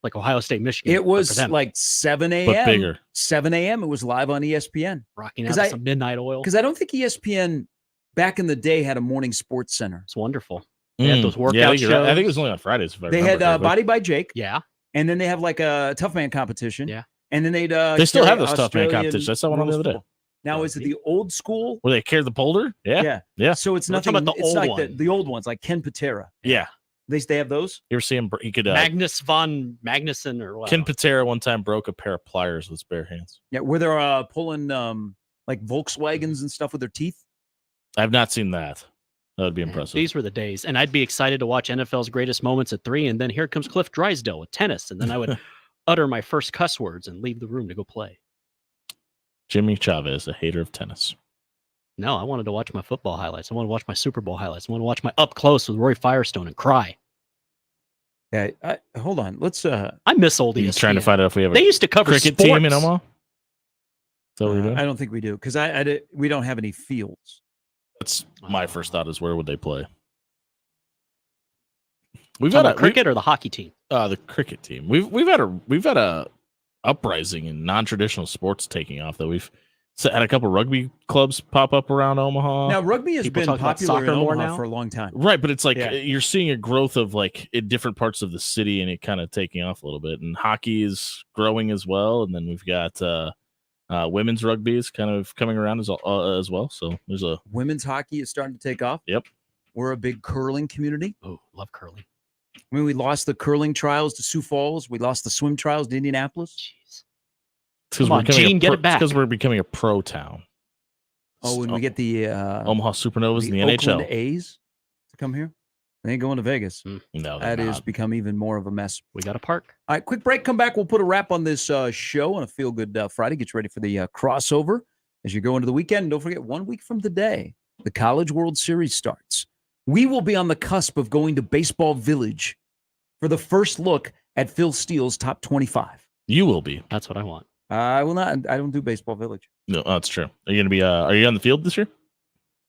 Like Ohio State, Michigan. It was like 7 a.m. But bigger. 7 a.m. It was live on ESPN. Rocking out some midnight oil. Because I don't think ESPN back in the day had a morning sports center. It's wonderful. They had those workout shows. I think it was only on Fridays. If I they had Body by Jake. Yeah. And then they have like a tough man competition. Yeah. And then they'd they still have those tough man competitions. I saw one on the other day. Now, is it the old school? Where they carry the boulder? Yeah. So it's We're nothing. talking about the it's old like one. the old ones, like Ken Patera. Yeah. They have those. You ever see him? He could. Magnus von Magnuson or what? Ken Patera one time broke a pair of pliers with his bare hands. Yeah, where they're pulling like Volkswagens and stuff with their teeth. I've not seen that. That would be impressive. These were the days, and I'd be excited to watch NFL's greatest moments at 3, and then here comes Cliff Drysdale with tennis, and then I would utter my first cuss words and leave the room to go play. Jimmy Chavez, a hater of tennis. No, I wanted to watch my football highlights. I want to watch my Super Bowl highlights. I want to watch my up close with Roy Firestone and cry. Yeah, hold on. Let's. I miss old ESPN. Trying to find out if we have. They used to cover cricket sports. team in Omaha. Is that what we're doing? I don't think we do because we don't have any fields. That's my first thought. Is where would they play? We've got a cricket or the hockey team. The cricket team. We've had a uprising in non-traditional sports taking off. Though we've had a couple rugby clubs pop up around Omaha. Now rugby has People been talk about popular in soccer more Omaha now? for a long time. Right, but it's like you're seeing a growth of like in different parts of the city, and it kind of taking off a little bit. And hockey is growing as well. And then we've got women's rugby is kind of coming around as well. So there's a Women's hockey is starting to take off. Yep, we're a big curling community. Oh, love curling. I mean, we lost the curling trials to Sioux Falls. We lost the swim trials to Indianapolis. Jeez. Come on, Gene, get it back. Because we're becoming a pro town. Oh, when we get the Omaha Supernovas in the Oakland NHL A's to come here, they ain't going to Vegas. No, that has become even more of a mess. We got a park. All right, quick break. Come back. We'll put a wrap on this show on a Feel Good Friday. Get you ready for the crossover as you go into the weekend. And don't forget, 1 week from today, the College World Series starts. We will be on the cusp of going to Baseball Village for the first look at Phil Steele's top 25. You will be. That's what I want. I will not. I don't do Baseball Village. No, that's true. Are you going to be? Are you on the field this year? Or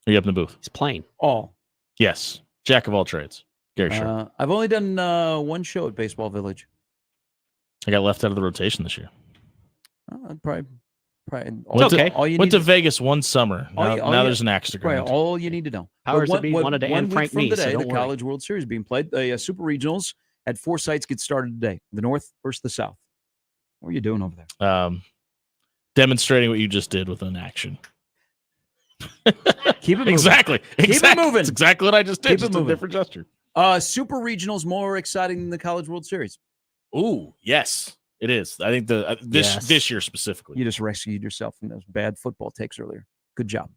are you up in the booth? He's playing. All. Yes. Jack of all trades. Gary Sharp. I've only done one show at Baseball Village. I got left out of the rotation this year. Probably. Went to Vegas one summer. Now there's an axe to grind. Right, all you need to know. Powers that be wanted to end Frank from Nee, so today, don't the worry. College World Series being played. The Super Regionals at 4 sites get started today. The North versus the South. What are you doing over there? Demonstrating what you just did with an action. Keep it moving. Exactly. Keep it moving. That's exactly what I just did. Keep it Just a moving. different gesture. Super Regionals more exciting than the College World Series. Ooh, yes, it is. I think this year specifically. You just rescued yourself from those bad football takes earlier. Good job.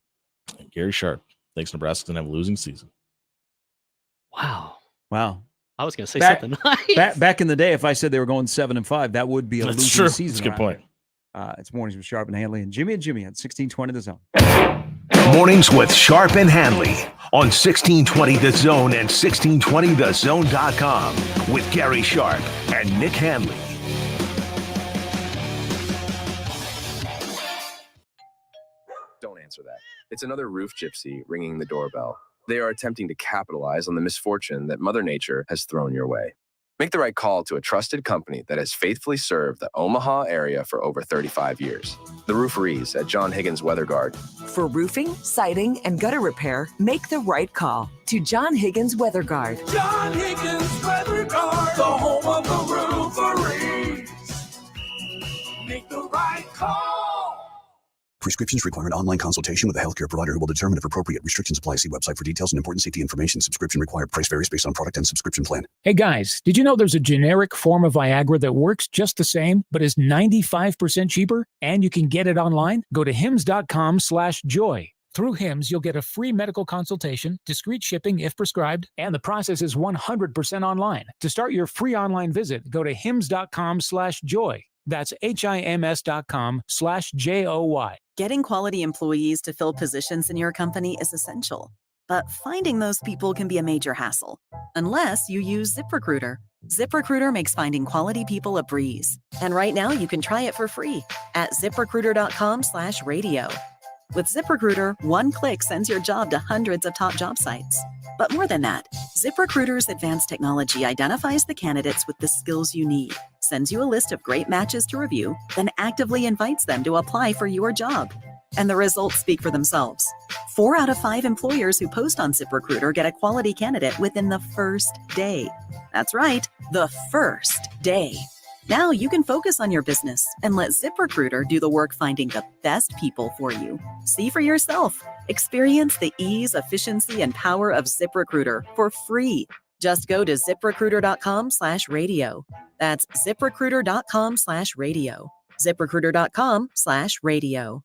Gary Sharp. Thanks, Nebraska didn't have a losing season. Wow. I was going to say something nice. Back in the day, if I said they were going 7-5, that would be a That's losing true. season. That's a good around point. here. It's Mornings with Sharp and Handley and Jimmy at 1620 The Zone. Mornings with Sharp and Handley on 1620 The Zone and 1620thezone.com with Gary Sharp and Nick Handley. Don't answer that. It's another roof gypsy ringing the doorbell. They are attempting to capitalize on the misfortune that Mother Nature has thrown your way. Make the right call to a trusted company that has faithfully served the Omaha area for over 35 years. The Rooferees at John Higgins Weather Guard. For roofing, siding, and gutter repair, make the right call to John Higgins Weather Guard. John Higgins Weather Guard, the home of the Rooferees. Make the right call. Prescriptions require an online consultation with a healthcare provider who will determine if appropriate. Restrictions apply. See website for details and important safety information. Subscription required. Price varies based on product and subscription plan. Hey guys, did you know there's a generic form of Viagra that works just the same, but is 95% cheaper? And you can get it online? Go to hims.com/joy. Through Hims, you'll get a free medical consultation, discreet shipping if prescribed, and the process is 100% online. To start your free online visit, go to hims.com/joy. That's HIMS.com/JOY. Getting quality employees to fill positions in your company is essential, but finding those people can be a major hassle, unless you use ZipRecruiter. ZipRecruiter makes finding quality people a breeze. And right now you can try it for free at ZipRecruiter.com/radio. With ZipRecruiter, one click sends your job to hundreds of top job sites. But more than that, ZipRecruiter's advanced technology identifies the candidates with the skills you need, sends you a list of great matches to review, then actively invites them to apply for your job. And the results speak for themselves. 4 out of 5 employers who post on ZipRecruiter get a quality candidate within the first day. That's right, the first day. Now you can focus on your business and let ZipRecruiter do the work finding the best people for you. See for yourself. Experience the ease, efficiency, and power of ZipRecruiter for free. Just go to ZipRecruiter.com/radio. That's ZipRecruiter.com/radio. ZipRecruiter.com/radio.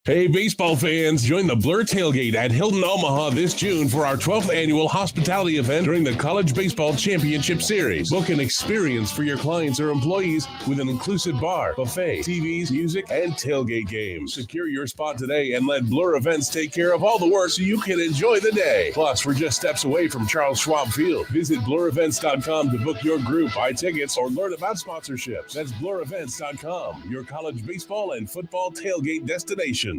Hey, baseball fans, join the Blur Tailgate at Hilton Omaha this June for our 12th annual hospitality event during the College Baseball Championship Series. Book an experience for your clients or employees with an inclusive bar, buffet, TVs, music, and tailgate games. Secure your spot today and let Blur Events take care of all the work so you can enjoy the day. Plus, we're just steps away from Charles Schwab Field. Visit blurevents.com to book your group, buy tickets, or learn about sponsorships. That's blurevents.com, your college baseball and football tailgate destination.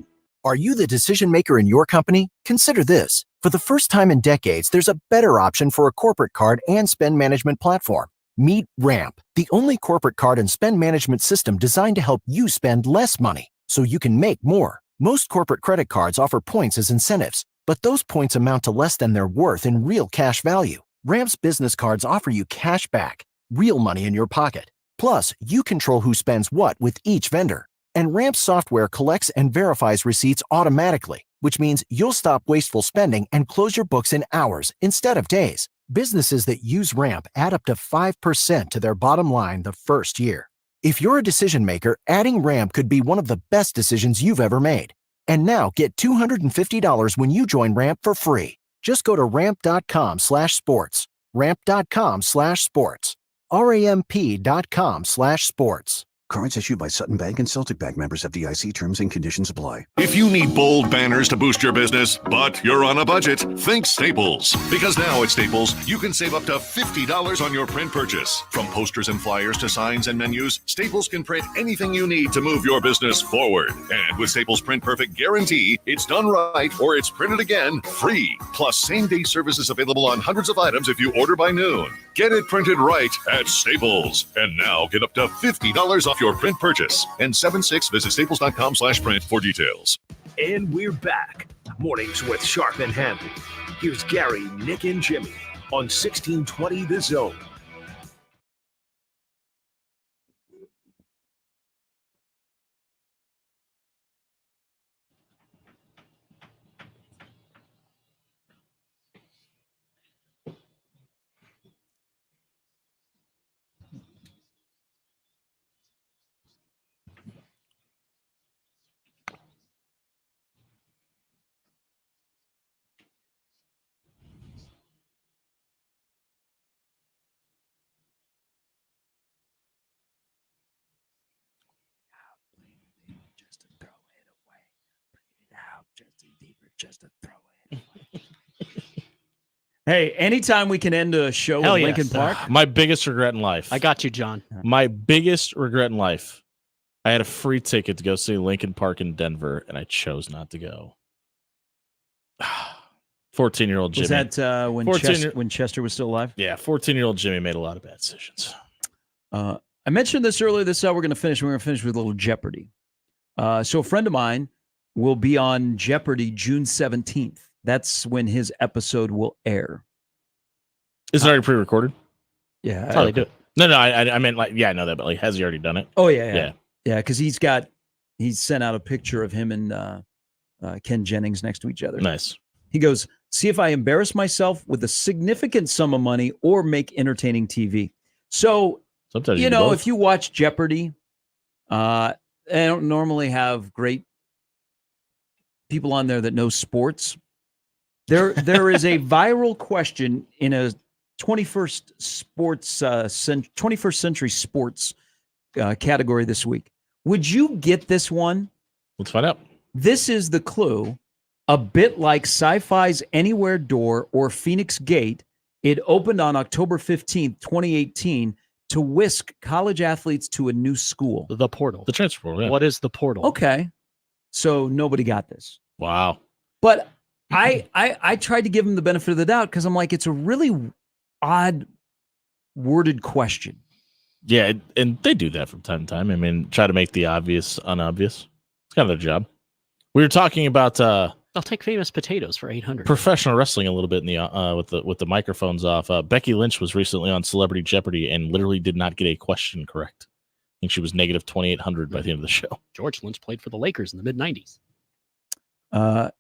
Are you the decision maker in your company? Consider this. For the first time in decades, there's a better option for a corporate card and spend management platform. Meet Ramp, the only corporate card and spend management system designed to help you spend less money so you can make more. Most corporate credit cards offer points as incentives, but those points amount to less than their worth in real cash value. Ramp's business cards offer you cash back, real money in your pocket. Plus, you control who spends what with each vendor. And Ramp software collects and verifies receipts automatically, which means you'll stop wasteful spending and close your books in hours instead of days. Businesses that use Ramp add up to 5% to their bottom line the first year. If you're a decision maker, adding Ramp could be one of the best decisions you've ever made. And now get $250 when you join Ramp for free. Just go to ramp.com/sports. Ramp.com/sports. ramp.com/sports. Cards issued by Sutton Bank and Celtic Bank, members of FDIC. Terms and conditions apply. If you need bold banners to boost your business, but you're on a budget, think Staples. Because now at Staples, you can save up to $50 on your print purchase. From posters and flyers to signs and menus, Staples can print anything you need to move your business forward. And with Staples Print Perfect Guarantee, it's done right or it's printed again free. Plus, same-day services available on hundreds of items if you order by noon. Get it printed right at Staples. And now get up to $50 off your print purchase. And 76, visit staples.com/print for details. And we're back. Mornings with Sharp and Handley. Here's Gary, Nick, and Jimmy on 1620 The Zone. Just to throw it. Hey, anytime we can end a show Hell with yes. Lincoln Park. My biggest regret in life. I got you, John. My biggest regret in life. I had a free ticket to go see Lincoln Park in Denver, and I chose not to go. 14-year-old Jimmy. Was that when Chester was still alive? Yeah, 14-year-old Jimmy made a lot of bad decisions. I mentioned this earlier. This is how we're going to finish. We're going to finish with a little Jeopardy. So a friend of mine will be on Jeopardy June 17th. That's when his episode will air. Is it already pre-recorded? Yeah. That's how they do it. No, I meant like, yeah, I know that, but like, has he already done it? Oh, yeah. Because he's got he sent out a picture of him and Ken Jennings next to each other. Nice. He goes, see if I embarrass myself with a significant sum of money or make entertaining TV. So, sometimes you know, if you watch Jeopardy, they don't normally have great people on there that know sports. There is a viral question in a 21st century sports category this week. Would you get this one? Let's find out. This is the clue. A bit like Sci-Fi's Anywhere Door or Phoenix Gate, it opened on October 15th, 2018 to whisk college athletes to a new school. The portal. The transfer portal, yeah. What is the portal? Okay. So nobody got this. Wow. But I tried to give him the benefit of the doubt because I'm like, it's a really odd worded question. Yeah, and they do that from time to time. I mean, try to make the obvious unobvious. It's kind of their job. We were talking about I'll take famous potatoes for $800. Professional wrestling a little bit in the with the microphones off. Becky Lynch was recently on Celebrity Jeopardy and literally did not get a question correct. I think she was negative 2,800 by the end of the show. George Lynch played for the Lakers in the mid-90s. I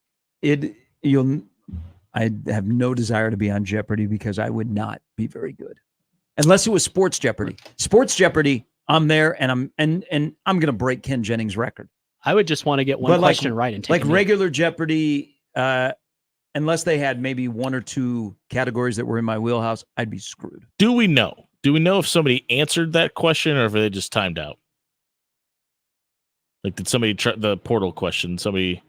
have no desire to be on Jeopardy because I would not be very good. Unless it was Sports Jeopardy. Sports Jeopardy, I'm there and I'm going to break Ken Jennings' record. I would just want to get one question right and take like a minute. regular Jeopardy, unless they had maybe one or two categories that were in my wheelhouse, I'd be screwed. Do we know? Do we know if somebody answered that question or if they just timed out? Like, did somebody try the portal question? Somebody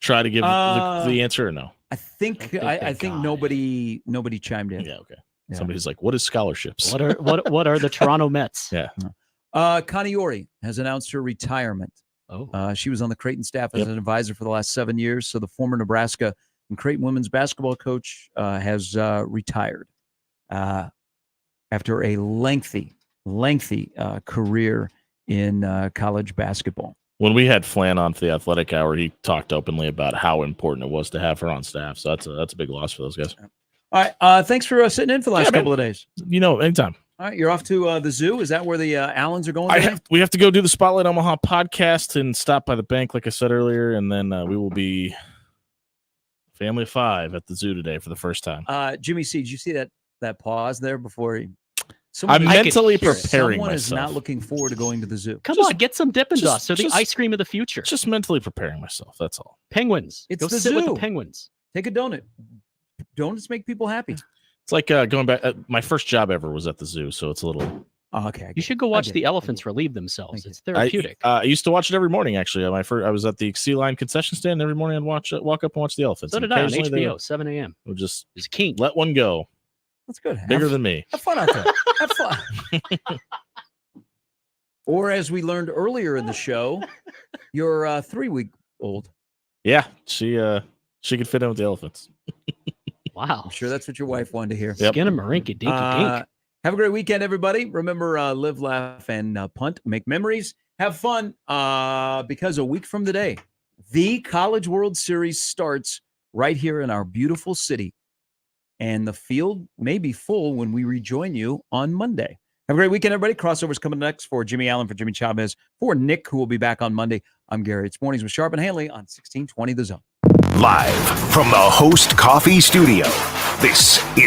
try to give the answer or no? I think nobody chimed in. Yeah, okay. Yeah. Somebody's like, "What is scholarships? What are the Toronto Mets?" Yeah. Connie Orey has announced her retirement. Oh. She was on the Creighton staff as an advisor for the last 7 years. So the former Nebraska and Creighton women's basketball coach has retired after a lengthy career in college basketball. When we had Flan on for the Athletic Hour, he talked openly about how important it was to have her on staff. So that's a big loss for those guys. All right. Thanks for sitting in for the last couple of days. You know, anytime. All right. You're off to the zoo. Is that where the Allens are going today? We have to go do the Spotlight Omaha podcast and stop by the bank, like I said earlier. And then we will be family of 5 at the zoo today for the first time. Jimmy C, did you see that pause there before he... I'm mentally preparing Someone myself. is not looking forward to going to the zoo. Come on, get some Dippin' Dots. They're the ice cream of the future. Just mentally preparing myself. That's all. Penguins. It's Go the sit zoo. with the penguins. Take a donut. Donuts make people happy. It's like going back. My first job ever was at the zoo, so it's a little. Okay. You should go watch the elephants relieve themselves. It's therapeutic. I used to watch it every morning. Actually, I was at the Sea Line concession stand every morning. I'd walk up and watch the elephants. So did I on HBO, 7 a.m. We'll just It's king. let one go. That's good. Bigger than me. Have fun out there. Have fun. Or as we learned earlier in the show, your 3-week-old. Yeah, she could fit in with the elephants. Wow. I'm sure that's what your wife wanted to hear. Yep. Skin a marinky dinky dink. Have a great weekend, everybody. Remember, live, laugh, and punt. Make memories. Have fun because a week from today, the College World Series starts right here in our beautiful city. And the field may be full when we rejoin you on Monday. Have a great weekend, everybody. Crossovers coming next for Jimmy Allen, for Jimmy Chavez, for Nick, who will be back on Monday. I'm Gary. It's Mornings with Sharp and Handley on 1620 The Zone. Live from the Host Coffee Studio, this is